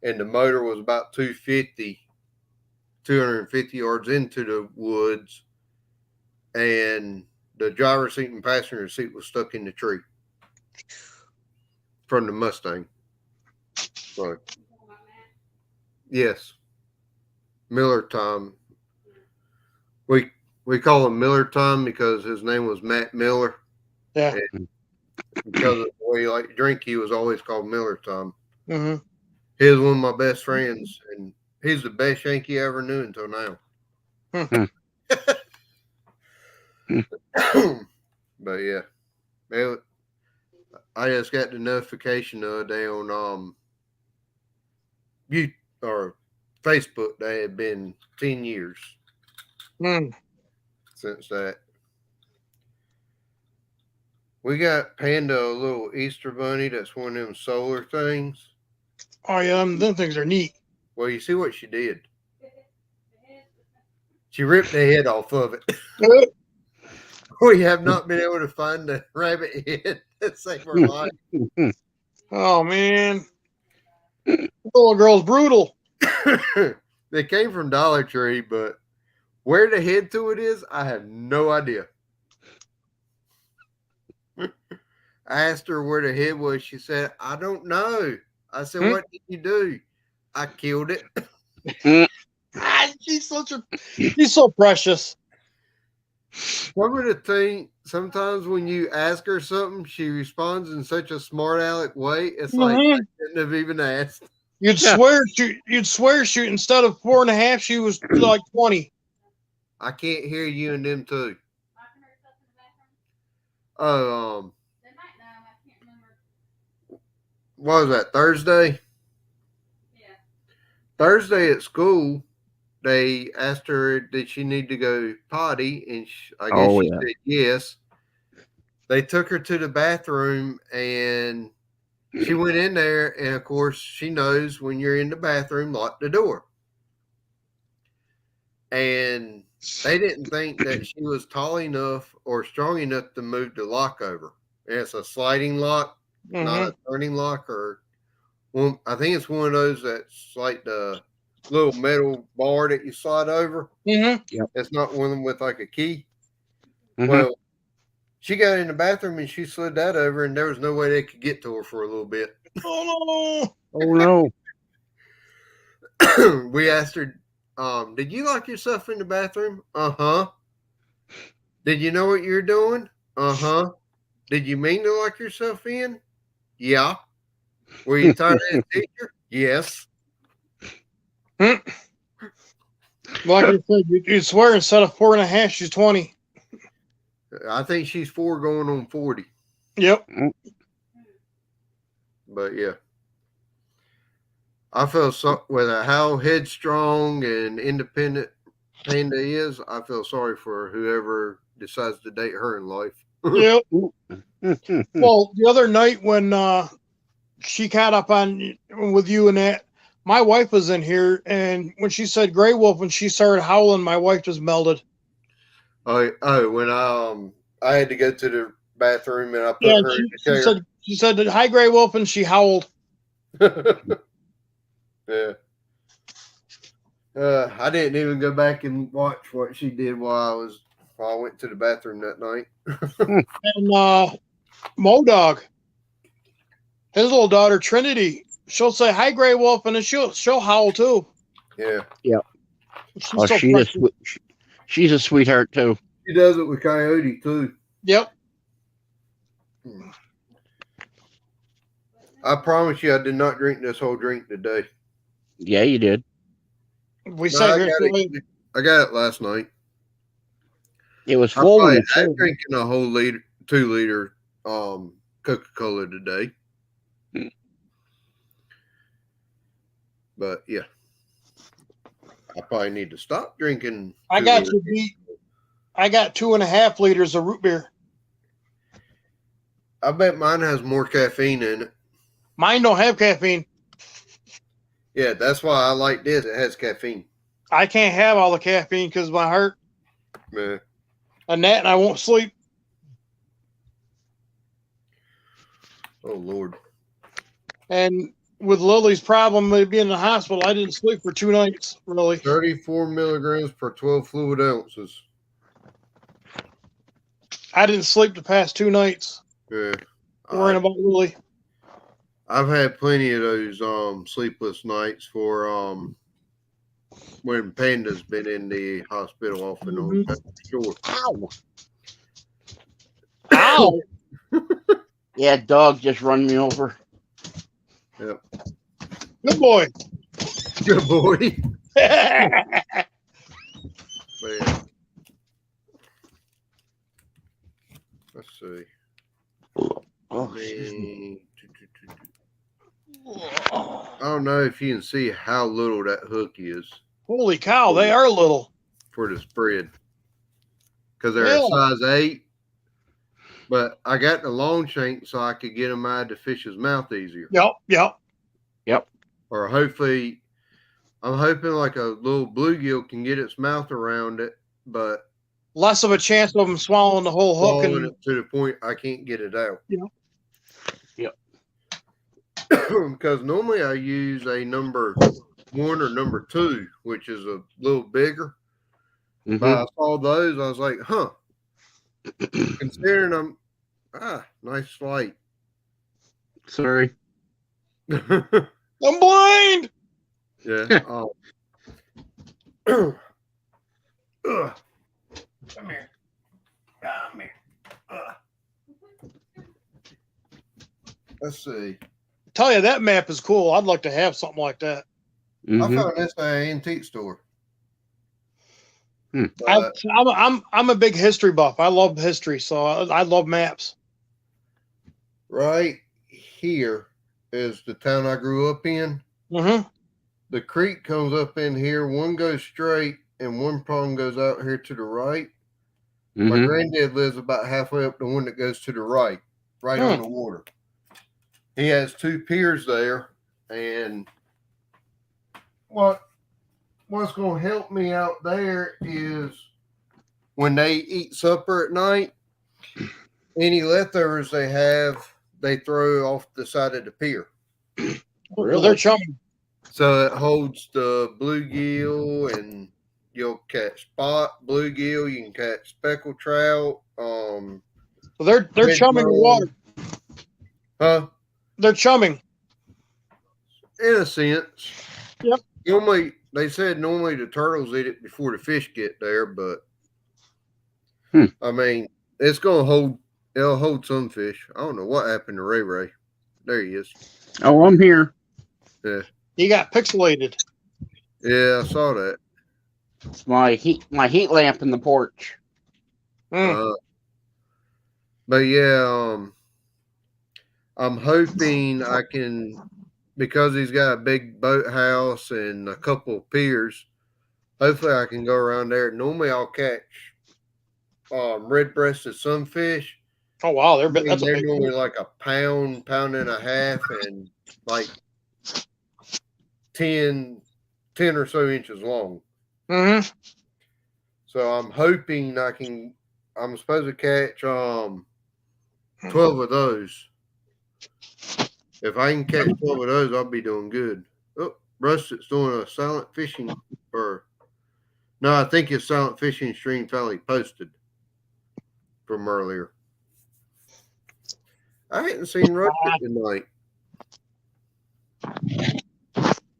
and the motor was about 250 yards into the woods, and the driver's seat and passenger seat was stuck in the tree from the Mustang. So, yes, Miller Tom. We call him Miller Tom because his name was Matt Miller. Yeah. And because of the way he liked to drink, he was always called Miller Tom. Mm-hmm. He was one of my best friends, and he's the best Yankee I ever knew until now. But yeah, I just got the notification the other day on Facebook that it had been 10 years since that. We got Panda a little Easter bunny that's one of them solar things. Oh, yeah, them things are neat. Well, you see what she did? She ripped the head off of it. We have not been able to find the rabbit head that saved her life. Oh, man. The little girl's brutal. They came from Dollar Tree, but where the head to it is, I have no idea. I asked her where the head was. She said, I don't know. I said, what did you do? I killed it. She's so precious. Some of the thing, sometimes when you ask her something, she responds in such a smart aleck way. It's like I shouldn't have even asked. You'd swear she instead of 4.5, she was like 20. I can't hear you and them too. Oh, what was that, Thursday? Yeah. Thursday at school, they asked her, did she need to go potty? And I guess she said yes. They took her to the bathroom, and she went in there, and of course, she knows when you're in the bathroom, lock the door. And they didn't think that she was tall enough or strong enough to move the lock over. And it's a sliding lock, not a turning lock, or one. I think it's one of those that's like the little metal bar that you slide over. Mm-hmm. Yep. It's not one of them with like a key. Mm-hmm. Well, She got in the bathroom and she slid that over, and there was no way they could get to her for a little bit. Oh Oh no. We asked her, did you lock yourself in the bathroom? Uh-huh. Did you know what you're doing? Uh-huh. Did you mean to lock yourself in? Yeah. Were you tired of the teacher? Yes. no! Like you said, you swear instead of 4.5, she's 20. I think she's 4 going on 40. Yep. But yeah. I feel so with how headstrong and independent Panda is, I feel sorry for whoever decides to date her in life. Yep. Well, the other night when she caught up on with you and that, my wife was in here, and when she said Grey Wolf, when she started howling, my wife just melted. Oh, when I had to go to the bathroom and I put her in the chair. She said, "Hi, Grey Wolf," and she howled. Yeah. I didn't even go back and watch what she did while I went to the bathroom that night. And Modog, his little daughter Trinity, she'll say, "Hi, Grey Wolf," and then she'll howl too. Yeah. She's a sweetheart too. She does it with Coyote too. Yep. I promise you, I did not drink this whole drink today. Yeah, you did. We sat here. I got it last night. It was full. I'm drinking a whole 2 liter Coca-Cola today. But yeah, I probably need to stop drinking. I got 2.5 liters of root beer. I bet mine has more caffeine in it. Mine don't have caffeine. Yeah, that's why I like this. It has caffeine. I can't have all the caffeine because my heart. Yeah. And I won't sleep. Oh Lord. And with Lily's problem with being in the hospital, I didn't sleep for 2 nights, really. 34 milligrams per 12 fluid ounces. I didn't sleep the past 2 nights. Yeah. Worrying about Lily. I've had plenty of those sleepless nights for when Panda's been in the hospital off and on. That's for sure. Ow. Ow. Yeah, dog just run me over. Yep. Good boy. Good boy. Man. Let's see. Oh, I don't know if you can see how little that hook is Holy cow, they are little. for the spread. Because they're a size 8. But I got the long shank so I could get them out of the fish's mouth easier. Yep. Or hopefully, I'm hoping like a little bluegill can get its mouth around it, but Less of a chance of them swallowing the whole hook. swallowing And it to the point I can't get it out. Yeah. Because normally I use a number 1 or number 2, which is a little bigger. mhm. But I saw those, I was like, huh. Considering I'm nice light. Sorry. Yeah. I'm blind. Ugh. Come here. Ugh. Let's see. Tell you, that map is cool. I'd like to have something like that. I Mhm. found this at an antique store. Hmm. But I'm a big history buff. I love history, so I love maps. right here is the town I grew up in. Mm-hmm. The creek comes up in here. One goes straight, and one prong goes out here to the right. My Mhm. granddad lives about halfway up the one that goes to the right on the water. He has 2 piers there, and what's going to help me out there is when they eat supper at night, any leftovers they have, they throw off the side of the pier. Well, they're chummy. So it holds the bluegill, and you'll catch spot bluegill. You can catch speckled trout. So Well, they're chumming the water. Huh? They're chumming. In a sense. Yep. Normally, they said normally the turtles eat it before the fish get there, but I mean, it's gonna hold. It'll hold some fish. I don't know what happened to Ray Ray. There he is. Oh, I'm here. Yeah. He got pixelated. Yeah, I saw that. It's my heat lamp in the porch. Mm. But yeah, I'm hoping I can, because he's got a big boathouse and a couple of piers. Hopefully, I can go around there. Normally, I'll catch red-breasted sunfish. Oh wow, They're that's a big normally fish. like a pound and a half, and like 10 or so inches long. Mm-hmm. So I'm hoping I'm supposed to catch 12 of those. If I can catch 12 of those, I'll be doing good. Oh, Rustic's doing a silent fishing, no, I think his silent fishing stream finally posted from earlier. I hadn't seen Rustic tonight.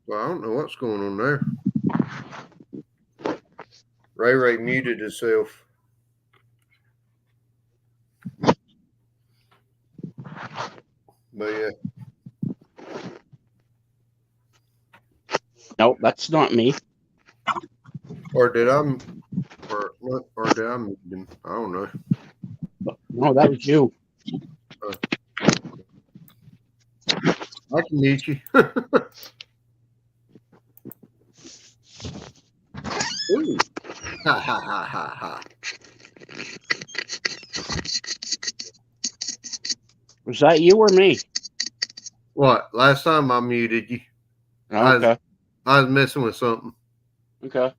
Well, I don't know what's going on there. Ray muted himself. But yeah. Nope, that's not me. Or did I mute him? I don't know. No, that was you. I can mute you. Ooh. Ha ha ha ha ha. Was that you or me? What? Last time I muted you. Okay. I was messing with something. Okay.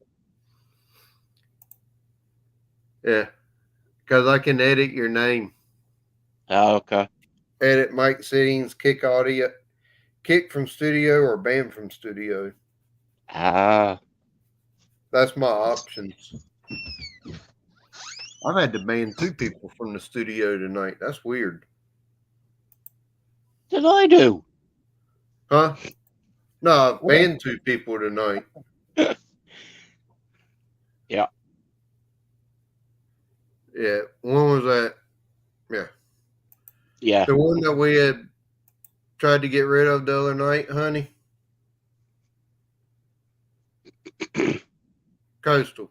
Yeah. Because I can edit your name. Oh, okay. Edit mic settings, kick audio, kick from studio or ban from studio. Ah. That's my options. I've had to ban 2 people from the studio tonight. That's weird. What did I do? Huh? No, I've banned 2 people tonight. Yeah. Yeah. One was that. Yeah. Yeah. The one that we had tried to get rid of the other night, honey. Coastal.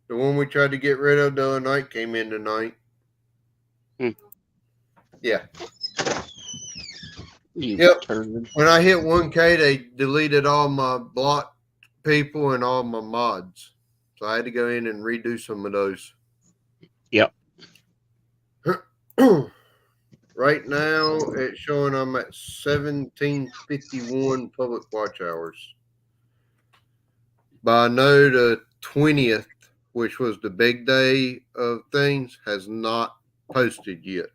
The one we tried to get rid of the other night came in tonight. Yeah. Yep. When I hit 1K, they deleted all my blocked people and all my mods. So I had to go in and redo some of those. Yep. Right now, it's showing I'm at 1751 public watch hours. But I know the 20th, which was the big day of things, has not posted yet.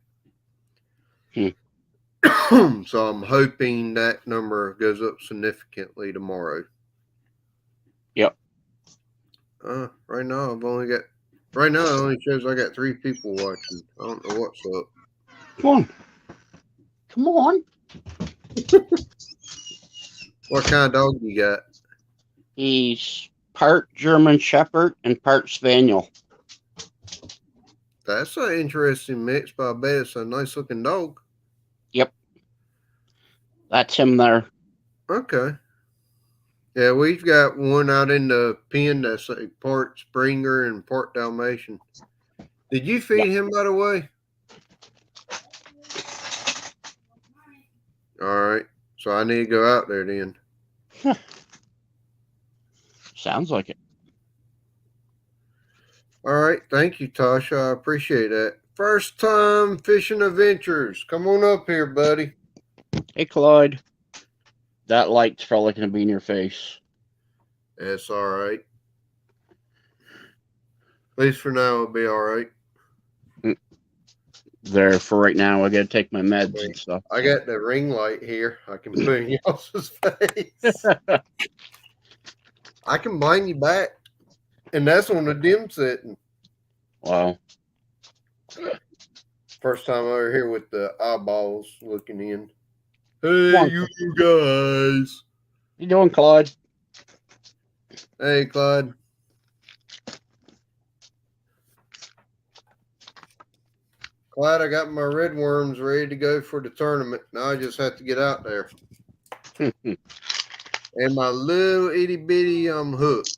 So I'm hoping that number goes up significantly tomorrow. Yep. Right now it only shows I got 3 people watching. I don't know what's up. Come on. What kind of dog you got? He's part German Shepherd and part Spaniel. That's an interesting mix, but I bet it's a nice looking dog. Yep. That's him there. Okay. Yeah, we've got one out in the pen that's a part Springer and part Dalmatian. Did you feed him, by the way? All right. So I need to go out there then. Sounds like it. All right. Thank you, Tasha. I appreciate that. First time fishing adventures. Come on up here, buddy. Hey, Clyde. That light's probably going to be in your face. That's all right. At least for now, it'll be all right. There for right now. I got to take my meds and stuff. I got the ring light here. I can put in y'all's face. I can blind you back. And that's on the dim setting. Wow. First time over here with the eyeballs looking in. Come on, Hey, you guys. You doing, Claude? Hey, Clyde. Clyde, I got my red worms ready to go for the tournament. Now I just have to get out there. And my little itty bitty hooks.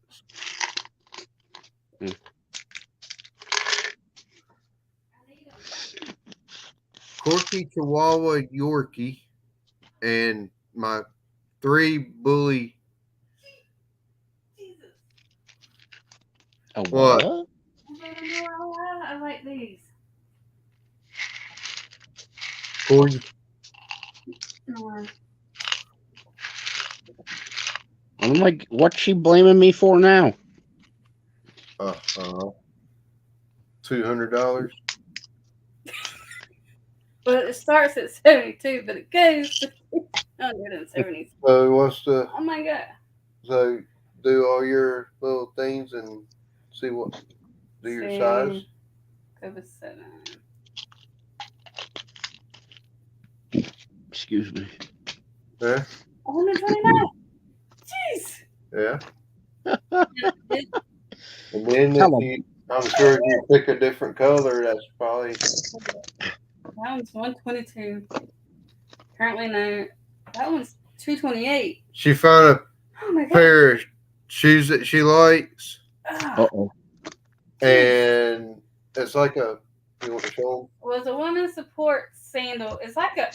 Corky Chihuahua Yorkie and my 3 bully. A What? I like these. Corky. I'm like, what's she blaming me for now? $200. Well, it starts at 72, but it goes to 170. So what's the? Oh my god! So do all your little things and see what. Do your size. Go with 7. Excuse me. Yeah. 129. Jeez. Yeah. It- And then if you, I'm sure if you pick a different color, that's probably. That one's 122. Currently, no. That one's 228. She found a Oh my god. pair of shoes that she likes, Uh-oh. and it's like a. You want to show Was a women's support sandal. It's like a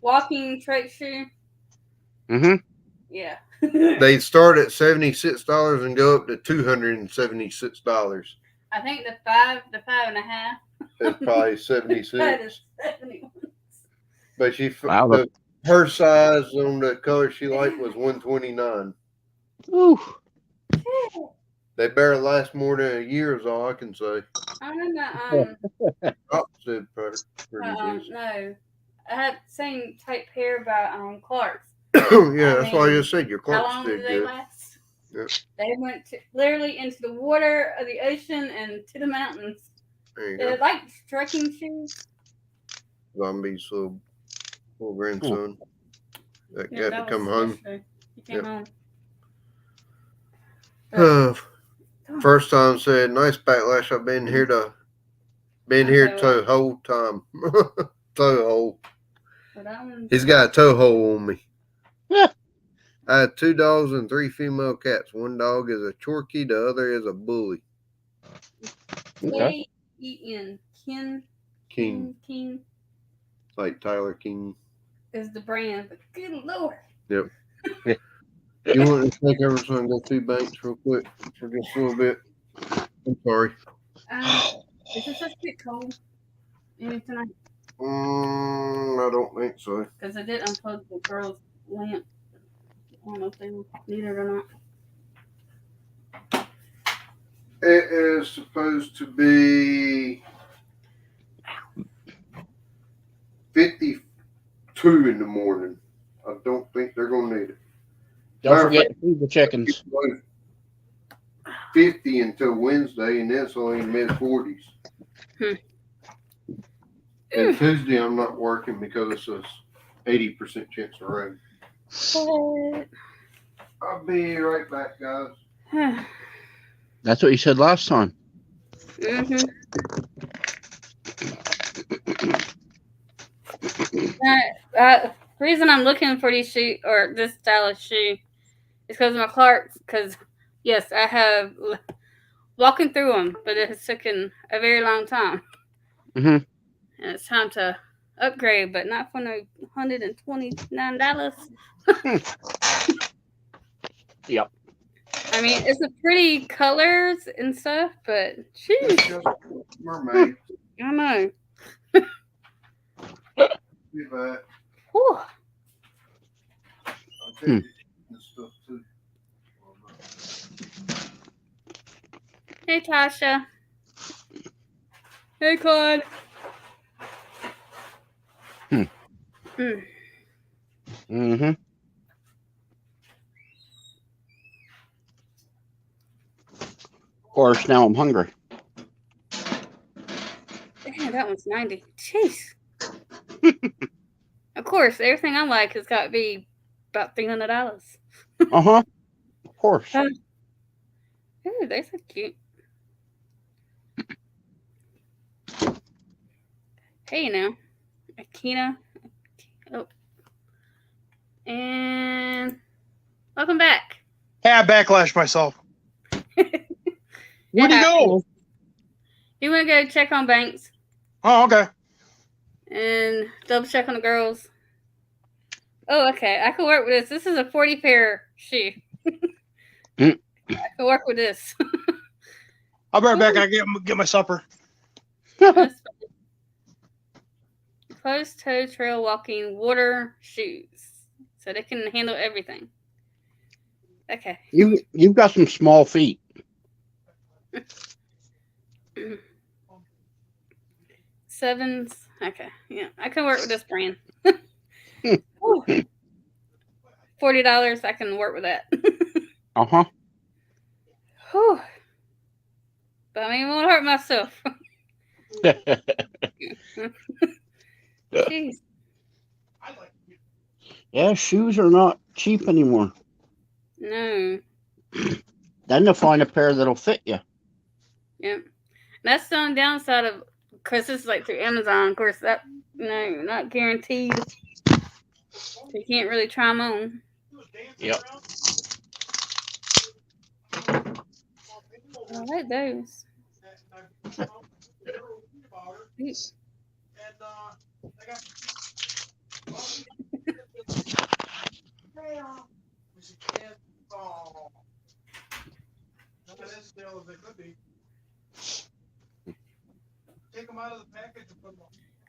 walking trek shoe. Mm-hmm. Yeah. them? They start at $76 and go up to $276. I think the 5.5. It's probably That 76. is 71. But she Wow. her size on the color she liked was 129. Ooh. They barely last more than a year is all I can say. I'm not Opposite pretty decent. no. I had the same type pair by Clark's. Yeah, that's why I just said your How Clark's long did did they good. last? Yep. They went literally into the water of the ocean and to the mountains. There you They're go. like trekking shoes. Zombie's little grandson that Yeah, got that to come was home. yesterday. He came Yep. home. First time said nice backlash. I've been here Okay, toe whole time. Toe hole. But that one's He's got a toe hole on me. Yeah. I had 2 dogs and 3 female cats. One dog is a Chorky, the other is a bully. Okay. K-E-N. King, King like Tyler King. is the brand, but good lord. Yep. You want to take over so I can go 2 banks real quick for just a little bit? I'm sorry. Is it supposed to get cold? Maybe tonight? I don't think so. Because I did unplug the girl's lamp. I don't know if they need it or not. It is supposed to be 52 in the morning. I don't think they're going to need it. Don't forget to feed the chickens. 50 until Wednesday, and then it's only mid-40s. And Tuesday I'm not working because it's a 80% chance of rain. I'll be right back, guys. That's what you said last time. The reason I'm looking for these shoe or this style of shoe is because of my Clark's. Because yes, I have walking through them, but it has taken a very long time. Mm-hmm. And it's time to upgrade, but not for no $129. Yep. I mean, it's a pretty colors and stuff, but It's jeez, just mermaid. I know. Be back. Whew. I'll take this stuff too. Hey, Tasha. Hey, Claude. Mm-hmm. Of course, now I'm hungry. Damn, that one's 90. Jeez. Of course, everything I like has got to be about $300. Of course. Ooh, they're so cute. Hey, now, Akina. Oh, and welcome back. Hey, I backlashed myself. Where'd you go? You want to go check on Banks Oh, okay. and double check on the girls? Oh, okay. I can work with this. This is a 40 pair shoe. I can work with this. I'll be right back. I get my supper. Closed toe trail walking water shoes. So they can handle everything. Okay. You've got some small feet. Sevens. Okay. Yeah. I can work with this brand. $40. I can work with that. Whew. But I mean, I won't hurt myself. Jeez. Yeah, shoes are not cheap anymore. No. Then to find a pair that'll fit you. Yeah. That's the only downside of, because this is like through Amazon. Of course, that, no, not guaranteed. You can't really try them on. Yep. I like those.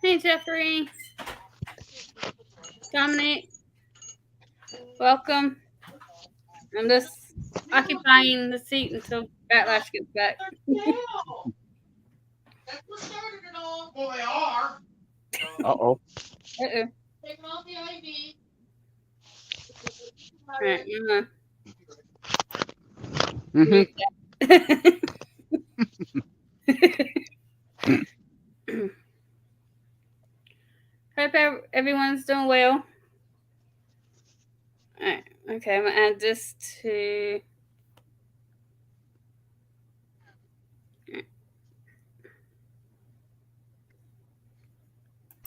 Hey, Jeffrey. Dominic. Welcome. I'm just occupying the seat until Backlash gets back. That's what started it all. Well, they are. Uh-oh. Uh-oh. Take them off the IV. All right, Hope everyone's doing well. All right. Okay, I'm gonna add this to.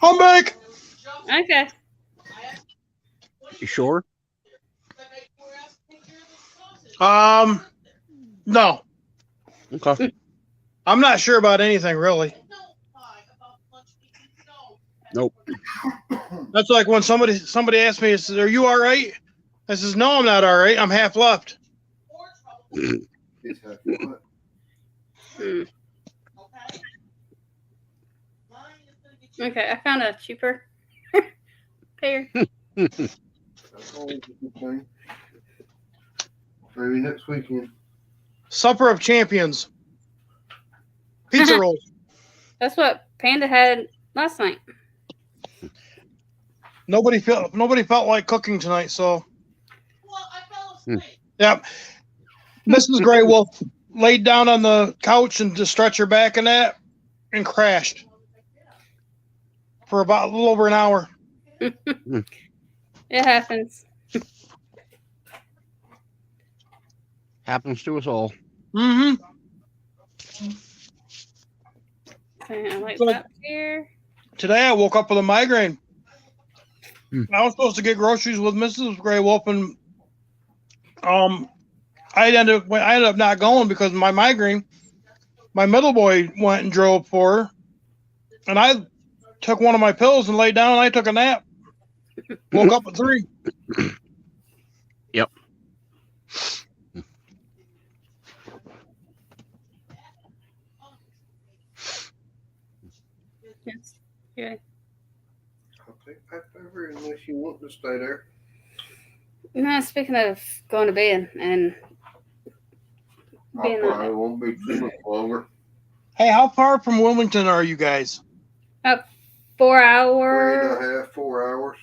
I'm back. Okay. You sure? No. Okay. I'm not sure about anything really. Nope. That's like when somebody asked me, says, "Are you all right?" I says, "No, I'm not all right. I'm half left." Okay, I found a cheaper pair. That's always a good thing. Maybe next weekend. Supper of Champions. Pizza rolls. That's what Panda had last night. Nobody felt like cooking tonight, so. Well, I fell asleep. Yep. Mrs. Gray Wolf laid down on the couch and to stretch her back and that, and crashed for about a little over an hour. It happens. Happens to us all. Mm-hmm. Okay, I like So- that here. Today I woke up with a migraine. I was supposed to get groceries with Mrs. Gray Wolf, and I ended up not going because of my migraine. My middle boy went and drove for her, and I took one of my pills and laid down. And I took a nap. Woke up at 3. Yep. Yes. Yeah. I'll take Pep over unless you want to stay there. No, speaking of going to bed and I being probably won't be too much longer. Hey, how far from Wilmington are you guys? up 4 3 hours. and a half, 4 hours.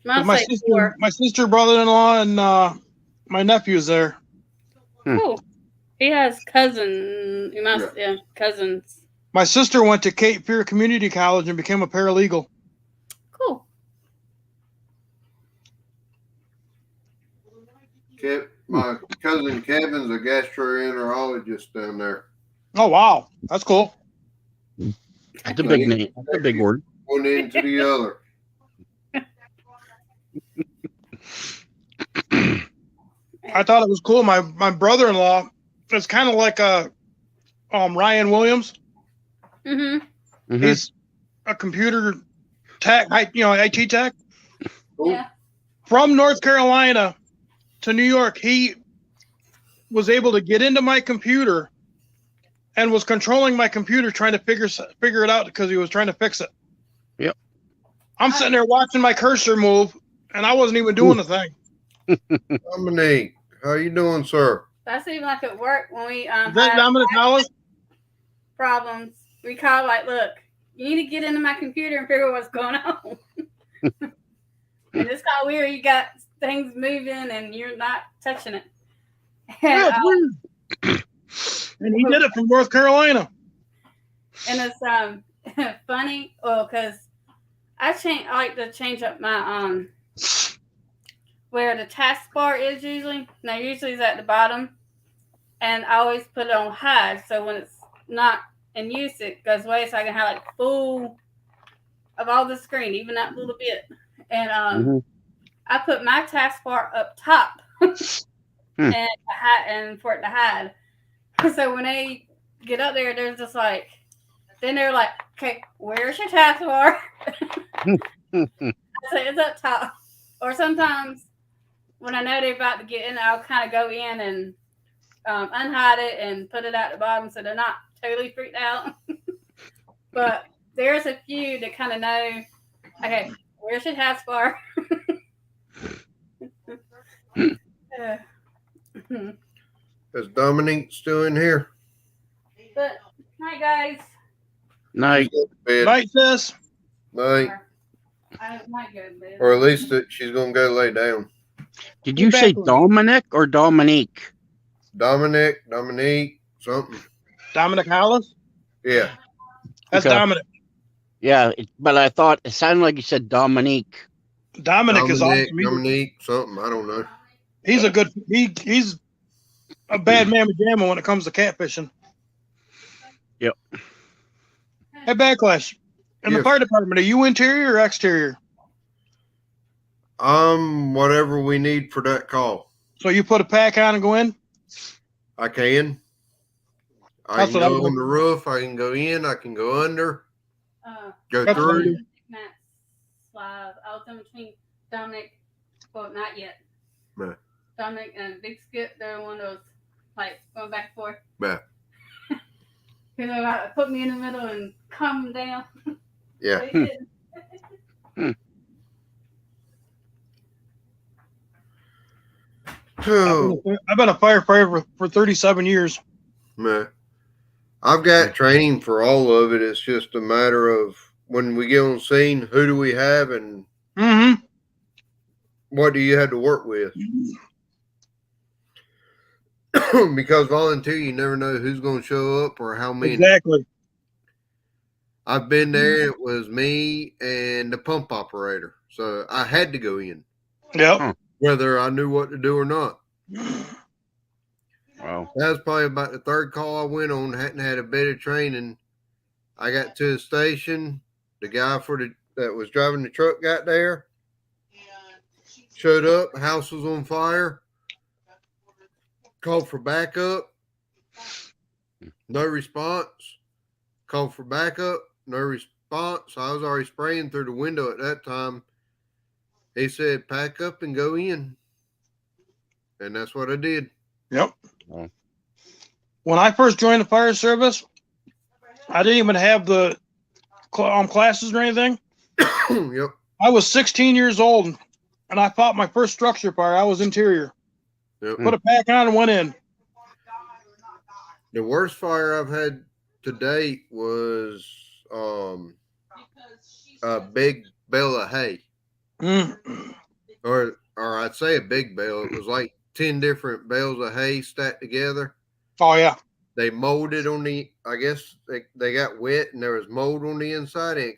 I'll My say sister, 4. my sister, brother-in-law, and my nephew's there. Cool. He has cousins. He must, yeah, cousins. My sister went to Cape Fear Community College and became a paralegal. Cool. My cousin Kevin's a gastroenterologist down there. Oh wow, that's cool. That's a big name. That's a big word. One into the other. I thought it was cool. My brother-in-law is kind of like a Ryan Williams. Mm-hmm. Mhm. He's a computer tech, IT tech. Cool. Yeah. From North Carolina to New York, he was able to get into my computer and was controlling my computer, trying to figure it out because he was trying to fix it. Yep. I'm sitting there watching my cursor move, and I wasn't even doing the thing. Dominique, how you doing, sir? That seemed like at work when we Is that had Dominic Hollis? problems. We called like, look, you need to get into my computer and figure out what's going on. And it's kind of weird. You got things moving and you're not touching it. Yeah, And, it's weird. And he did it from North Carolina. and it's funny, because I like to change up my where the taskbar is usually. Now usually it's at the bottom, and I always put it on hide, so when it's not in use, it goes away, so I can have like full of all the screen, even that little bit. And I put my taskbar up top, and for it to hide. So when they get up there, they're just like, then they're like, okay, where's your taskbar? I say it's up top. Or sometimes when I know they're about to get in, I'll kind of go in and unhide it and put it at the bottom so they're not totally freaked out. But there's a few that kind of know, okay, where's your taskbar? Is Dominique still in here? But night, guys. Night. Bed. Night, sis. Night. I might go to bed. Or at least she's gonna go lay down. Did you say Dominic or Dominique? Dominique, something. Dominic Hollis? Yeah. That's Okay. Dominic. Yeah, but I thought it sounded like you said Dominique. Dominic is awesome. Dominique, something. I don't know. He's a good. He's a bad mamma jamma when it comes to catfishing. Yep. Hey, Backlash. In the Yes. fire department, are you interior or exterior? Whatever we need for that call. So you put a pack on and go in? I can. I That's can what I'm go on doing. the roof. I can go in. I can go under. Go That's what I'm through. doing. Live. I was in between Dominic, well, not yet. Right. Dominic and Big Skip, they're one of those, like, going back and forth. Yeah. You know, put me in the middle and calm them down. Yeah. They did. Oh, I've been a firefighter for 37 years. man. I've got training for all of it. It's just a matter of when we get on scene, who do we have and Mm-hmm. what do you have to work with? Because volunteer, you never know who's going to show up or how many. Exactly. I've been there. It was me and the pump operator. So I had to go in, Yep. whether I knew what to do or not. Wow. That was probably about the third call I went on. Hadn't had a bit of training. I got to the station. The guy that was driving the truck got there. Showed up. House was on fire. Called for backup. No response. Called for backup. No response. I was already spraying through the window at that time. He said, pack up and go in. And that's what I did. Yep. Oh. When I first joined the fire service, I didn't even have the classes or anything. Yep. I was 16 years old, and I fought my first structure fire. I was interior. Yep. Put a pack on and went in. The worst fire I've had to date was a big bale of hay. Mm. Or I'd say a big bale. It was like 10 different bales of hay stacked together. Oh, yeah. they molded on the. I guess they got wet and there was mold on the inside, and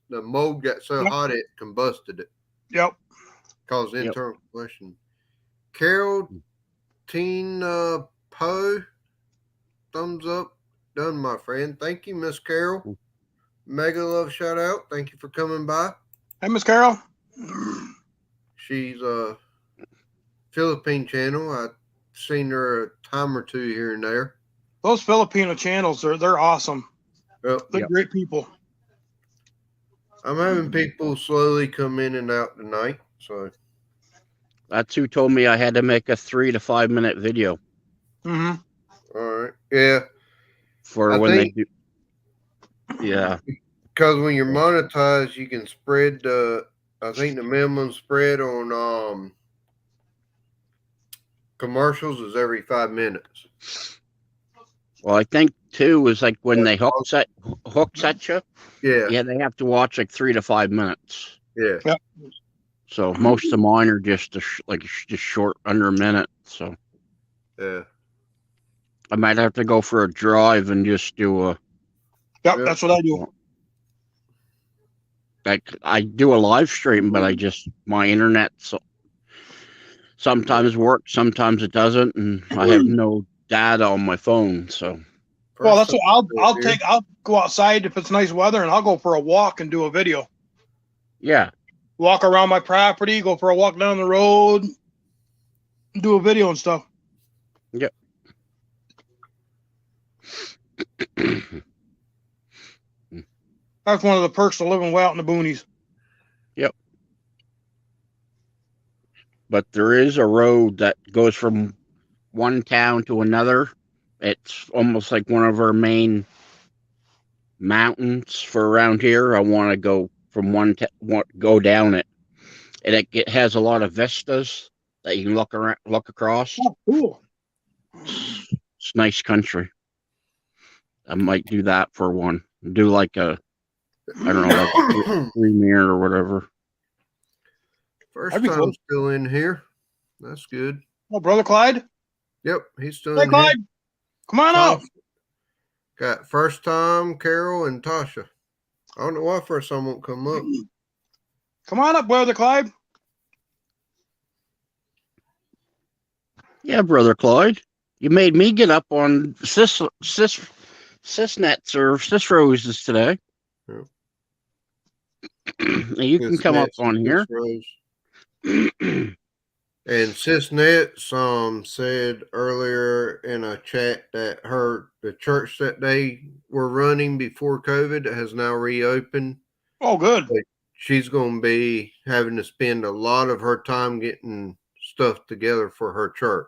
the mold got so hot it combusted it. Yep. Caused internal combustion. Carol Teen Poe, thumbs up, done, my friend. Thank you, Miss Carol. Mega love shout out. Thank you for coming by. Hey, Miss Carol. She's a Philippine channel. I've seen her a time or two here and there. Those Filipino channels, they're awesome. Yep. They're great people. I'm having people slowly come in and out tonight. So That's who told me I had to make a 3 to 5 minute video. Mm-hmm. All right. Yeah. They do. Yeah. Because when you're monetized, you can spread I think the minimum spread on commercials is every 5 minutes. Well, I think too is like when they hooks at you. Yeah. Yeah, they have to watch like 3 to 5 minutes. Yeah. Yep. So most of mine are just just short, under a minute. So Yeah. I might have to go for a drive and just do a. Yep, that's what I do. I do a live stream, but my internet sometimes works, sometimes it doesn't, and I have no data on my phone. So. Well, that's what I'll go outside if it's nice weather, and I'll go for a walk and do a video. Yeah. Walk around my property, go for a walk down the road, do a video and stuff. Yep. That's one of the perks of living way out in the boonies. Yep. But there is a road that goes from one town to another. It's almost like one of our main mountains for around here. I want to go from go down it, and it has a lot of vistas that you can look across. Oh, cool! It's nice country. I might do that for one. Do like a, I don't know, like a premiere or whatever. First time still in here. That's good. Oh, brother Clyde. Yep, he's still Hey, in Clyde. here. Come on up. Got first time Carol and Tasha. I don't know why first time won't come up. Come on up, brother Clyde. Yeah, brother Clyde. You made me get up on sysnets or sysroses today. Yep. You can come up on here. And Sysnets said earlier in a chat that the church that they were running before COVID has now reopened. Oh, good. But she's going to be having to spend a lot of her time getting stuff together for her church.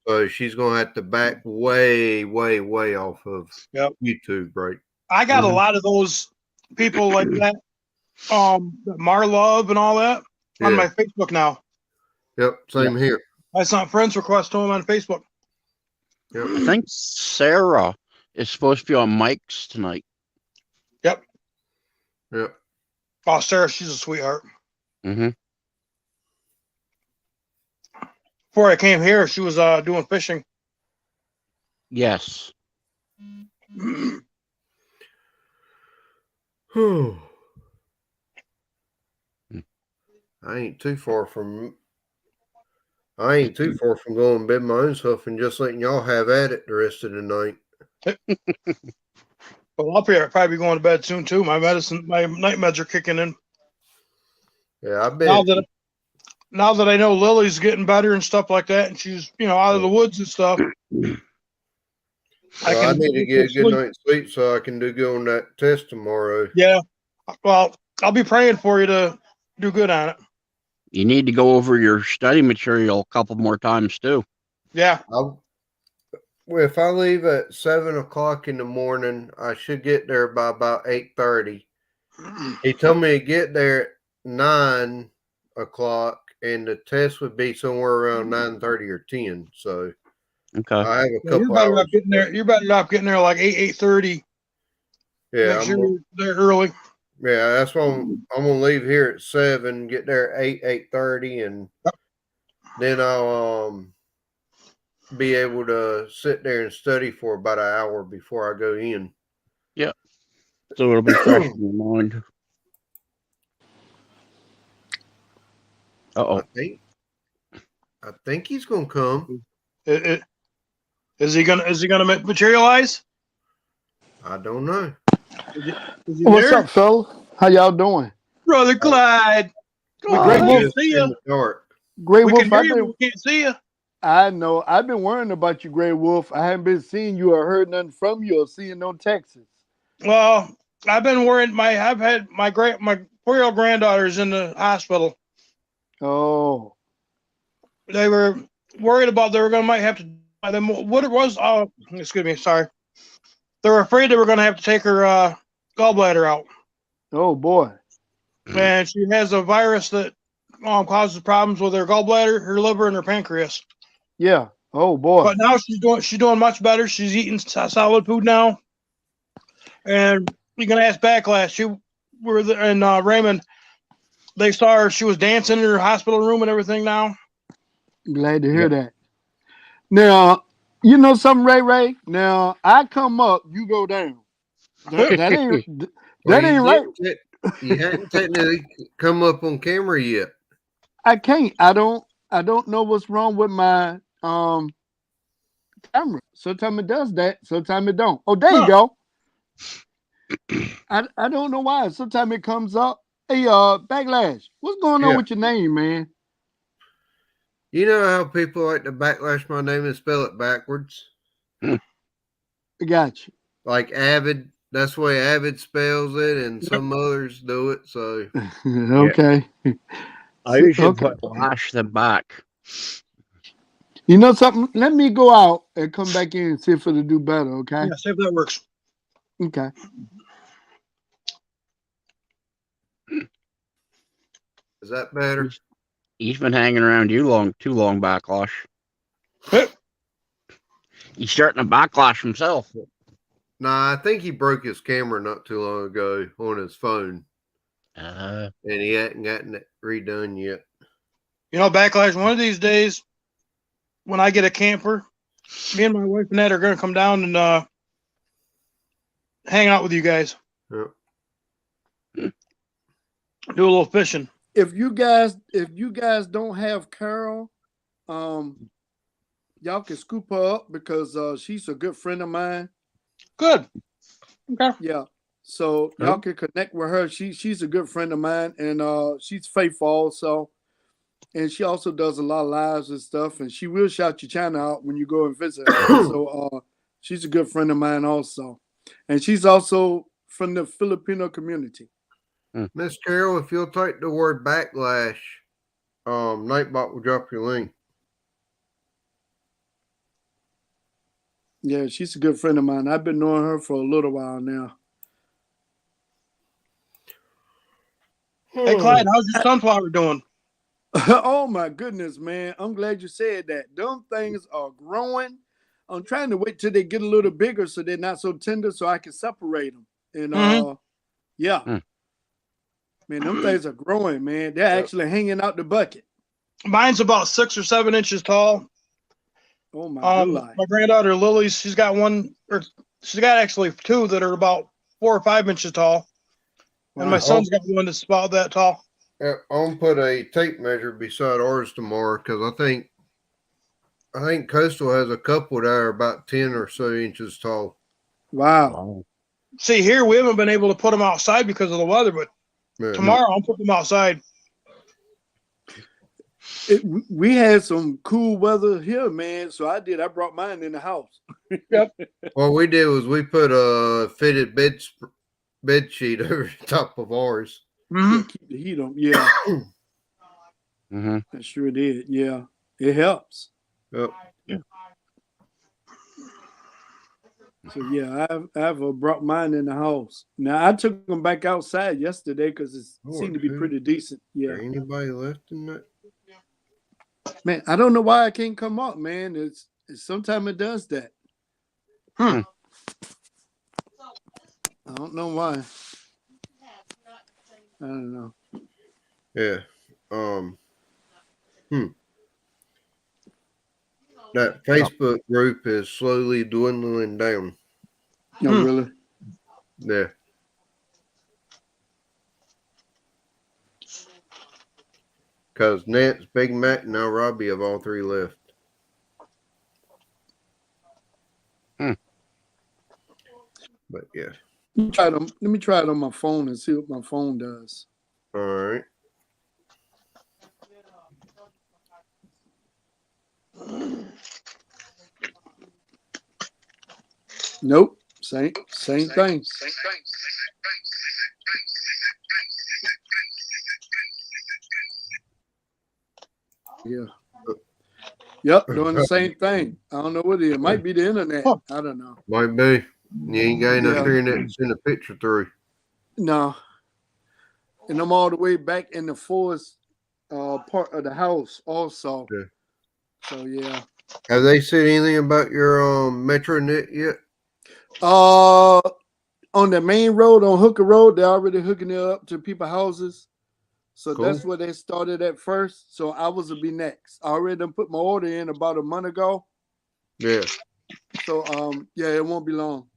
So she's going to have to back way, way, way off of YouTube, right? I got a lot of those people like that, Marlove and all that on my Facebook now. Yep, same here. I sent friends request to him on Facebook. Yep. I think Sarah is supposed to be on mics tonight. Yep. Yep. Oh, Sarah, she's a sweetheart. Mm-hmm. Before I came here, she was doing fishing. Yes. I ain't too far from going to bed my own self and just letting y'all have at it the rest of the night. Well, up here, I'll probably be going to bed soon too. My night meds are kicking in. Yeah, I bet. Now that I know Lily's getting better and stuff like that, and she's out of the woods and stuff. I need to get a good night's sleep so I can do good on that test tomorrow. Yeah. Well, I'll be praying for you to do good on it. You need to go over your study material a couple more times too. Yeah. If I leave at 7 o'clock in the morning, I should get there by about 8:30. He told me to get there at 9 o'clock, and the test would be somewhere around 9:30 or 10. So okay, I have a couple you're better hours. off getting there. You're better off getting there like 8:30. Yeah, make sure you're there early. Yeah, that's why I'm gonna leave here at 7, get there at 8:30, and then I'll be able to sit there and study for about an hour before I go in. Yeah. So it'll be fresh in your mind. Uh-oh. I think he's gonna come. Is he gonna materialize? I don't know. Is he What's there? up, fella? How y'all doing? Brother Clyde. We Great can't Wolf. see In you. the dark. Grey We Wolf, can hear you, but we can't see you. I know. I've been worrying about you, Grey Wolf. I haven't been seeing you or heard nothing from you or seeing no texts. Well, I've been worried. I've had my 4-year-old granddaughter's in the hospital. Oh, They were worried about might have to. What it was? Excuse me. Sorry. They were afraid they were going to have to take her gallbladder out, oh boy. and she has a virus that causes problems with her gallbladder, her liver, and her pancreas. Yeah. Oh boy. But now she's doing much better. She's eating solid food now, and you can ask Backlash. She were there in Raymond. They saw her. She was dancing in her hospital room and everything. Now, Glad to hear that. Now, you know something, Ray? Now, I come up, you go down. That ain't right. You hadn't technically come up on camera yet. I can't. I don't know what's wrong with my camera. Sometimes it does that. Sometimes it don't. Oh, there you go. I don't know why. Sometimes it comes up. Hey, Backlash, what's going on with your name, man? You know how people like to backlash my name and spell it backwards? I got you. Like Avid. That's the way Avid spells it, and some others do it. So okay. I usually put lash the back. You know something? Let me go out and come back in and see if it'll do better, okay? yeah, see if that works. Okay. is that better? He's been hanging around you too long, Backlash. He's starting to backlash himself. Nah, I think he broke his camera not too long ago on his phone. And he hadn't gotten it redone yet. You know, Backlash, one of these days, when I get a camper, me and my wife Ned are going to come down and hang out with you guys. Yep. Do a little fishing. If you guys don't have Carol, y'all can scoop her up because she's a good friend of mine. Good. Okay. Yeah. So y'all can connect with her. She's a good friend of mine, and she's faithful also. And she also does a lot of lives and stuff, and she will shout your channel out when you go and visit her. So she's a good friend of mine also. And she's also from the Filipino community. Miss Carol, if you'll type the word backlash, Nightbot will drop your link. Yeah, she's a good friend of mine. I've been knowing her for a little while now. Hey, Clyde, how's your sunflower doing? Oh, my goodness, man. I'm glad you said that. Them things are growing. I'm trying to wait till they get a little bigger so they're not so tender so I can separate them. And, yeah. Man, them things are growing, man. They're actually hanging out the bucket. Mine's about 6 or 7 inches tall. Oh, my God. My granddaughter, Lily, she's got actually 2 that are about 4 or 5 inches tall. Wow. And my son's got one that's about that tall. I'm gonna put a tape measure beside ours tomorrow because I think Coastal has a couple that are about 10 or so inches tall. Wow. See, here we haven't been able to put them outside because of the weather, but tomorrow I'll put them outside. We had some cool weather here, man. So I brought mine in the house. Yep. What we did was we put a fitted bed sheet over the top of ours. Yeah, keep the heat on. Yeah. I sure did. Yeah. It helps. Yep. Yeah. So yeah, I've brought mine in the house. Now I took them back outside yesterday because it seemed to be pretty decent. Yeah. Is there anybody left in that? Man, I don't know why I can't come up, man. It's sometimes it does that. I don't know why. I don't know. Yeah. That Facebook group is slowly dwindling down. No, really. Yeah. Because Nance, Big Mac, and now Robbie have all three left. But yeah. Let me try it on my phone and see what my phone does. All right. Nope. Same thing. Yeah. Yep, doing the same thing. I don't know what it is. It might be the internet. I don't know. Might be. You ain't got enough internet to send a picture through. No. And I'm all the way back in the forest part of the house also. Yeah. So yeah. Have they said anything about your MetroNet yet? On the main road on Hooker Road, they're already hooking it up to people's houses. So Cool. that's where they started at first. So I was to be next. I already done put my order in about a month ago. Yeah. So yeah, it won't be long.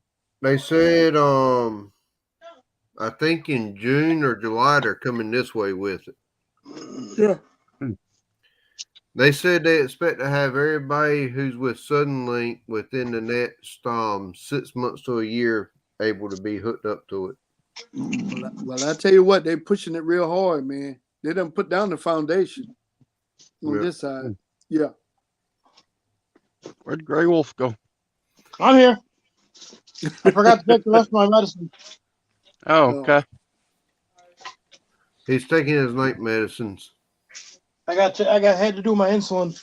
They said I think in June or July they're coming this way with it. Yeah. They said they expect to have everybody who's with Suddenlink within the next 6 months to a year able to be hooked up to it. Well, I tell you what, they're pushing it real hard, man. They done put down the foundation on this side. Yeah. Where'd Grey Wolf go? I'm here. I forgot to take the rest of my medicine. Oh, okay. He's taking his night medicines. I had to do my insulin.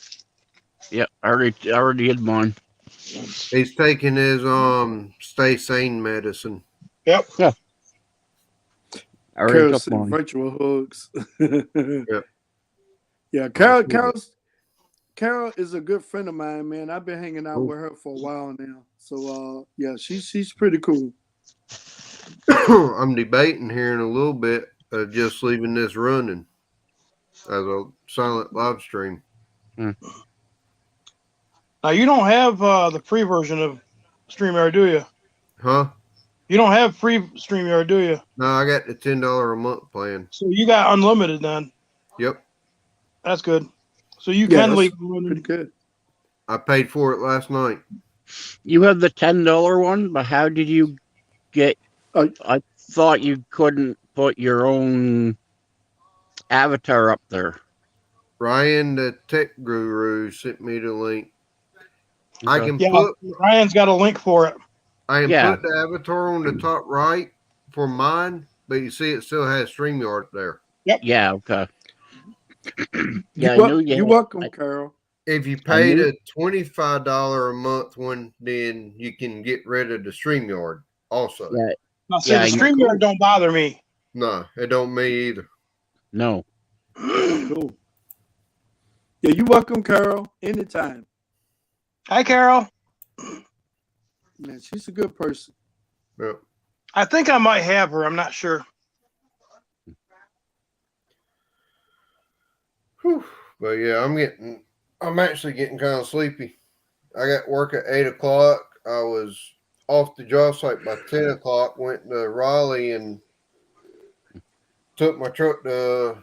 Yeah, I already did mine. He's taking his stay sane medicine. Yep. Yeah. I already Carol took sent mine. virtual hugs. Yep. Yeah, Carol is a good friend of mine, man. I've been hanging out with her for a while now. So yeah, she's pretty cool. I'm debating here in a little bit of just leaving this running as a silent live stream. Now you don't have the free version of StreamYard, do you? Huh? You don't have free StreamYard, do you? No, I got the $10 a month plan. So you got unlimited then. Yep. That's good. So you Yeah, can that's leave. pretty good. I paid for it last night. You have the $10 one, but how did you get? I thought you couldn't put your own avatar up there. Ryan, the tech guru, sent me the link. I Okay. can Yeah, put Ryan's got a link for it. I can Yeah. put the avatar on the top right for mine, but you see it still has StreamYard there. Yeah, okay. Yeah, I knew you. You're welcome, Carol. If you pay the $25 a month one, then you can get rid of the StreamYard also. Yeah. Now, see, Yeah, the StreamYard don't bother me. No, it don't me either. No. Cool. Yeah, you're welcome, Carol. Anytime. Hi, Carol. Man, she's a good person. Yep. I think I might have her. I'm not sure. Whew. But yeah, I'm actually getting kind of sleepy. I got work at 8 o'clock. I was off the job site by 10 o'clock, went to Raleigh and took my truck to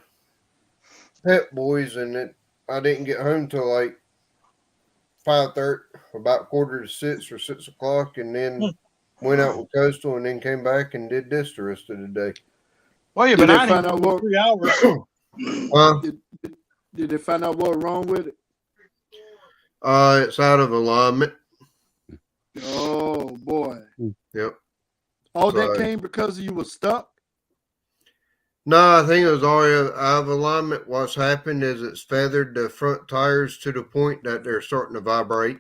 Pet Boys, and I didn't get home till like 5:30, about 5:45 or 6 o'clock, and then went out with Coastal and then came back and did this the rest of the day. Well, you've Did been they on find here out for what- 3 hours. Did they find out what was wrong with it? It's out of alignment. Oh boy. Yep. All So- that came because you were stuck? No, I think it was already out of alignment. What's happened is it's feathered the front tires to the point that they're starting to vibrate.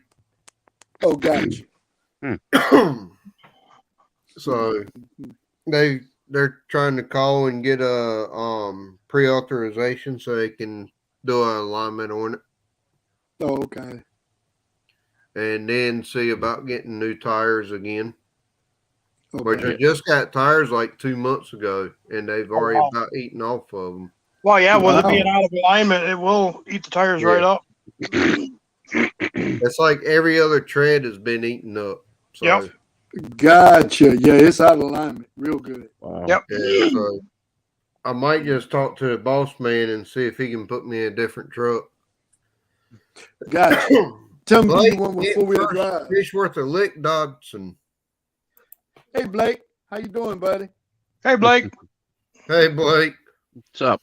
Oh, gotcha. So they're trying to call and get a pre-authorization so they can do an alignment on it, Oh, okay. and then see about getting new tires again. Which Okay. I just got tires like 2 months ago, and they've already wow. about eaten off of them. Well, yeah, with it Wow. being out of alignment, it will eat the tires Yeah. right up. It's like every other tread has been eaten up. So, Yep. Gotcha. Yeah, it's out of alignment. Real good. Wow. Yep. yeah, so I might just talk to the boss man and see if he can put me in a different truck. Gotcha. Tell me Blake, you one with get 4-wheel first drive. fish worth a lick, Dodson. Hey Blake, how you doing, buddy? Hey, Blake. Hey, Blake. What's up?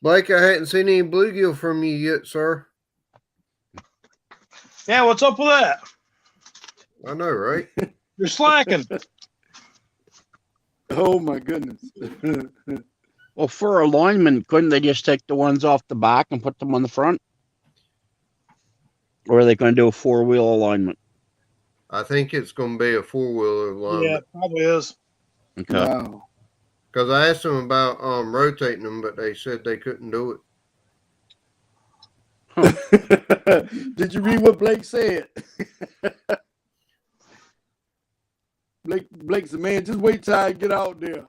Blake, I hadn't seen any bluegill from you yet, sir. Yeah, what's up with that? I know, right? You're slacking. Oh my goodness. Well, for alignment, couldn't they just take the ones off the back and put them on the front? Or are they going to do a 4-wheel alignment? I think it's going to be a 4-wheeler Yeah, alignment. it probably is. Okay. Wow. Because I asked them about rotating them, but they said they couldn't do it. Did you read what Blake said? Blake's a man. Just wait till I get out there.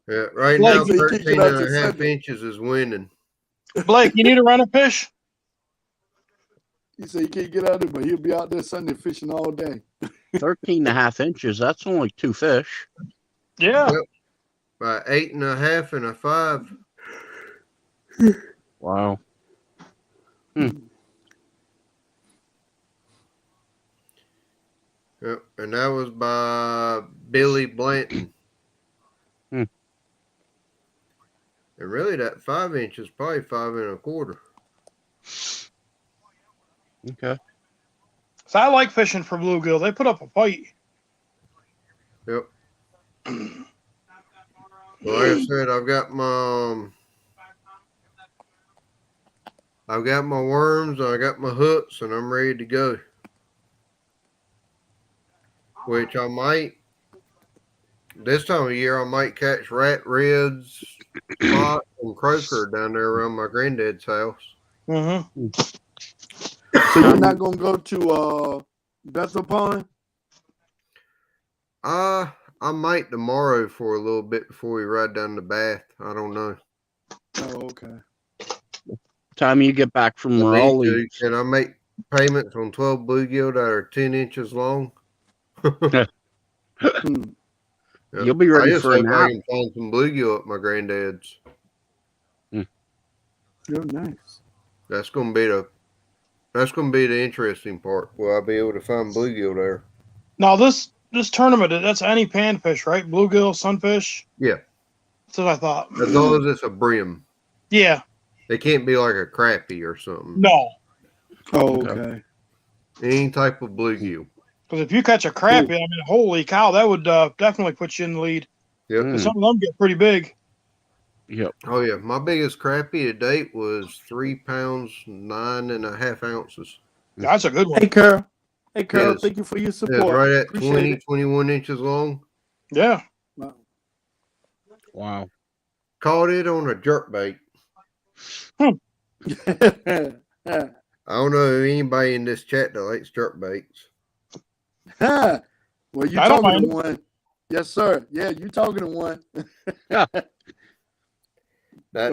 Yeah, right Blake, now, so you can't 13 get out and till a half Sunday. inches is winning. Blake, you need to run a fish? He said he can't get out there, but he'll be out there Sunday fishing all day. 13.5 inches. That's only 2 fish. Yeah. Yep. By 8.5 and a 5. Wow. Yep, and that was by Billy Blanton. Hmm. And really, that 5 inch is probably 5 1/4. Okay. So I like fishing for bluegill. They put up a fight. Yep. Well, like I said, I've got my worms, I got my hooks, and I'm ready to go. Which I might, this time of year, I might catch rat reds, spot, and croaker down there around my granddad's house. Mm-hmm. So you're not gonna go to Bethel Pond? I might tomorrow for a little bit before we ride down to Bath. I don't know. Oh, okay. Time you get back from I need Raleigh. to. Can I make payments on 12 bluegill that are 10 inches long? Hmm. Yeah. You'll be ready I just for a hope I nap. can find some bluegill at my granddad's. Real nice. That's gonna be the interesting part. Will I be able to find bluegill there? Now this tournament, that's any panfish, right? Bluegill, sunfish. Yeah, That's what I thought. as long as it's a brim. Yeah. They can't be like a crappie or something. No. Oh, okay. Any type of bluegill. Because if you catch a crappie, I mean, holy cow, that would definitely put you in the lead. Yep. 'Cause some of them get pretty big. Yep. Oh yeah, my biggest crappie to date was 3 pounds 9.5 ounces. That's a good one. Hey, Carol. Hey, Carol. Yes. Thank you for your It's support. right at Appreciate 20, it. 21 inches long. Yeah. Wow. Caught it on a jerkbait. I don't know if anybody in this chat that likes jerkbaits. Well, you I don't talking to mind. one. Yes, sir. Yeah, you talking to one. That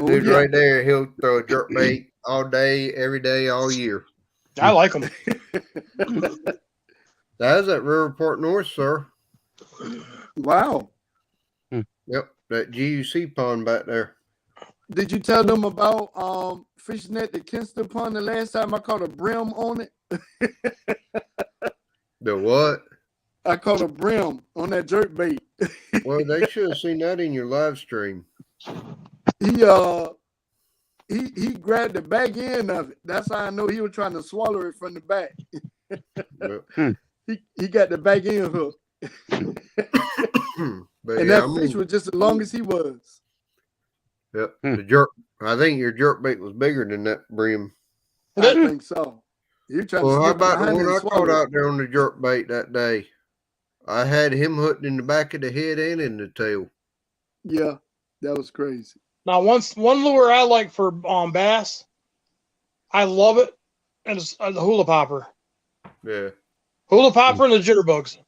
Oh, dude yeah. right there, he'll throw a jerkbait all day, every day, all year. I like them. That is at Riverport North, sir. Wow. Yep, that GUC pond back there. Did you tell them about fishing at the Kinston Pond the last time I caught a brim on it? The what? I caught a brim on that jerkbait. Well, they should have seen that in your live stream. He grabbed the back end of it. That's how I know he was trying to swallow it from the back. Yep. He got the back end hook. But And yeah, that fish was just as long as he was. Yep, the jerk. I think your jerkbait was bigger than that brim. I think so. You trying Well, to how skip about the behind one and I swallow caught it. out there on the jerkbait that day? I had him hooked in the back of the head and in the tail. Yeah, that was crazy. Now, one lure I like for bass, I love it, and it's the hula popper. Yeah. Hula popper and the jitterbugs.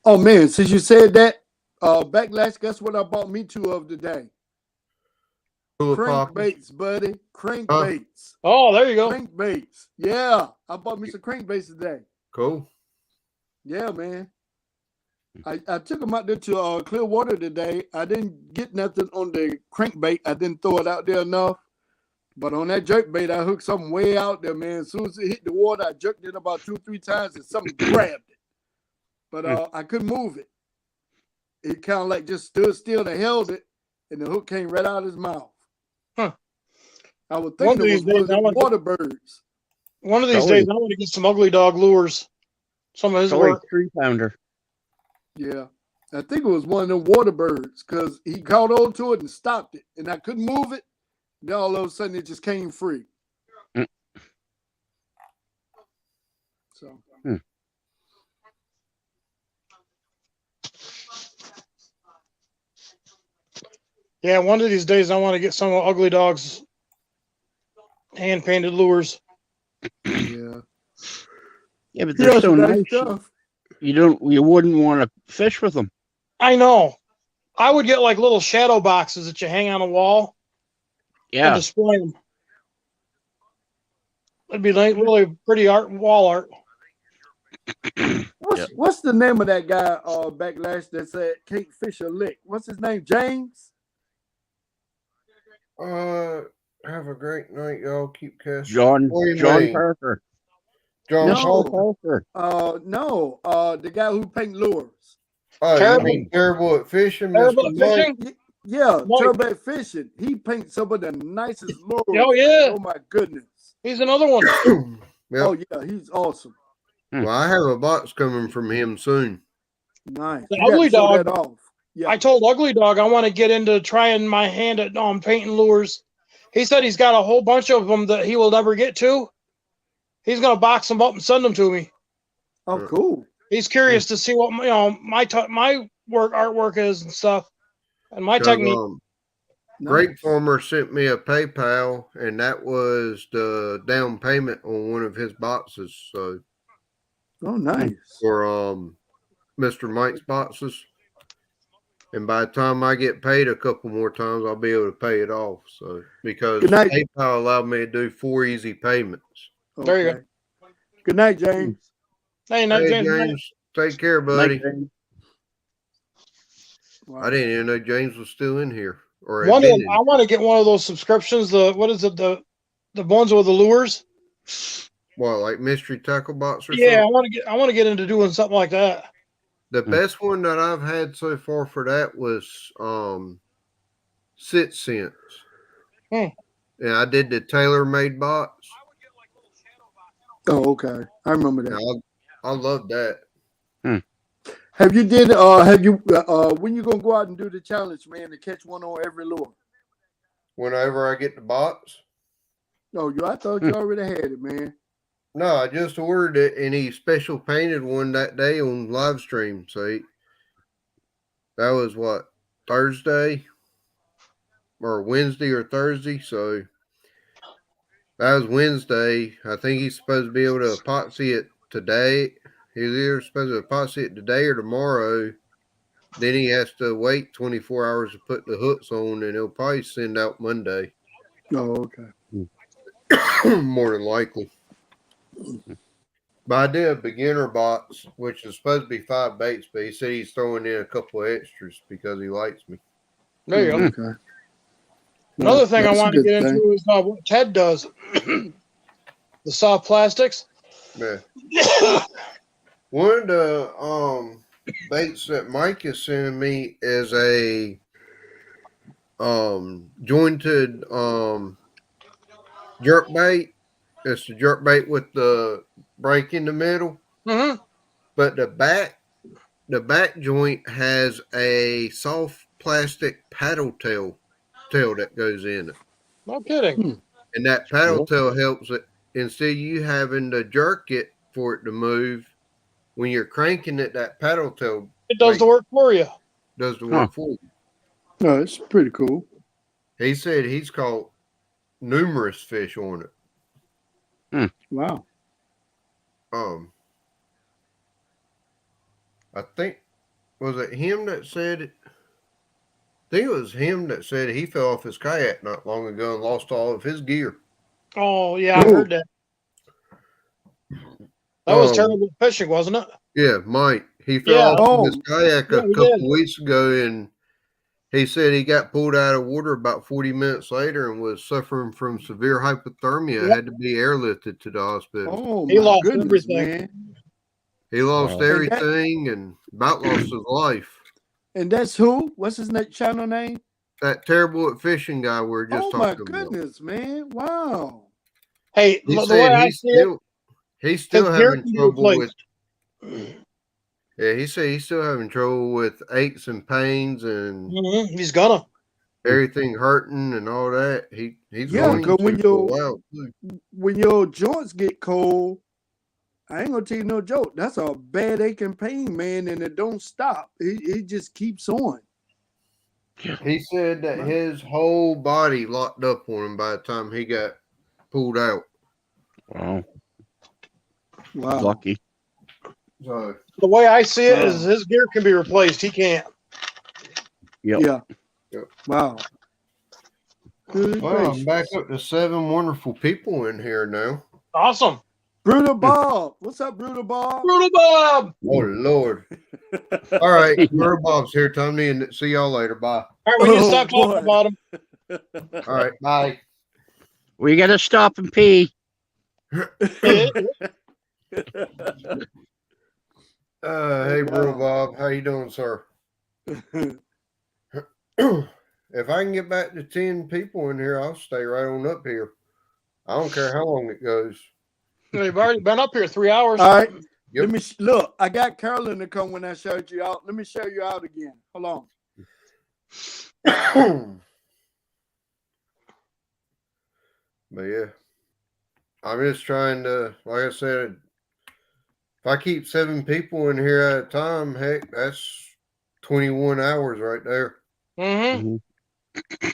Oh man, since you said that, backlash, guess what I bought me two of today? Crankbaits, buddy. Crankbaits. Oh, there you go. Crankbaits. Yeah. I bought me some crankbaits today. Cool. Yeah, man. I took them out there to Clearwater today. I didn't get nothing on the crankbait. I didn't throw it out there enough. But on that jerkbait, I hooked something way out there, man. As soon as it hit the water, I jerked it about 2 or 3 times and something grabbed it. But I couldn't move it. It kind of like just stood still and held it, and the hook came right out of his mouth. Huh. I was thinking it was water birds. One of these days, I want to get some ugly dog lures. Some of his work. 3-pounder. Yeah. I think it was one of them water birds because he caught on to it and stopped it, and I couldn't move it. Then all of a sudden, it just came free. So. Yeah, one of these days, I want to get some of Ugly Dog's hand-painted lures. Yeah. Yeah, but they're so nice. You wouldn't want to fish with them. I know. I would get like little shadow boxes that you hang on a wall. Yeah. And display them. It'd be like really pretty wall art. What's the name of that guy backlash that said can't fish a lick? What's his name? James? Have a great night, y'all. Keep casting. John Parker. John Parker. No. The guy who paint lures. You mean terrible at fishing? Terrible at fishing? Yeah, terrible at fishing. He paints some of the nicest lures. Oh yeah. Oh my goodness. He's another one. Yep. Oh yeah, he's awesome. Well, I have a box coming from him soon. Nice. The Ugly Dog. Yeah. I told Ugly Dog I want to get into trying my hand at painting lures. He said he's got a whole bunch of them that he will never get to. He's gonna box them up and send them to me. Oh, cool. He's curious to see what my artwork is and stuff, and my technique. Grape Farmer sent me a PayPal, and that was the down payment on one of his boxes. So, nice for Mr. Mike's boxes. And by the time I get paid a couple more times, I'll be able to pay it off. So, because PayPal allowed me to do 4 easy payments. Okay. There you go. Good night, James. Hey, James. Take care, buddy. Wow. I didn't even know James was still in here. Or I want to get one of those subscriptions. What is it? The ones with the lures. What, like mystery tackle box or something? I want to get into doing something like that. The best one that I've had so far for that was Sit Sense. And I did the tailor-made box. Oh, okay. I remember that. I love that. When you gonna go out and do the challenge, man, to catch one on every lure? Whenever I get the box. Oh, I thought you already had it, man. No, I just ordered it, and he special painted one that day on live stream. So that was Thursday or Wednesday or Thursday. So that was Wednesday. I think he's supposed to be able to epoxy it today. He's either supposed to epoxy it today or tomorrow. Then he has to wait 24 hours to put the hooks on, and he'll probably send out Monday. Oh, okay. More than likely. But I did a beginner box, which is supposed to be 5 baits, but he said he's throwing in a couple of extras because he likes me. There you go. Okay. Another thing I want to get into is what Ted does. The soft plastics. Yeah. One of the baits that Mike is sending me is a jointed jerk bait. It's the jerk bait with the break in the middle. Mm-hmm. But the back joint has a soft plastic paddle tail that goes in it. No kidding. And that paddle tail helps it. Instead of you having to jerk it for it to move, when you're cranking it, that paddle tail it does the work for you. Does the work for you. No, it's pretty cool. He said he's caught numerous fish on it. Wow. I think, was it him that said it? think it was him that said he fell off his kayak not long ago and lost all of his gear. Oh yeah, I heard that. That was terrible fishing, wasn't it? Yeah, Mike. He fell off his kayak a he couple did. weeks ago, and he said he got pulled out of water about 40 minutes later and was suffering from severe hypothermia. Had to be airlifted to the hospital. Oh, He my lost goodness, everything. man. He lost Wow. everything and about lost his life. And that's who? What's his channel name? That terrible at fishing guy we were just Oh, my talking about. goodness, man. Wow. Hey, He the way said I see it, he's still his gear having can be trouble with. replaced. Yeah, he said he's still having trouble with aches and pains and He's gonna. everything hurting and all that. He's Yeah, going because to for a while too. when your joints get cold, I ain't gonna tell you no joke. That's a bad aching pain, man, and it don't stop. It just keeps on. He said that his whole body locked up on him by the time he got pulled out. Wow. Wow. Lucky. So The way I see it is his gear can be replaced. He can't. Yep. Yeah. Yep. Wow. Good well, I'm gracious. back up to 7 wonderful people in here now. Awesome. Brutal Bob. What's up, Brutal Bob? Brutal Bob. Oh Lord. All right, Bird Bob's here, Tony, and see y'all later. Bye. All right, we need to Oh, stop talking boy. about him. All right, bye. We gotta stop and pee. Hey, Bro Bob, how you doing, sir? If I can get back to 10 people in here, I'll stay right on up here. I don't care how long it goes. They've already been up here 3 hours. All right. Yep. Let me look. I got Carolyn to come when I showed you out. Let me show you out again. Hold on. But yeah, I'm just trying to, like I said, if I keep 7 people in here at a time, heck, that's 21 hours right there. Mm-hmm.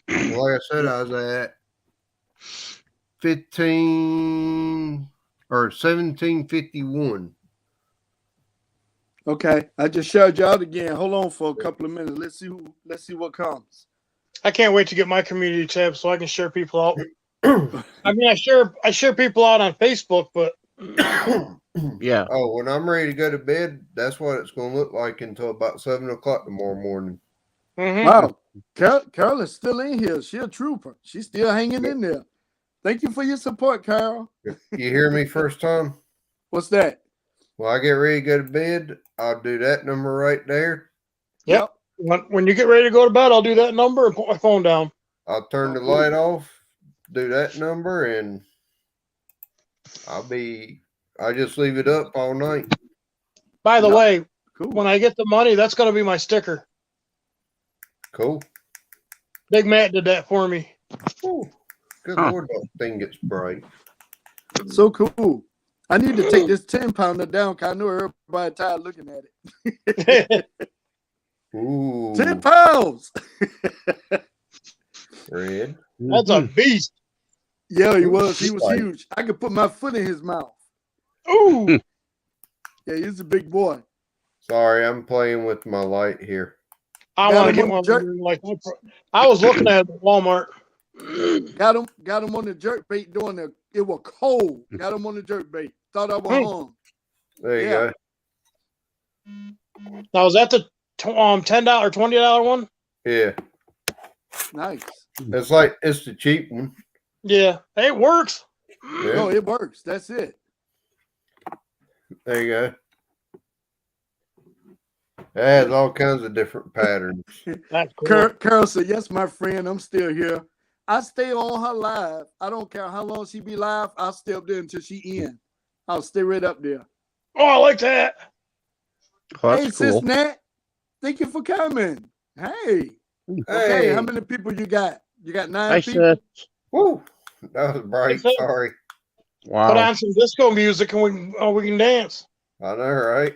Like I said, I was at 15 or 1751. Okay. I just showed you out again. Hold on for a couple of minutes. Let's see what comes. I can't wait to get my community tab so I can share people out. I mean, I share people out on Facebook, but Yeah. Oh, when I'm ready to go to bed, that's what it's going to look like until about 7 o'clock tomorrow morning. Wow. Carolyn's still in here. She's a trooper. She's still hanging in there. Thank you for your support, Carol. You hear me first time? What's that? When I get ready to go to bed, I'll do that number right there. Yep. When you get ready to go to bed, I'll do that number and put my phone down. I'll turn the light off, do that number, and I just leave it up all night. By the way, Cool. when I get the money, that's going to be my sticker. Cool. Big Matt did that for me. Ooh, good Lord, that thing gets bright. So cool. I need to take this 10-pounder down because I know everybody tired looking at it. Ooh, 10 pounds. Red. That's a beast. Yeah, he was. He was Right. huge. I could put my foot in his mouth. Ooh. Yeah, he's a big boy. Sorry, I'm playing with my light here. I Got want to him get on one jerk. like that. I was looking at it at Walmart. Got him on the jerk bait doing it. It was cold. Got him on the jerk bait. Thought I was hung. There you Yeah. go. Now, is that the $10 $20 one? Yeah, Nice. it's the cheap one. Yeah, hey, it works. Yeah, No, it works. That's it. there you go. It has all kinds of different patterns. That's cool. Carol said, yes, my friend, I'm still here. I stay on her live. I don't care how long she be live. I'll stay up there until she in. I'll stay right up there. Oh, I like that. Oh, Hey, that's sis cool. Nat, thank you for coming. Hey. Okay, Hey, how many people you got? You got 9 I people? said, woo, that was bright. That's it. Sorry, Put wow. on some disco music and we can dance. I know, right?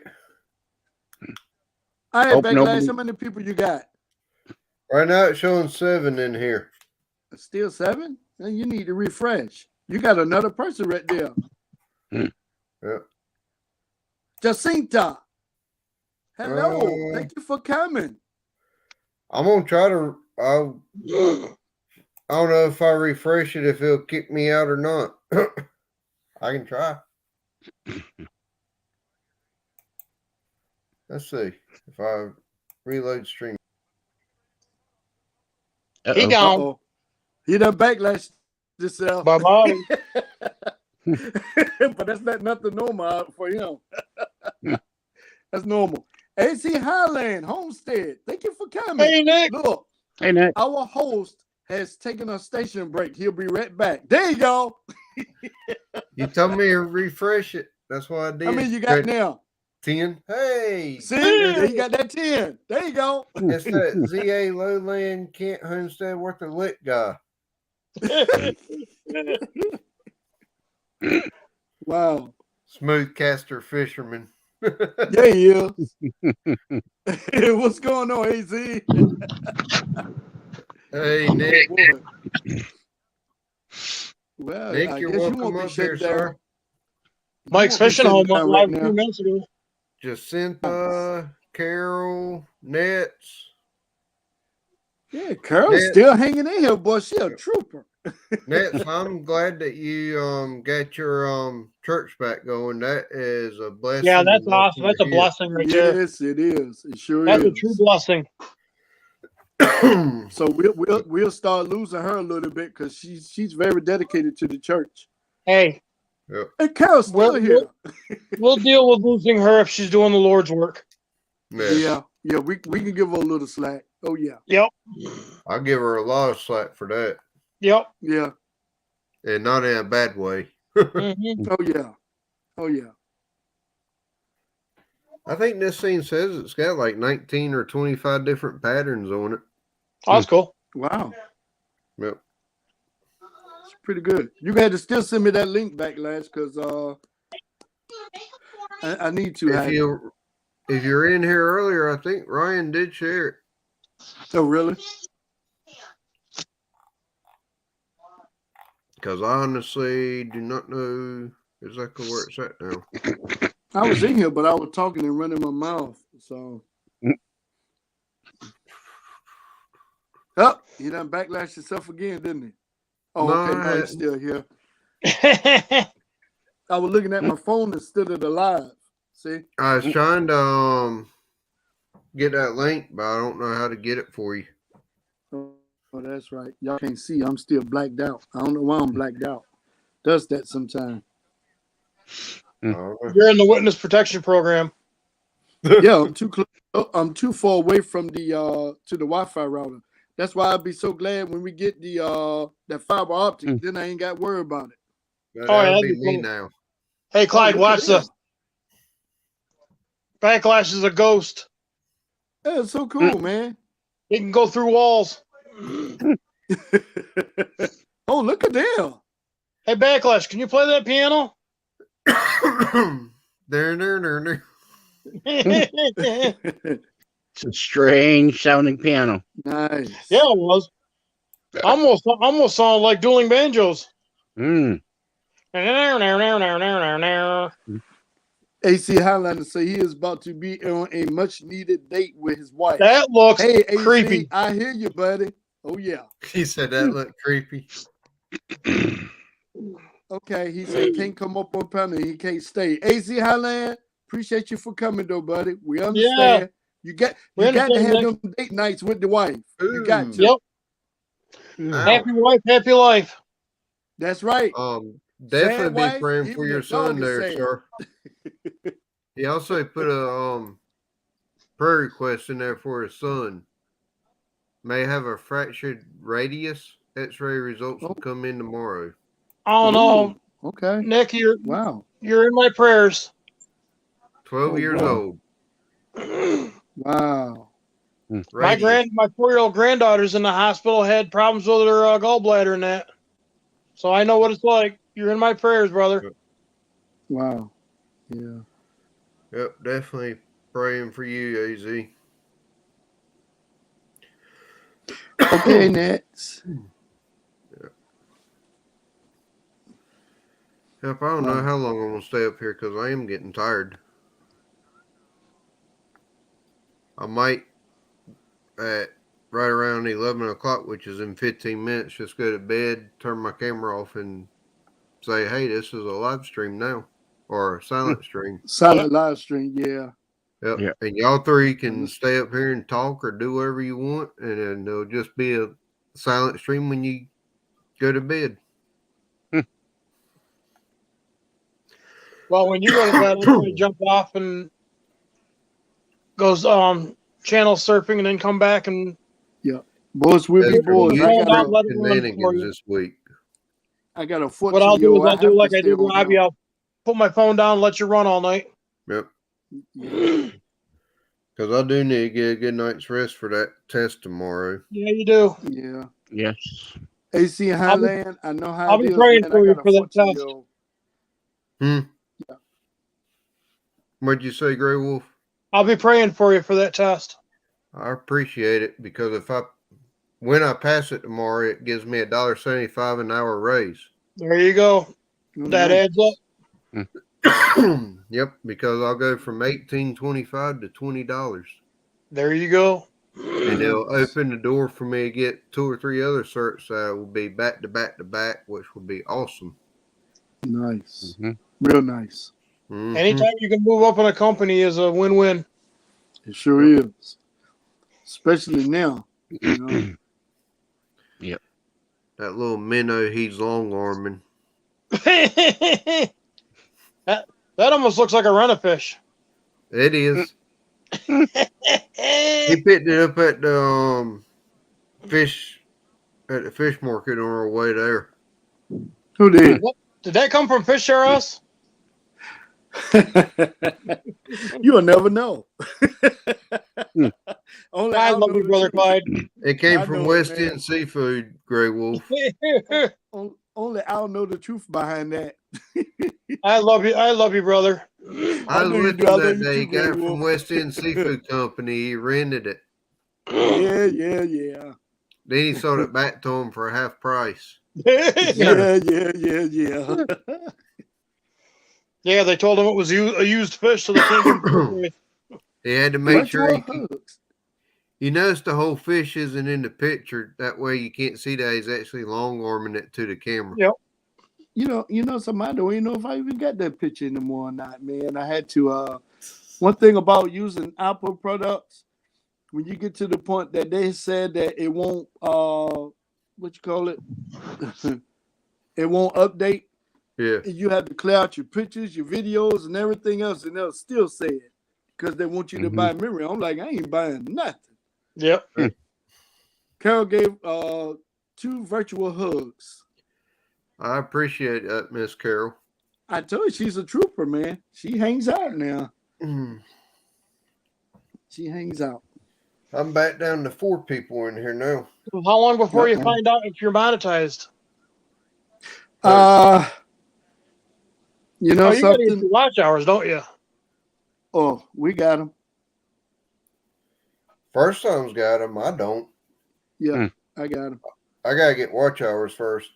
All right, Hope Backlash, nobody- how many people you got? Right now it's showing 7 in here. Still 7? Then you need to refresh. You got another person right there. Yeah. Jacinta. Hello. Oh. Thank you for coming. I'm gonna try to. I don't know if I refresh it if it'll kick me out or not. I can try. Let's see if I reload stream. He Uh-oh. gone. Uh-oh. He done backlash himself. Bye bye. But that's not nothing normal for him. That's normal. AC Highland Homestead, thank you for coming. Hey, Nick. Look, Hey, Nick. our host has taken a station break. He'll be right back. There you go. You told me to refresh it. That's what I did. How many you got now? 10. Hey, See, you got that 10. There you go. it's that ZA Lowland Kent Homestead worth a lick guy. Wow. Smooth caster fisherman. There he is. What's going on, AZ? Hey, Nick. Well, Nick, I you're guess you welcome won't be up shut here, down. sir. Mike's You won't be fishing shut home down live right a few now. minutes ago. Jacinta, Carol, Nets. Yeah, Carol's Nets. still hanging in here, boy. She a trooper. Nets, I'm glad that you got your church back going. That is a blessing. Yeah, that's and awesome. That's a to blessing right there. Yes, it is. It sure That's is. a true blessing. hear. So we'll start losing her a little bit because she's very dedicated to the church. Hey, And Carol's still here. we'll deal with losing her if she's doing the Lord's work. Yeah. Yeah, we can give her a little slack. Oh yeah. Yep. I'll give her a lot of slack for that. Yep. Yeah. And not in a bad way. Mhm. Oh yeah. Oh yeah. I think this scene says it's got like 19 or 25 different patterns on it. Oh, that's cool. Wow. Yep. It's pretty good. You had to still send me that link back, Lash, because I need to have it. If you're in here earlier, I think Ryan did share it. Oh really? Because I honestly do not know exactly where it's at now. I was in here, but I was talking and running my mouth. So oh, he done backlash himself again, didn't he? Oh, No, okay, I no, he's hadn't. still here. I was looking at my phone instead of the live. See? I was trying to get that link, but I don't know how to get it for you. Oh, that's right. Y'all can't see. I'm still blacked out. I don't know why I'm blacked out. Does that sometime? You're in the witness protection program. Yeah, I'm too close. I'm too far away from the to the Wi-Fi router. That's why I'd be so glad when we get the that fiber optic. Then I ain't got to worry about it. That'll be me now. Hey, Clyde, look watch at this. Backlash is a ghost. That's so cool, man. He can go through walls. Oh, look at them. Hey, Backlash, can you play that piano? There. It's a strange sounding piano. Nice. Yeah, it was. Almost sounded like dueling banjos. Mm. AC Highlander say he is about to be on a much needed date with his wife. That looks hey, AC, creepy. I hear you, buddy. Oh yeah. He said that looked creepy. Okay, he said he can't come up on panel. He can't stay. AC Highland, appreciate you for coming though, buddy. We understand. Yeah. You got We to have understand, them date nights with the wife. You got to. Yep. Ow. Happy wife, happy life. That's right. Definitely Sad be wife, praying even for the your son dog is there, sad. sir. He also put a prayer request in there for his son. May have a fractured radius. X-ray results will come in tomorrow. Oh no, Okay. Nick, you're Wow. in my prayers. 12 Oh, years boy. old. Wow. Radius. My 4-year-old granddaughter's in the hospital. Had problems with her gallbladder and that. So I know what it's like. You're in my prayers, brother. Wow. Yeah. Yep, definitely praying for you, AZ. Okay, next. Yep, I don't know how long I'm going to stay up here because I am getting tired. I might at right around 11 o'clock, which is in 15 minutes, just go to bed, turn my camera off, and say, hey, this is a live stream now, or a silent stream. Silent live stream, yeah. Yep. Yeah. And y'all three can stay up here and talk or do whatever you want, and then it'll just be a silent stream when you go to bed. Well, when you go to bed, I'm going to jump off and goes channel surfing and then come back and Boys will be That's boys. you hold on, got let it run for shenanigans you. this week. I got a What I'll do is 14-year-old. I'll do like I did with on Robbie. I'll put my phone down and let you run all night. Yep. now. Because I do need to get a good night's rest for that test tomorrow. Yeah, you do. Yeah. Yes. AC I'll be- Highland, I know how I'll it be is, praying man. for I you got a for that test. 14-year-old. What'd you say, Grey Wolf? I'll be praying for you for that test. I appreciate it, because when I pass it tomorrow, it gives me $1.75 an hour raise. There you go. Oh, That nice. adds up. Yep, because I'll go from $18.25 to $20, There you go. and it'll open the door for me to get 2 or 3 other certs that will be back to back to back, which will be awesome. Nice. Mhm. Real nice. Mhm. Anytime you can move up in a company is a win-win. It sure is. Especially now. You know? That little minnow, he's long arming. that almost looks like a run-a-fish. It is. He picked it up at the fish market on our way there. Who did? Did that come from Fish R Us? You'll never know. Only I I'll love know you, the Brother truth. Clyde. It came I from know it, West man. End Seafood, Grey Wolf. Only I'll know the truth behind that. I love you. I love you, brother. I know you looked do. I at know that you day. too, He got it Grey from Wolf. West End Seafood Company. He rented it. Yeah. Then he sold it back to him for half price. Yeah. Yeah, they told him it was a used fish, so they can't give him it. He had to make sure he Virtual hugs. You notice the whole fish isn't in the picture. That way you can't see that he's actually long arming it to the camera. Yep. You know, somebody don't even know if I even got that picture anymore or not, man. I had to one thing about using Apple products, when you get to the point that they said that it won't what you call it? It won't update. Yeah. You have to clear out your pictures, your videos, and everything else, and they'll still say it because they want you to buy memory. I'm like, I ain't buying nothing. Yep. Carol gave 2 virtual hugs. I appreciate that, Miss Carol. I told you she's a trooper, man. She hangs out now. She hangs out. I'm back down to 4 people in here now. How long before you find out if you're monetized? You know You gotta get something? your watch hours, don't you? Oh, we got them. First time's got them. I don't. Yeah, I got them. I got to get watch hours first.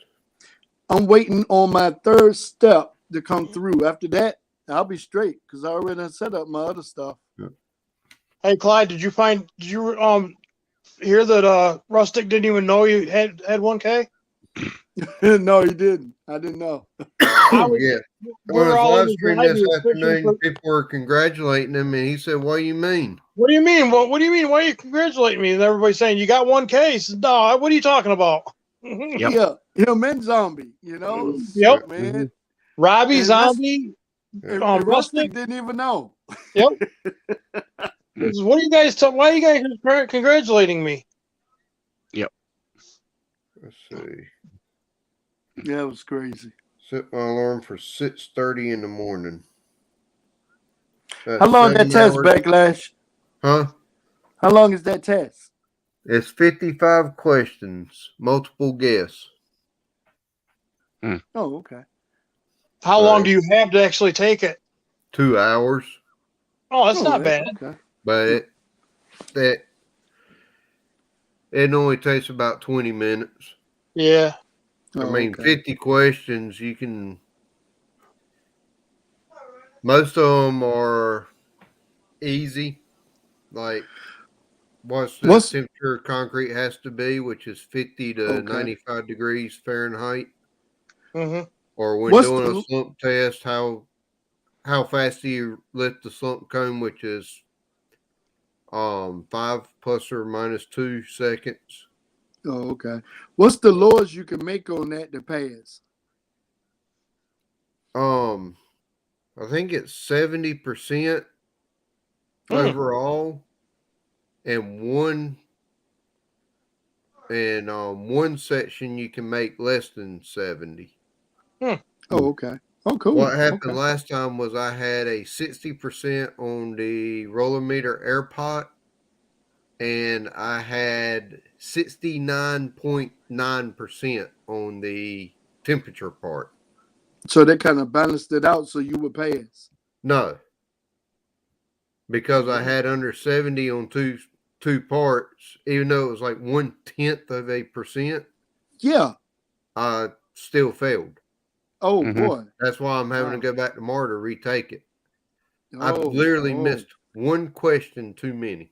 I'm waiting on my 3rd step to come through. After that, I'll be straight because I already set up my other stuff. Hey, Clyde, did you hear that Rustic didn't even know you had 1K? No, he didn't. I didn't know. Yeah. When We're I all was in live his streaming live, this he was fishing afternoon, for- people were congratulating him, and he said, "What do you mean?" What do you mean? What do you mean? Why are you congratulating me? And everybody's saying you got 1K. He said, no, what are you talking about? Yep. Yeah, him and Zombie, you know? Yep. Man. Robbie, And Zombie, And Rustic. Rustic didn't even know. Yep. He says, what are you guys? Why are you guys congratulating me? Let's see. Yeah, it was crazy. Set my alarm for 6:30 in the morning. That's How long that 7 test, hours. Backlash? Huh? How long is that test? It's 55 questions, multiple guess. Oh, okay. How long do you have to actually take it? 2 hours. Oh, that's not bad. Okay. But it only takes about 20 minutes. Yeah. I Oh, mean, okay. 50 questions, you can. Most of them are easy. Like, what's the What's temperature concrete has to be, which is 50 to okay? 95 degrees Fahrenheit. Mm-hmm. Or when What's doing a the slump test, how fast do you lift the slump cone, which is 5 plus or minus 2 seconds. oh, okay? What's the lowest you can make on that to pass? I think it's 70% overall, and one section you can make less than 70. Oh, okay. Oh, cool. What happened Okay. last time was I had a 60% on the roller meter air pot, and I had 69.9% on the temperature part. So they kind of balanced it out so you would pass. No, because I had under 70 on two parts, even though it was like 0.1%. Yeah. I still failed. Oh Mhm. boy. That's why I'm having Wow. to go back tomorrow to retake it. I've Oh, literally oh. missed one question too many.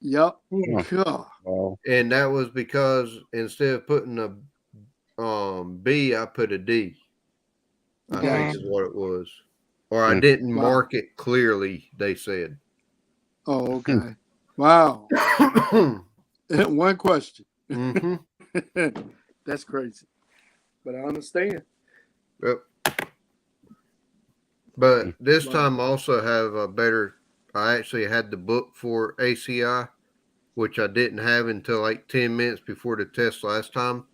Yep. Huh. God. Well, And that was because instead of putting a B, I put a D. I think is what it was. Or I didn't Wow. mark it clearly, they said. Oh, okay. Wow. One question. Mm-hmm. That's crazy. But I understand. Yep. But this Wow. time I also have a better, I actually had the book for ACI, which I didn't have until like 10 minutes before the test last time.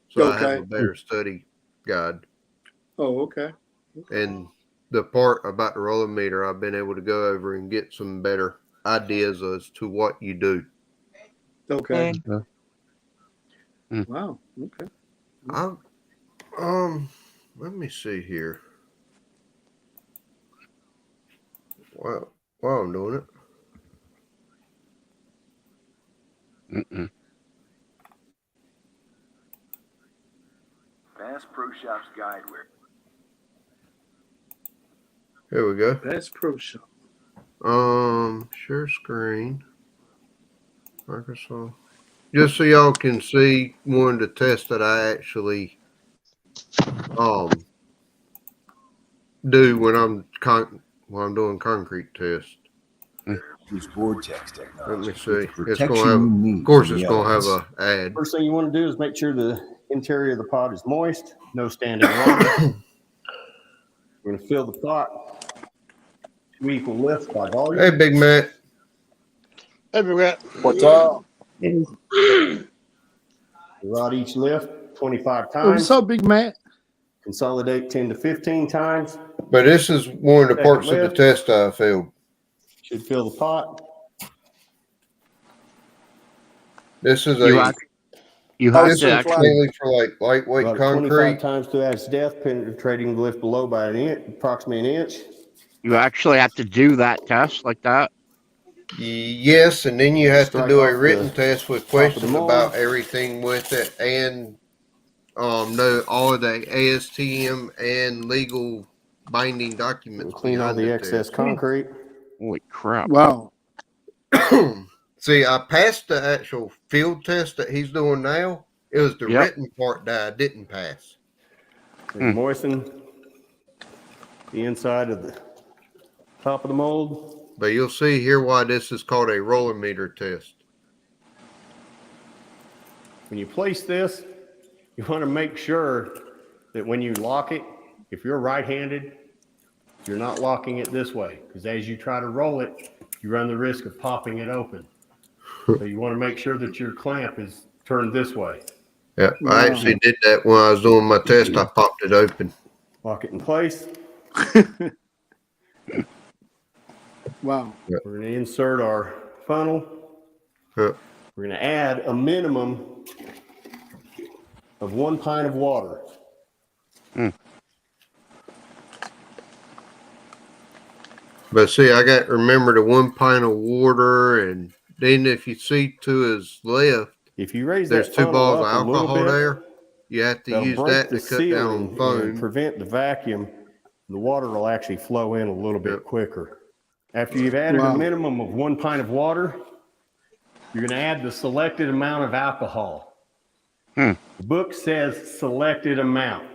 So I have Okay. a better study guide. Oh, okay. And the part about the roller meter, I've been able to go over and get some better ideas as to what you do. Okay. Mm. Wow. Okay. Let me see here. Wow, while I'm doing it. mm-mm. Bass Pro Shop's Guideware. Here we go. That's Pro Shop. Share screen. Microsoft. Just so y'all can see one of the tests that I actually do when I'm doing concrete tests. Use Vortex technology. Let me see. With the It's protection gonna have, you need of course, from it's the gonna have elements. a ad. First thing you want to do is make sure the interior of the pot is moist, no standing water. We're going to fill the pot to equal lift by volume. Hey, Big Matt. Hey, we got What's up? Rod each lift 25 Hey, what's times. up, Big Matt? Consolidate 10 to 15 times. But this is one of the Second parts of the lift. test I failed. Should fill the pot. This is You a have, you have this to is actually. mainly for like lightweight About 25 concrete. times to its depth, penetrating the lift below by an inch, approximately an inch. You actually have to do that test like that. Yes, and then you have to Strike do a off written the test with top of the questions mold. about everything with it, and know all of the ASTM and legal binding We'll documents clean all behind the the excess test. concrete. Holy crap! Wow. See, I passed the actual field test that he's doing now. It was the Yep. written part that I didn't pass. And moisten the inside of the top of the mold. But you'll see here why this is called a roller meter test. When you place this, you want to make sure that when you lock it, if you're right-handed, you're not locking it this way, because as you try to roll it, you run the risk of popping it open. So you want to make sure that your clamp is turned this way. Yeah, I actually did that when I was doing my test. I popped it open. Lock it in place. Wow. Yep. We're going to insert our funnel. Yep. We're going to add a minimum of 1 pint of water. But see, I got to remember the 1 pint of water, and then if you see to his left, if you raise there's that 2 funnel balls of up a little alcohol bit, there. You have to that'll use break that the to cut down on sealing foam. and prevent the vacuum. The water will actually flow in a little bit quicker. After you've added a minimum of 1 pint of water, you're going to add the selected amount of alcohol. Hmm. The book says selected amount.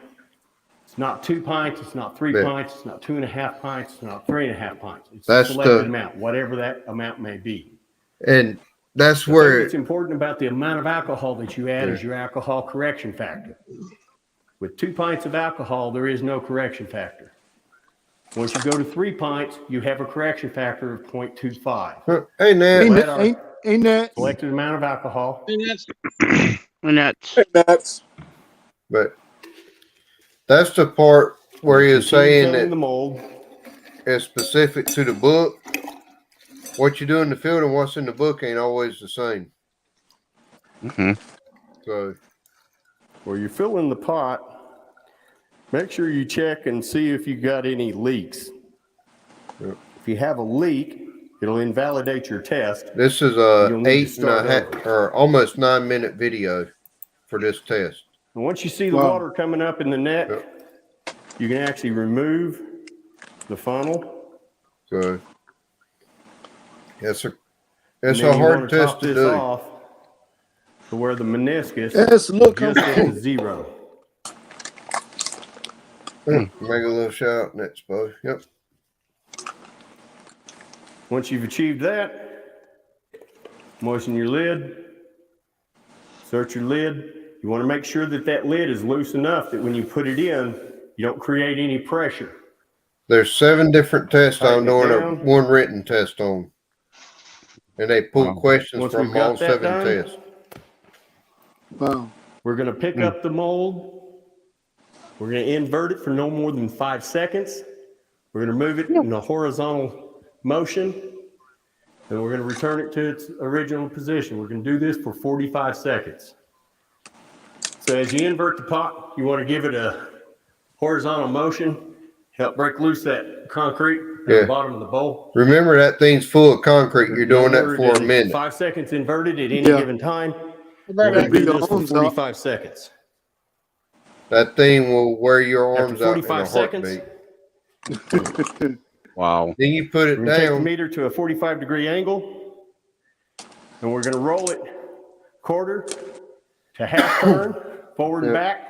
It's not 2 pints, it's not 3 pints, it's not 2.5 pints, it's not 3.5 pints. It's a selected amount, whatever that amount may be. And that's The where thing that's important about the amount of alcohol that you add is your alcohol correction factor. With 2 pints of alcohol, there is no correction factor. Once you go to 3 pints, you have a correction factor of 0.25. Hey, Nat. Ain't that selected amount of alcohol? And that's but that's the part where he is saying that the mold is specific to the book. What you do in the field and what's in the book ain't always the same. Mm-hmm. So, where you're filling the pot, make sure you check and see if you got any leaks. If you have a leak, it'll invalidate your test. this is a 8.5 or almost 9-minute video for this test. And once you see the water coming up in the net, you can actually remove the funnel. So, it's a hard test to do. Off to where the meniscus Yes, look, just at 0. Make a little shout next, Bo. Yep. Once you've achieved that, moisten your lid, search your lid. You want to make sure that that lid is loose enough that when you put it in, you don't create any pressure. There's 7 different tests I'm doing one written test on. And they pull questions from all 7 tests. Wow. We're going to pick up the mold. We're going to invert it for no more than 5 seconds. We're going to move it in a horizontal motion. And we're going to return it to its original position. We're going to do this for 45 seconds. So as you invert the pot, you want to give it a horizontal motion, help break loose that concrete at the bottom of the bowl. Remember, that thing's full of concrete. You're doing that for a minute. 5 seconds inverted at any given time. We're going to do this for 45 seconds. That thing will wear your arms After out in a 45 heartbeat. Wow. Then you put it We're going to take the down. meter to a 45-degree angle, and we're going to roll it quarter to half turn, forward and back.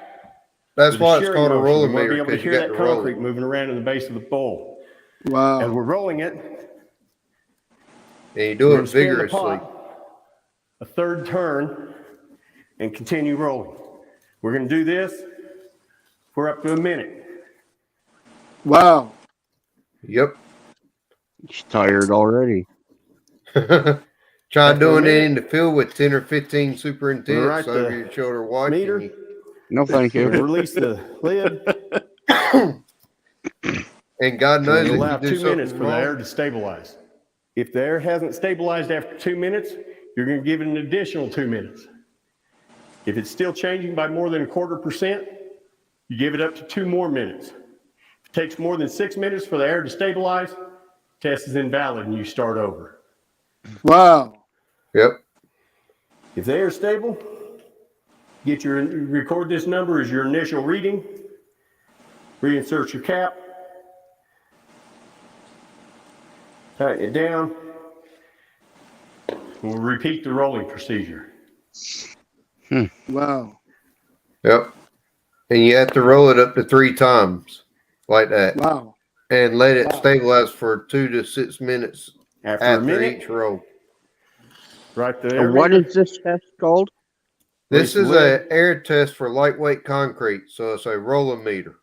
That's with a why it's shearing called a motion. roller You want to meter, be able to because you hear got that to roll concrete it. moving around in the base of the bowl. Wow. As we're rolling it, And you do we're it gonna spin the vigorously. pot a third turn and continue rolling. We're going to do this for up to a minute. Wow. Yep. He's tired already. Try doing it in the field with 10 or 15 superintendents Right, over the your shoulder watching meter. you. No, thank you. Release the lid. And God knows You if allow you do 2 minutes something for the air wrong. to stabilize. If the air hasn't stabilized after 2 minutes, you're going to give it an additional 2 minutes. If it's still changing by more than 0.25%, you give it up to 2 more minutes. If it takes more than 6 minutes for the air to stabilize, test is invalid and you start over. Wow. Yep. If the air is stable, record this number as your initial reading, reinsert your cap, tighten it down, we'll repeat the rolling procedure. Wow. Yep. And you have to roll it up to 3 times like that. Wow. And let it stabilize for 2 to 6 minutes After after a minute, each roll. right there. What is this test called? This Raise is the lid. an air test for lightweight concrete, so it's a rollometer.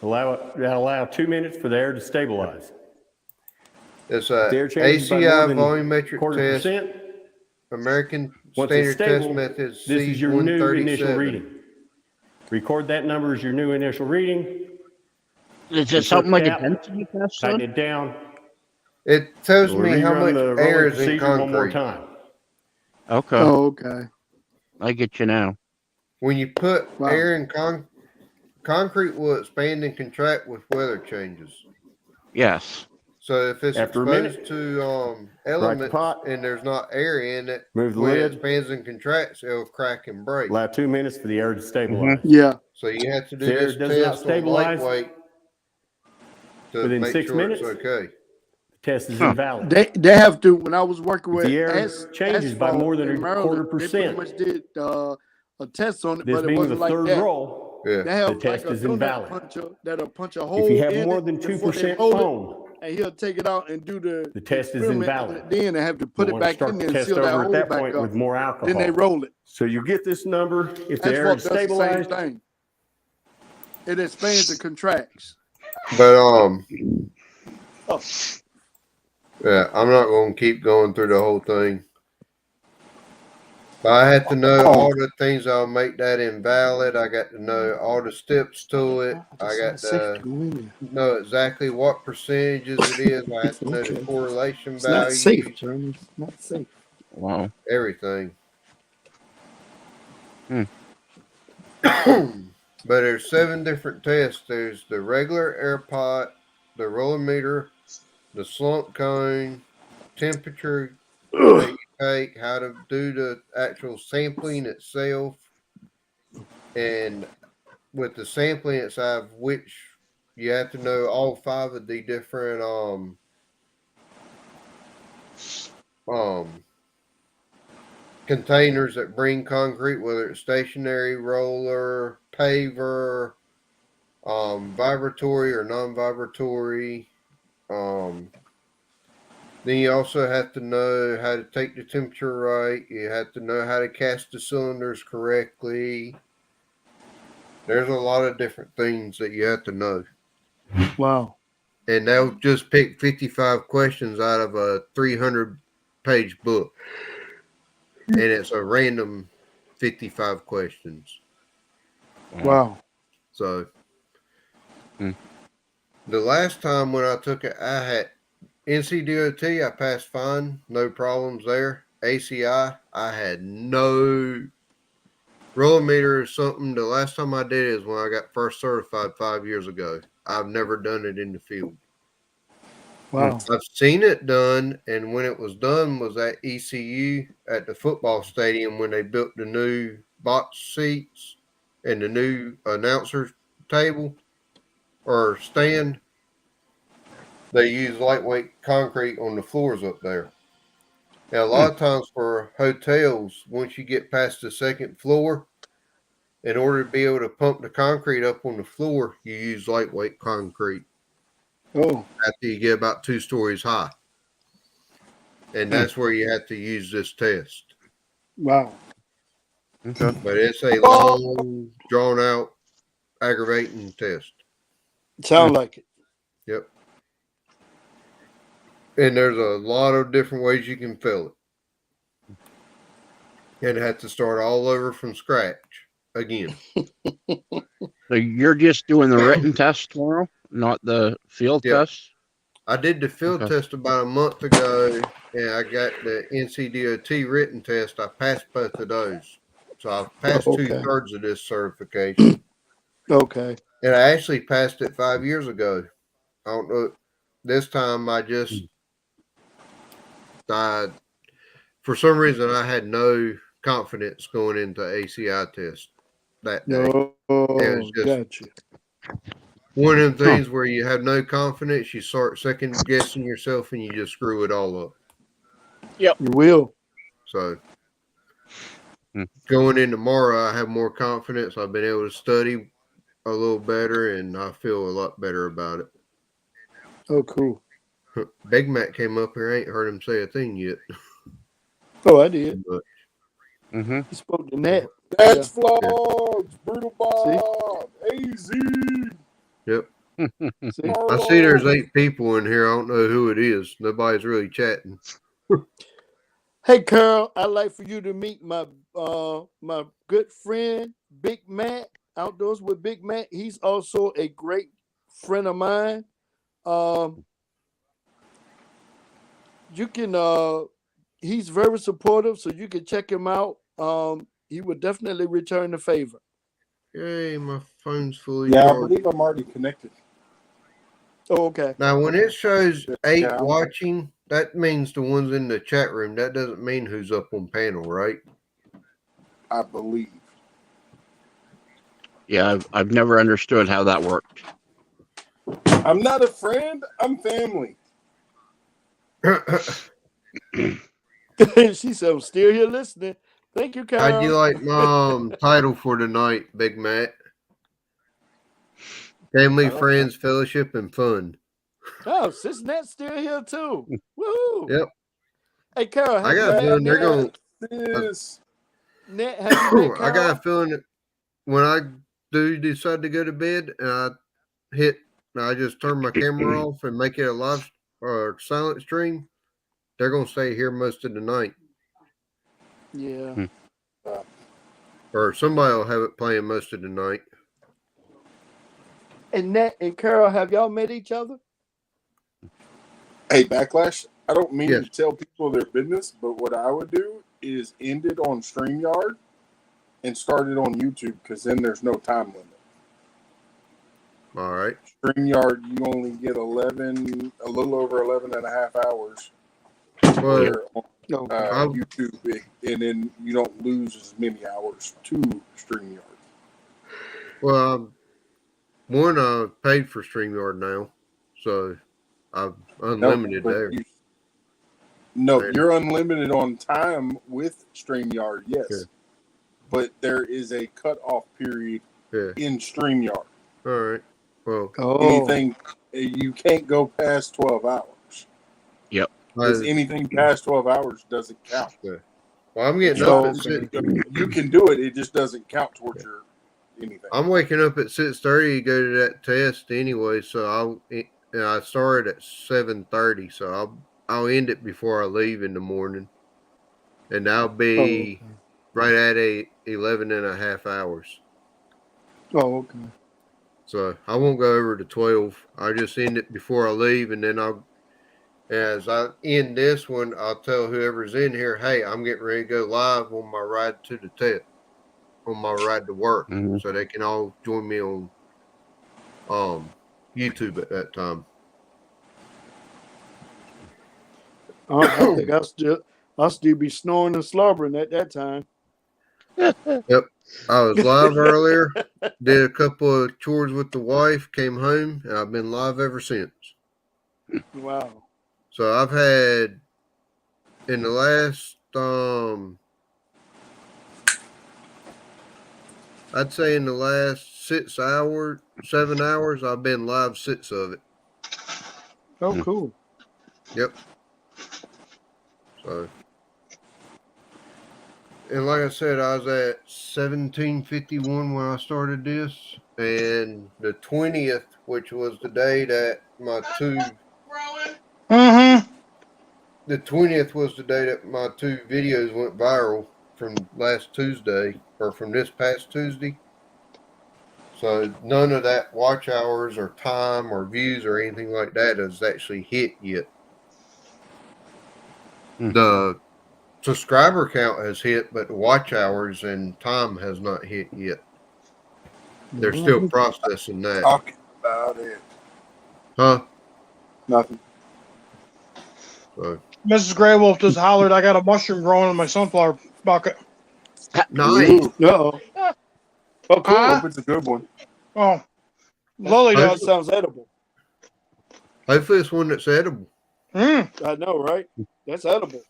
Allow 2 minutes for the air to stabilize. It's a If the air changes by ACI more than volumetric test, 0.25%, American once it's Standard Test stable, Method this is your new initial C137. reading. Record that number as your new initial reading. Is it Insert something like a cap, density test? Tighten Son? it down. It tells We'll me how rerun much the air rolling is in procedure one more concrete. time. Okay. Oh, okay. I get you now. When you put Wow. air in concrete will expand and contract with weather changes. Yes. So if it's After a minute, exposed to elements pot. and there's not air in it, Move the when it lid. expands and contracts, it'll crack and break. Allow 2 minutes for the air to stabilize. Yeah. So you have to do If the air this does not test on stabilize lightweight to within make 6 sure minutes, it's okay. test is invalid. They have to. When I was working with If the air changes by more than in a Maryland, quarter they pretty percent, much did a test on it, this but it being the wasn't like third that. roll, Yeah. They have the like test a is donut invalid. puncher that'll punch a hole If you have in more it than before they 2% roll it, foam, and he'll take it out and do the test is experiment invalid. on it then and have to put you it want to back start in the there and test seal that over at hole that back point up. with more Then alcohol. they roll it. So you get this number. If the air Asphalt is does the same stabilized, thing. It expands and contracts. But yeah, I'm not going to keep going through the whole thing. But I had to know all the things that'll make that invalid. I got to know all the steps to it. I got to know exactly what percentages it is. I have to know the correlation It's not value. safe, Jeremy. It's not safe. Wow. Everything. Hmm. But there's 7 different tests. There's the regular air pot, the roller meter, the slump cone, temperature that you take, how to do the actual sampling itself, and with the sampling itself, which you have to know all 5 of the different containers that bring concrete, whether it's stationary, roller, paver, vibratory or non-vibratory. Then you also have to know how to take the temperature right. You have to know how to cast the cylinders correctly. There's a lot of different things that you have to know. Wow. And they'll just pick 55 questions out of a 300-page book. And it's a random 55 questions. Wow. So, the last time when I took it, I had NCDOT, I passed fine, no problems there. ACI, I had no roller meter or something. The last time I did it is when I got first certified 5 years ago. I've never done it in the field. Wow. I've seen it done, and when it was done was at ECU at the football stadium when they built the new box seats and the new announcer table or stand. They use lightweight concrete on the floors up there. Now, a lot of times for hotels, once you get past the second floor, in order to be able to pump the concrete up on the floor, you use lightweight concrete. Oh. After you get about 2 stories high. And that's where you have to use this test. Wow. Okay. But it's a long, drawn out, aggravating test. Sound like it. Yep. And there's a lot of different ways you can fill it. And have to start all over from scratch again. So you're just doing the written test tomorrow, not the field test? I did the field test about a month ago, and I got the NCDOT written test. I passed both of those. So I've passed 2/3 of this certification. Okay. And I actually passed it 5 years ago. I don't know. This time I just died. For some reason, I had no confidence going into ACI test that day. No, it was just gotcha. one of them things where you have no confidence, you start second guessing yourself, and you just screw it all up. Yep. You will. So going in tomorrow, I have more confidence. I've been able to study a little better, and I feel a lot better about it. Oh, cool. Big Mac came up here. I ain't heard him say a thing yet. Oh, I did. But, He spoke to Nat. That's vlogs, Brutal Bob, AZ. Yep. I see there's 8 people in here. I don't know who it is. Nobody's really chatting. Hey, Carl, I'd like for you to meet my my good friend, Big Matt, Outdoors with Big Matt. He's also a great friend of mine. You can he's very supportive, so you can check him out. He would definitely return the favor. Yay, my phone's fully Yeah, I charged. believe I'm already connected. Oh, okay. Now, when it shows 8 Yeah. watching, that means the ones in the chat room. That doesn't mean who's up on panel, right? I believe. Yeah, I've never understood how that worked. I'm not a friend. I'm family. She said, I'm still here listening. Thank you, Carol. How'd you like my title for tonight, Big Matt? Family, friends, fellowship, and fun. Oh, Cincinnati's still here too. Woohoo! Yep. Hey, Carol, I got a feeling they're going. Ned, have you met I got Carol? a feeling that when I do decide to go to bed and I just turn my camera off and make it a live or silent stream, they're going to stay here most of the night. Yeah. Or somebody will have it playing most of the night. And Ned and Carol, have y'all met each other? Hey, Backlash, I don't mean Yes. to tell people their business, but what I would do is end it on StreamYard and start it on YouTube, because then there's no time limit. All right. StreamYard, you only get a little over 11 and a half hours. Well, where on YouTube, and then you don't lose as many hours to StreamYard. Well, one, I paid for StreamYard now, so I've unlimited there. You're unlimited on time with StreamYard, yes. Okay. But there is a cutoff period in StreamYard. All right. Well, anything, you can't go past 12 hours. Yep. Because anything past 12 hours doesn't count. Well, I'm getting So up at you can do it, it just doesn't count towards your anything. I'm waking up at 6:30 to go to that test anyway, so I started at 7:30, so I'll end it before I leave in the morning, and I'll be right at 11 and a half hours. Oh, okay. So I won't go over to 12. I'll just end it before I leave, and then as I end this one, I'll tell whoever's in here, hey, I'm getting ready to go live on my ride to the test, on my ride to work, so they can all join me on YouTube at that time. I think I'll still be snoring and slobbering at that time. Yep. I was live earlier, did a couple of chores with the wife, came home, and I've been live ever since. Wow. So I've had, in the last, I'd say in the last 7 hours, I've been live 6 of it. Oh, cool. Yep. So, and like I said, I was at 1751 when I started this, and the 20th, which was the day that my the 20th was the day that my 2 videos went viral from last Tuesday, or from this past Tuesday. So none of that watch hours or time or views or anything like that has actually hit yet. The subscriber count has hit, but the watch hours and time has not hit yet. They're still processing that. Talk about it. Huh? Nothing. So, Mrs. Grey Wolf just hollered, I got a mushroom growing in my sunflower bucket. nice. Uh-oh. Oh, cool. Hope it's a good one. Oh, Lily That does. sounds edible. Hopefully it's one that's edible. I know, right? That's edible.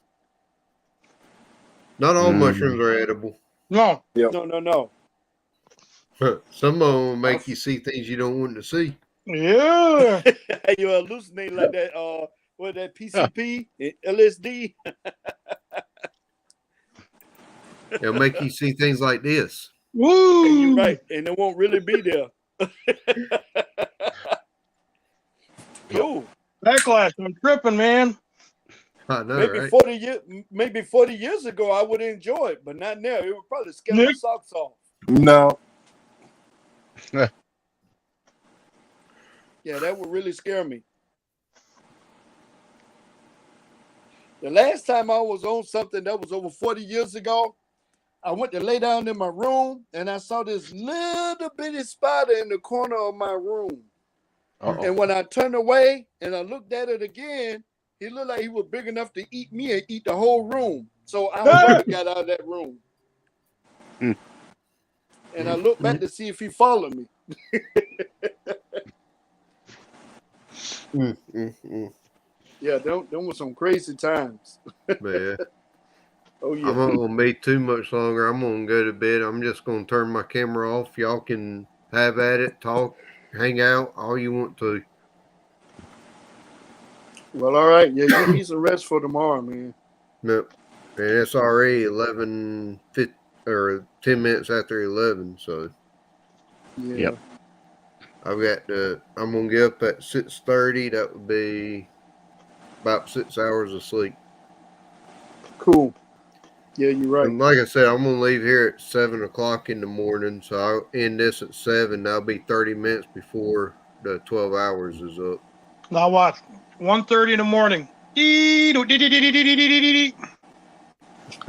Not all mushrooms are edible. No. Yep. No. Some of them will make you see things you don't want to see. Yeah. You hallucinate like that, what, that PCP, LSD? It'll make you see things like this. Woo! You're right, and it won't really be there. Cool. Backlash, I'm tripping, man. I know, Maybe right? 40 years ago, I would enjoy it, but not now. It would probably scare my socks off. No. Yeah, that would really scare me. The last time I was on something that was over 40 years ago, I went to lay down in my room and I saw this little bitty spider in the corner of my room. And when I turned away and I looked at it again, he looked like he was big enough to eat me and eat the whole room. So I got out of that room. And I looked back to see if he followed me. Yeah, them were some crazy times. Yeah. Oh yeah. I'm not gonna be too much longer. I'm gonna go to bed. I'm just gonna turn my camera off. Y'all can have at it, talk, hang out, all you want to. Well, all right. Yeah, you need some rest for tomorrow, man. Nope. And it's already 10 minutes after 11. So Yeah. Yep. I'm gonna get up at 6:30. That would be about 6 hours of sleep. Cool. Yeah, you're right. And like I said, I'm gonna leave here at 7 o'clock in the morning. So I'll end this at 7. That'll be 30 minutes before the 12 hours is up. Now watch. 1:30 in the morning.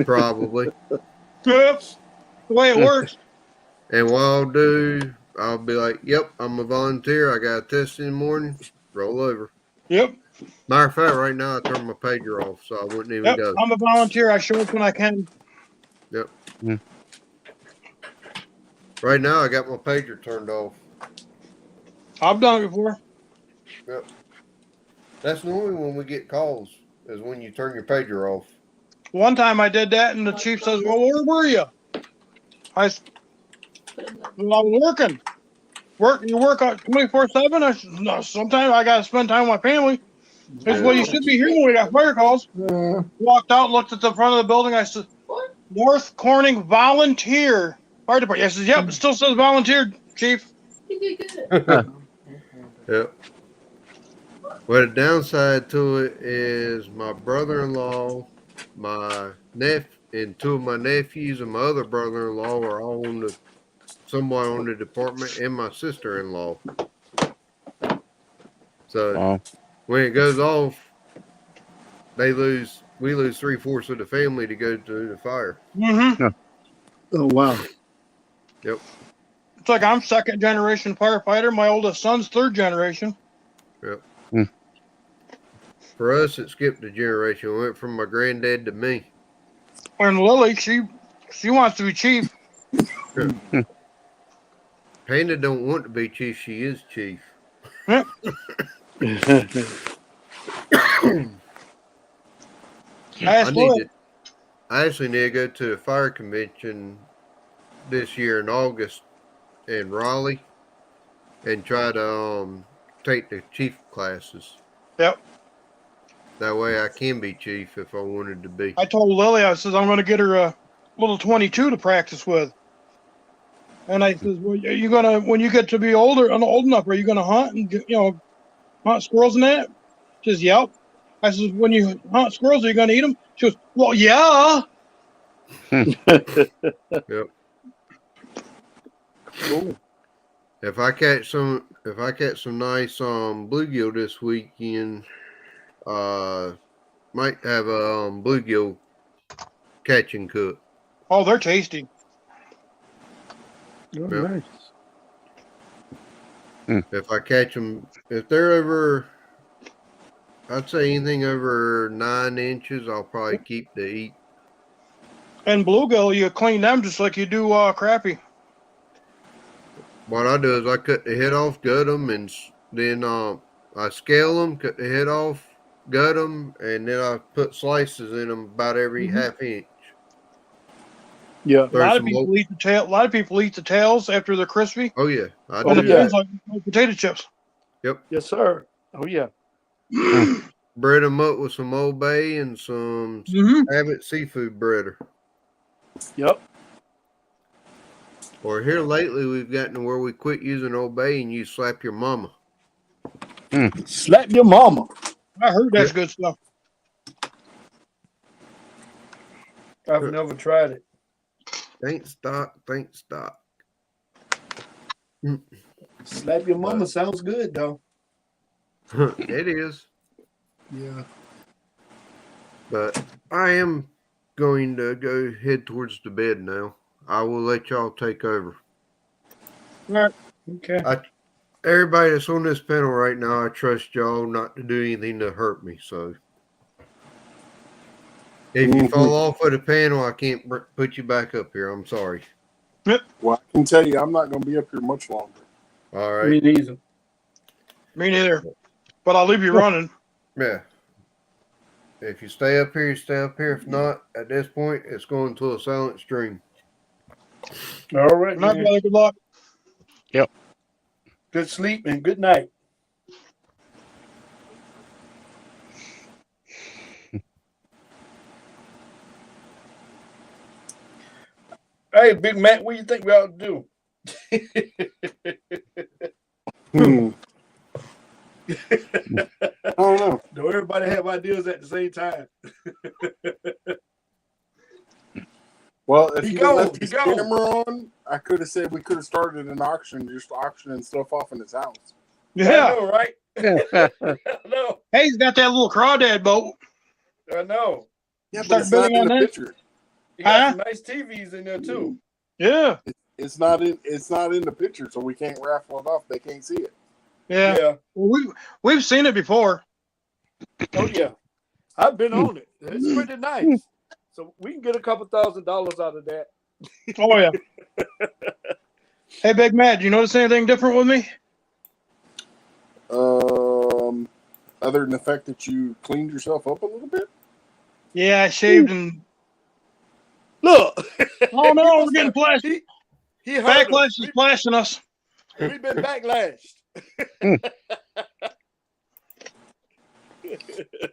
Probably. Yep. The way it works. And what I'll do, I'll be like, yep, I'm a volunteer. I got a test in the morning. Roll over. Yep. Matter of fact, right now I turned my pager off, so I wouldn't even Yep. go. I'm a volunteer. I show up when I can. Yep. Right now I got my pager turned off. I've done it before. Yep. That's normally when we get calls, is when you turn your pager off. One time I did that, and the chief says, "Well, where were you?" I was working. You work 24/7. I said, "No, sometimes I gotta spend time with my family." He said, "Well, you should be here when we got fire calls." Walked out, looked at the front of the building. I said, "North Corning Volunteer Fire Department." I said, "Yep, it still says volunteer, chief." Yep. Well, the downside to it is my brother-in-law, my and two of my nephews and my other brother-in-law are all somewhat on the department, and my sister-in-law. So when it goes off, we lose 3/4 of the family to go to the fire. Mm-hmm. Oh wow. Yep. It's like I'm second generation firefighter. My oldest son's third generation. Yep. For us, it skipped a generation. It went from my granddad to me. And Lily, she wants to be chief. Panda don't want to be chief. She is chief. Yep. I actually need to go to the fire convention this year in August in Raleigh and try to take the chief classes. Yep. That way I can be chief if I wanted to be. I told Lily, I said, I'm going to get her a little 22 to practice with. And I said, well, are you going to, when you get to be old enough, are you going to hunt and, hunt squirrels and that? She says, yep. I said, when you hunt squirrels, are you going to eat them? She goes, well, yeah. Yep. Cool. If I catch some nice bluegill this weekend, might have a bluegill catch and cook. Oh, they're tasty. Oh, nice. If I catch them, if they're over, I'd say anything over 9 inches, I'll probably keep to eat. And bluegill, you clean them just like you do crappie. What I do is I cut the head off, gut them, and then I scale them, cut the head off, gut them, and then I put slices in them about every half inch. Yeah. A lot of people eat the tail. A lot of people eat the tails after they're crispy. Oh yeah, I And do. the fins like potato chips. Yep. Yes, sir. Oh yeah. Bread them up with some Old Bay and some Abbott seafood breader. Yep. Or here lately, we've gotten to where we quit using Old Bay and you slap your mama. Slap your mama. I heard that's good stuff. I've never tried it. Thanks, Doc. Slap your mama sounds good, though. It is. Yeah. But I am going to go head towards the bed now. I will let y'all take over. All right. Okay. Everybody that's on this panel right now, I trust y'all not to do anything to hurt me. So if you fall off of the panel, I can't put you back up here. I'm sorry. Well, I can tell you, I'm not going to be up here much longer. All right. Me neither. Me neither. But I'll leave you running. Yeah. If you stay up here, you stay up here. If not, at this point, it's going to a silent stream. All right, Good night, man. brother. Good luck. Yep. Good sleep and good night. Hey, Big Mac, what do you think we ought to do? I don't know. Don't everybody have ideas at the same time? Well, if He you gone, left he his gone. camera on, I could have said we could have started an auction, just auctioning stuff off in his house. I Yeah. know, right? I know. Hey, he's got that little crawdad boat. I know. Yeah, but Start it's not bidding in on the that. picture. You got Huh? some nice TVs in there too. Yeah. It's not in. It's not in the picture, so we can't raffle it off. They can't see it. Yeah. Yeah. Well, we've seen it before. Oh yeah. I've been on it. It's pretty nice. So we can get a couple $1,000 out of that. Oh yeah. Hey, Big Matt, do you notice anything different with me? Other than the fact that you cleaned yourself up a little bit. Yeah, I shaved and. Look. Oh no, we're getting flashed. He heard us. Backlash is flashing us. We've been backlashed.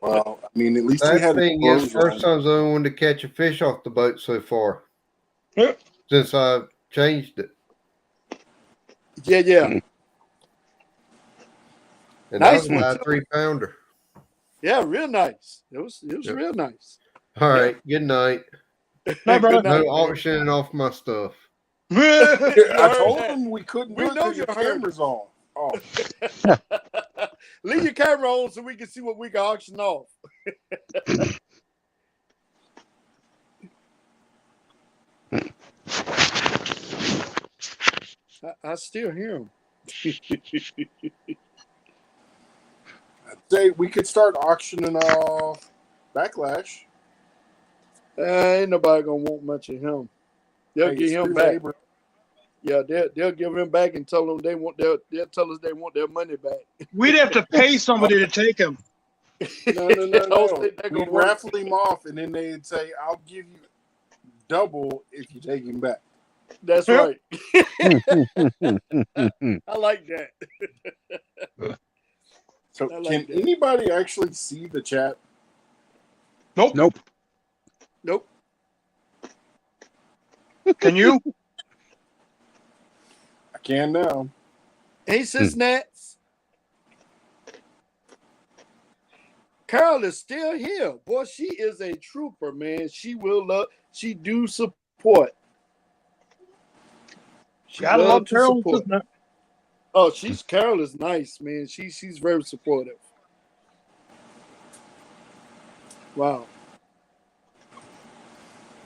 Well, I mean, at least we That had thing clothes is, first on. times I wanted to catch a fish off the boat so far. Yep. Since I changed it. Yeah. And Nice that was one, about a 3-pounder. Yeah, real nice. It was real nice. All right. Good night. No, brother. Good night, No man. auctioning off my stuff. I told him we couldn't We do it know because your you heard. camera's on. Oh, Leave your camera on so we can see what we can auction off. I still hear him. I'd say we could start auctioning off Backlash. Ain't nobody gonna want much of him. They'll Hey, get it's him free back. labor. Yeah, they'll give him back and tell them they'll tell us they want their money back. We'd have to pay somebody to take him. No. I don't think they're We'd gonna work. raffle him off, and then they'd say, "I'll give you double if you take him back." That's Yep. right. I like that. So, I like can that. anybody actually see the chat? Nope. Nope. Nope. Can you? I can now. Hey, sis Nats. Carol is still here. Boy, she is a trooper, man. She will love, she do support. She Gotta love to Carol. support. Oh, Carol is nice, man. She's very supportive. Wow.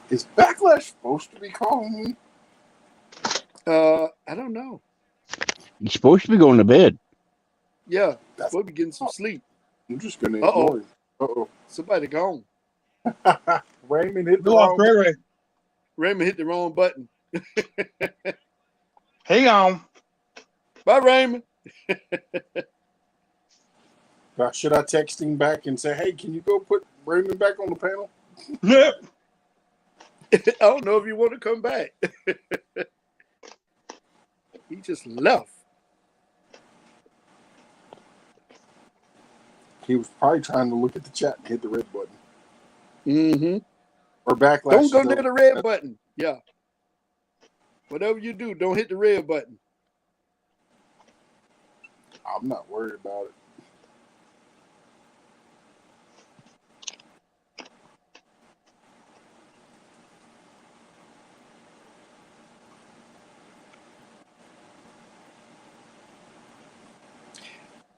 Is Backlash supposed to be calling me? I don't know. You're supposed to be going to bed. Yeah, we'll be getting some sleep. I'm just gonna Uh-oh. ignore it. Uh-oh. Somebody gone. Raymond hit the Go off, wrong. Ray Ray. Raymond hit the wrong button. Hang on. Bye, Raymond. Should I text him back and say, "Hey, can you go put Raymond back on the panel?" Yep. I don't know if you want to come back. He just left. He was probably trying to look at the chat and hit the red button. Mm-hmm. Or Backlash. Don't go is near over. the red button. Yeah. Whatever you do, don't hit the red button. I'm not worried about it.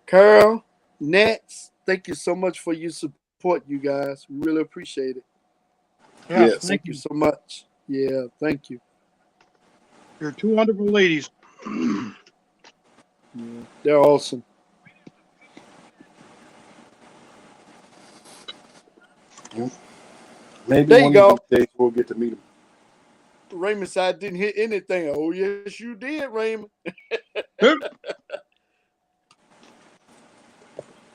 Carl, Nats, thank you so much for your support, you guys. We really appreciate it. Yeah, Yes. Thank you so much. Yeah, thank you. You're two wonderful ladies. Yeah, they're awesome. Maybe There you one go. of these days we'll get to meet him. Raymond said I didn't hit anything. Oh, yes, you did, Raymond. Yep.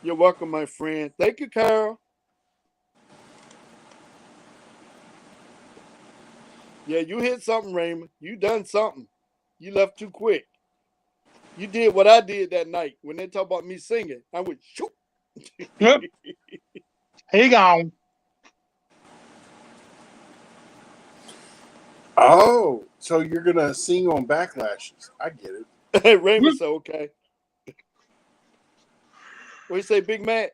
You're welcome, my friend. Thank you, Carl. Yeah, you hit something, Raymond. You done something. You left too quick. You did what I did that night when they talk about me singing. I went shoot. Yep. He gone. Oh, so you're gonna sing on backlashes? I get it. Raymond said, "Okay." What you say, Big Mac?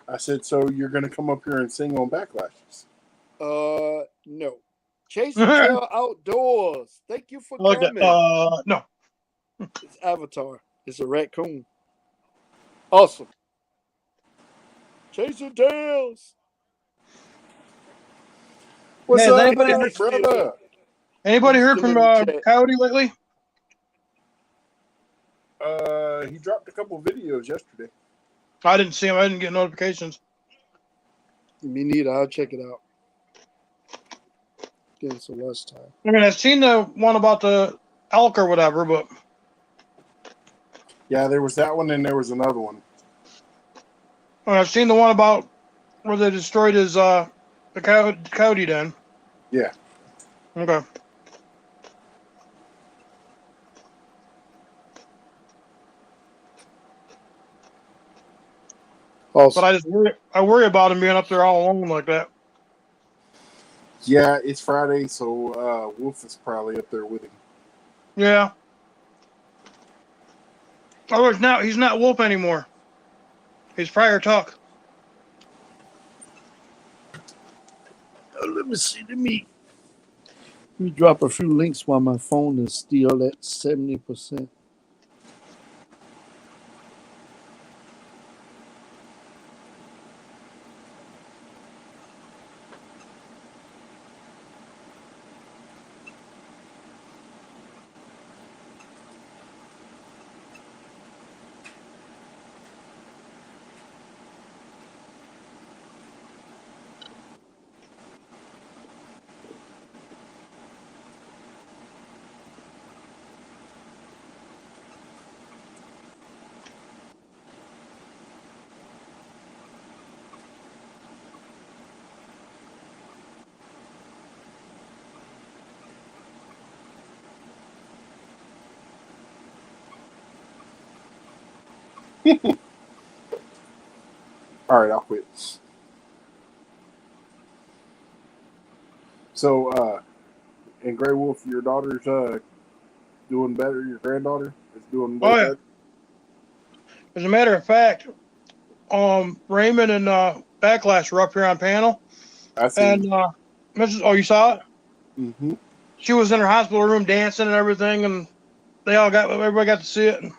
I said, so you're gonna come up here and sing on backlashes? No. Chase the Tail Outdoors. Thank you for I like coming. that. No. It's Avatar. It's a raccoon. Awesome. Chase the tails. What's Hey, has up, anybody, Matt, brother? anybody heard Still from in the chat. Coyote lately? He dropped a couple videos yesterday. I didn't see him. I didn't get notifications. Me neither. I'll check it out. Getting some lunchtime. I mean, I've seen the one about the elk or whatever, but Yeah, there was that one, and there was another one. I've seen the one about where they destroyed his the coyote den. Yeah. Okay. Awesome. But I worry about him being up there all alone like that. Yeah, it's Friday, so Wolf is probably up there with him. Yeah. Oh, he's not Wolf anymore. He's Friar Tuck. Let me see. Let me drop a few links while my phone is still at 70%. All right, I'll quit. So, and Grey Wolf, your daughter's doing better. Your granddaughter is doing way better. As a matter of fact, Raymond and Backlash were up here on panel. I see. And you saw it? Mm-hmm. She was in her hospital room dancing and everything, and everybody got to see it. And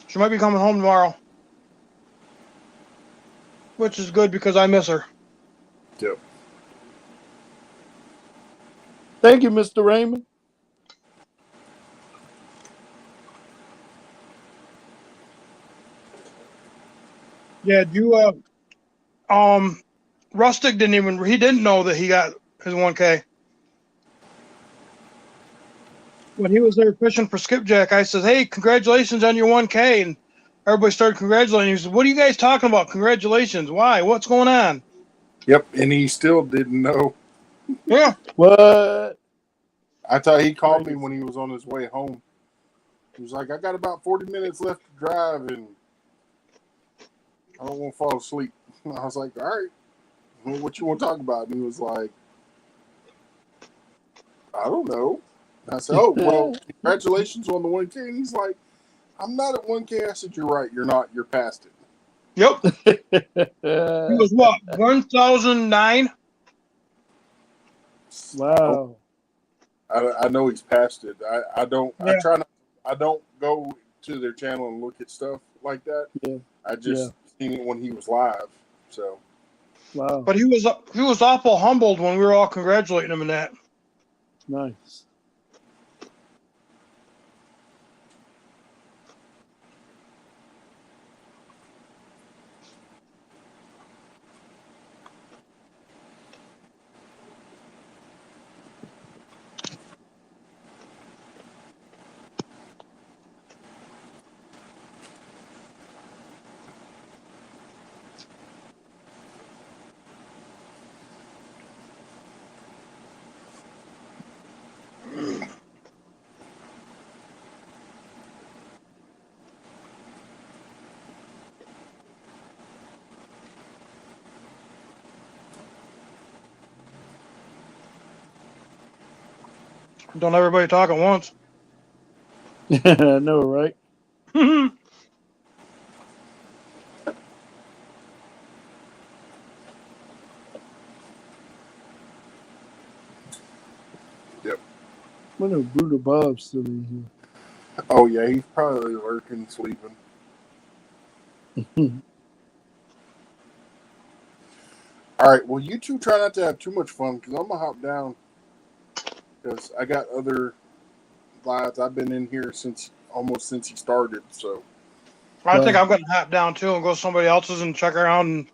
she might be coming home tomorrow, which is good because I miss her. Yep. Thank you, Mr. Raymond. Yeah, Rustic he didn't know that he got his 1K. When he was there fishing for skipjack, I said, "Hey, congratulations on your 1K." And everybody started congratulating. He said, "What are you guys talking about? Congratulations. Why? What's going on?" Yep, and he still didn't know. Yeah. What? I thought he called me when he was on his way home. He was like, I got about 40 minutes left to drive, and I don't want to fall asleep. I was like, all right, well, what you want to talk about? And he was like, I don't know. And I said, oh, well, congratulations on the 1K. And he's like, I'm not at 1K. I said, you're right. You're not. You're past it. Yep. He was what? 1,009? Wow. I know he's past it. I don't. Yeah. I don't go to their channel and look at stuff like that. Yeah. I just seen it when he was live. So. Wow. But he was awful humbled when we were all congratulating him in that. Nice. Don't everybody talk at once. I know, right? Yep. What a Brutal Bob still in here. Oh yeah, he's probably lurking, sleeping. All right. Well, you two try not to have too much fun because I'm gonna hop down because I got other lives. I've been in here almost since he started. So I think I'm gonna hop down too and go to somebody else's and check around.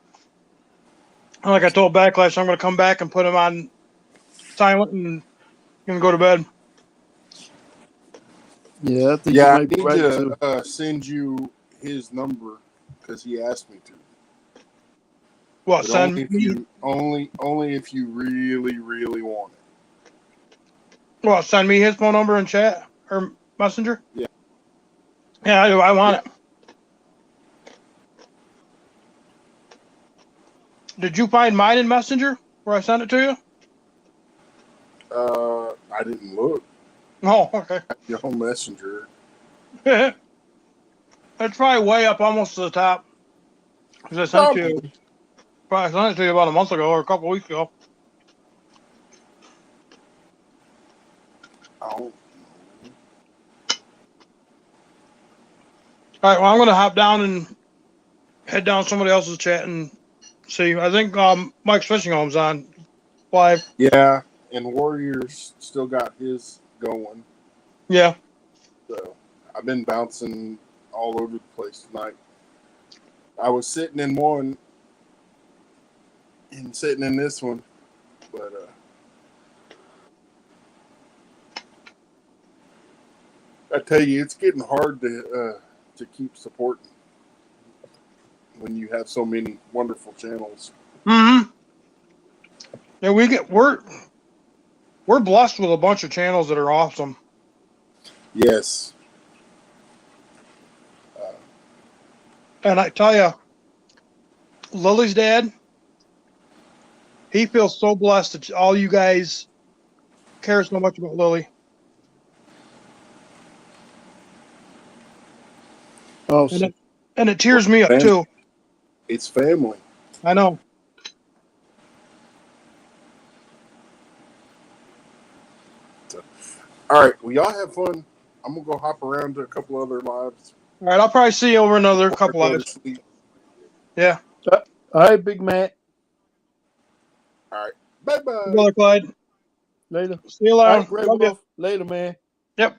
And like I told Backlash, I'm gonna come back and put him on silent and gonna go to bed. Yeah, I think yeah, you I might be need right too. to send you his number because he asked me to. What? But Send only if me? you only if you really want it. What? Send me his phone number in chat or messenger. Yeah. Yeah, I do. I want it. Did you find mine in Messenger where I sent it to you? I didn't look. Oh, okay. Your home messenger. It's probably way up almost to the top. Because I sent you. Probably sent it to you about a month ago or a couple weeks ago. Oh. All right. Well, I'm gonna hop down and head down somebody else's chat and see. I think Mike's Fishing Home's on live. Yeah, and Warriors still got his going. Yeah. So I've been bouncing all over the place tonight. I was sitting in one and sitting in this one, but I tell you, it's getting hard to keep supporting when you have so many wonderful channels. Mm-hmm. Yeah, we're blessed with a bunch of channels that are awesome. Yes. And I tell you, Lily's dad, he feels so blessed that all you guys care so much about Lily. Oh, and it tears me up too. It's family. I know. All right. Well, y'all have fun. I'm going to go hop around to a couple other lives. All right. I'll probably see you over another couple hours. Yeah. All right, Big Mac. All right. Bye-bye. Brother Clyde. Later. See you All later. right, Greg Love Wolf. you. Later, man. Yep.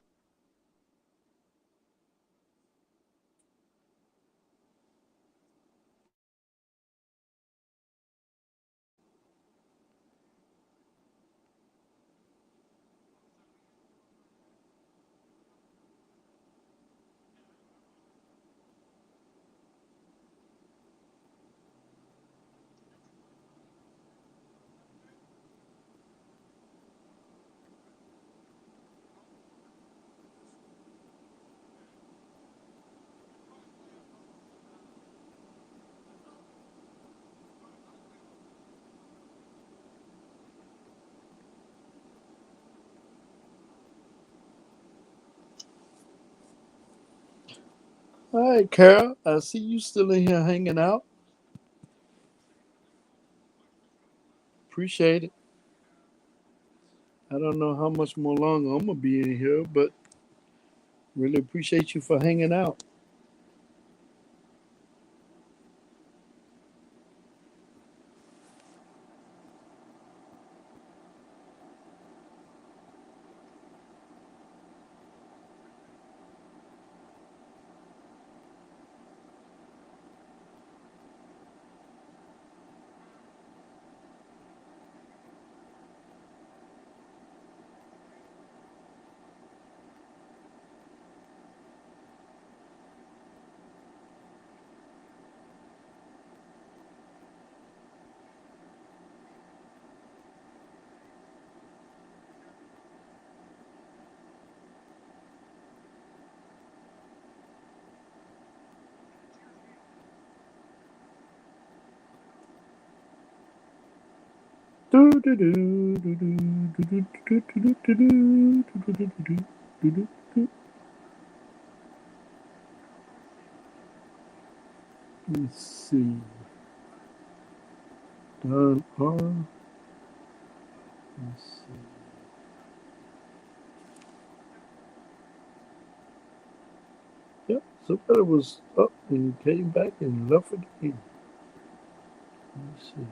All right, Carol. I see you still in here hanging out. Appreciate it. I don't know how much more longer I'm gonna be in here, but really appreciate you for hanging out. Let's see. Done on. Let's see. Yep, somebody was up and came back and left again. Let's see.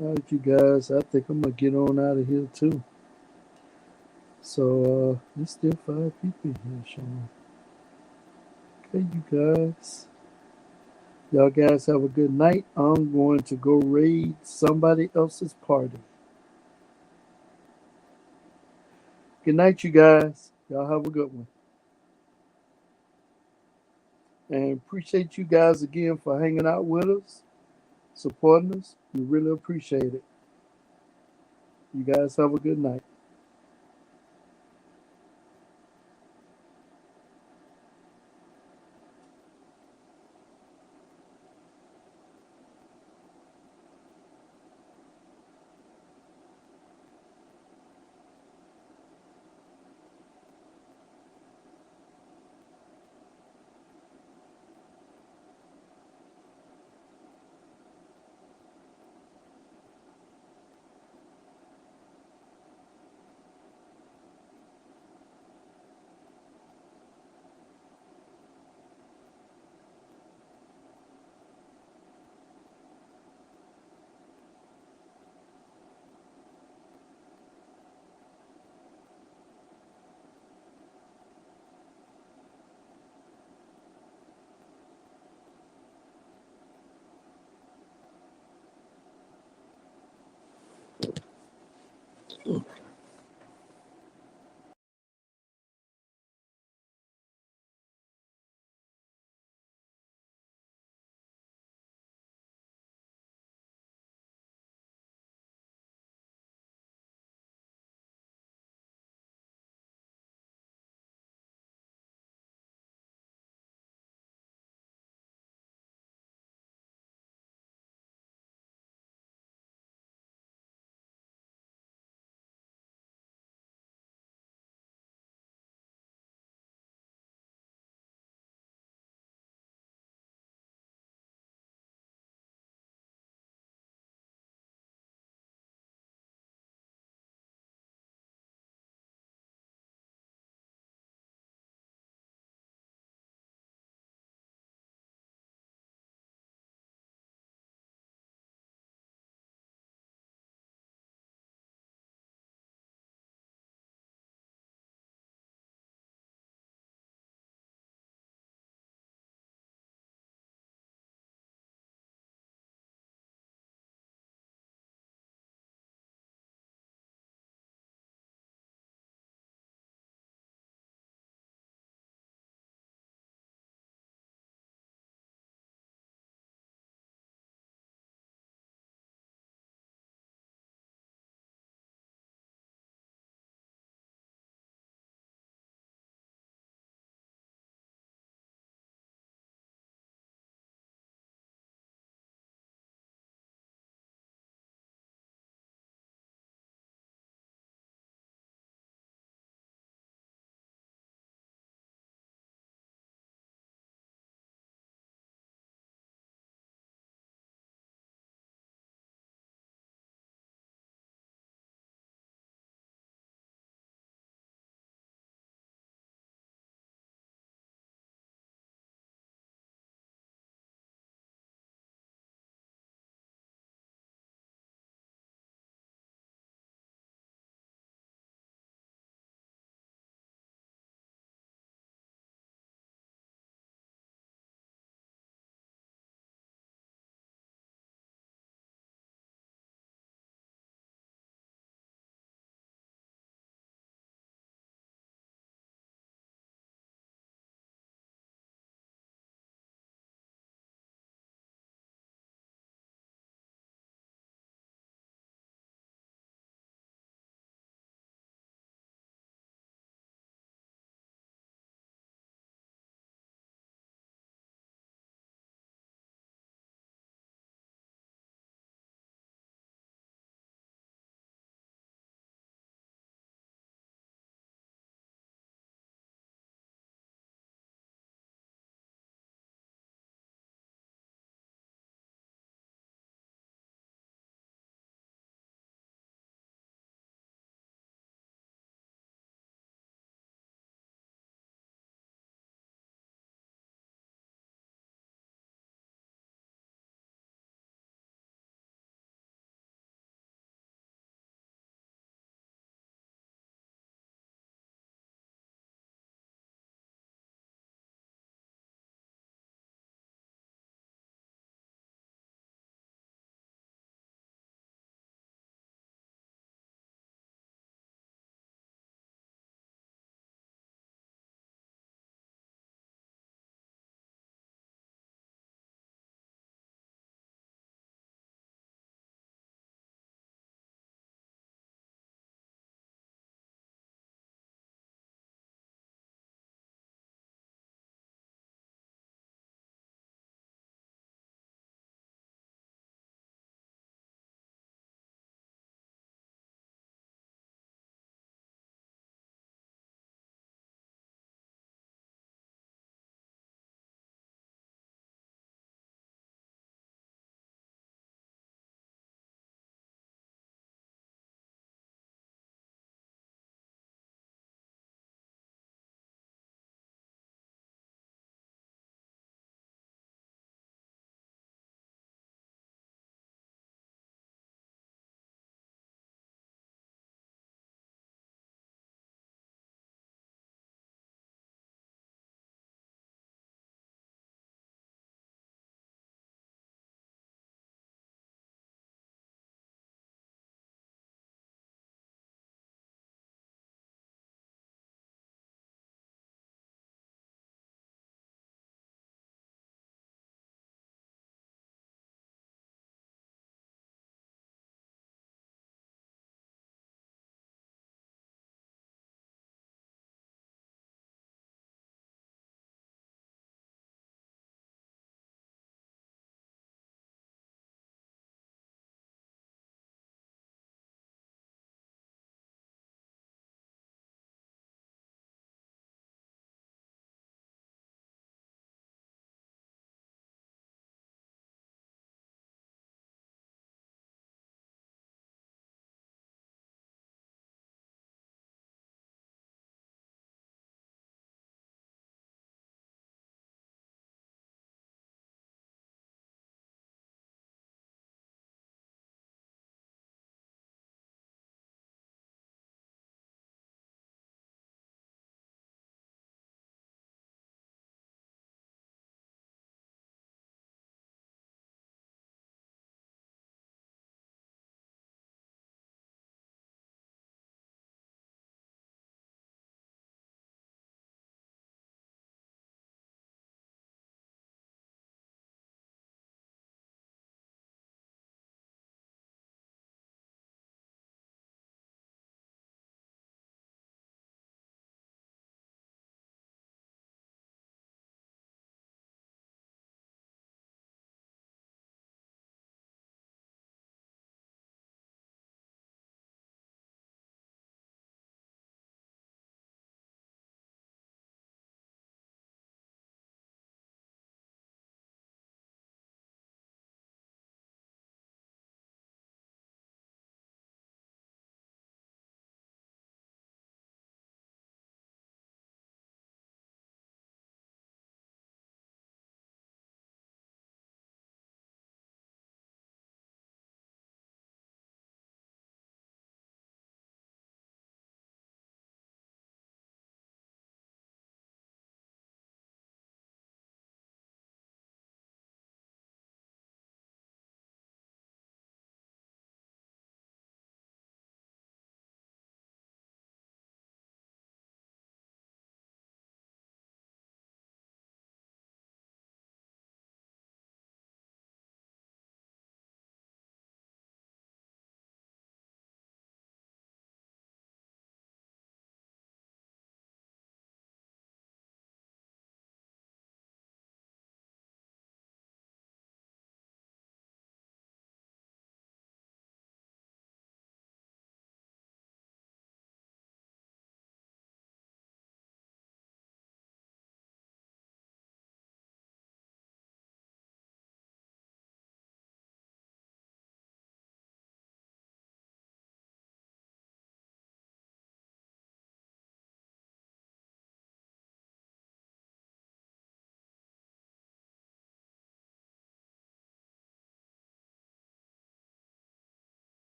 All right, you guys, I think I'm gonna get on out of here too. So there's still 5 people here, Sean. Okay, you guys. Y'all guys have a good night. I'm going to go raid somebody else's party. Good night, you guys. Y'all have a good one. And appreciate you guys again for hanging out with us, supporting us. We really appreciate it. You guys have a good night.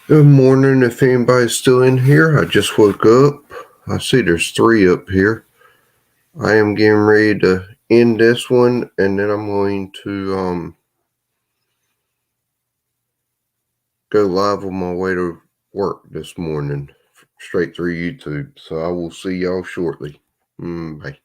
Good morning. If anybody's still in here, I just woke up. I see there's 3 up here. I am getting ready to end this one, and then I'm going to go live on my way to work this morning, straight through YouTube. So I will see y'all shortly. Bye.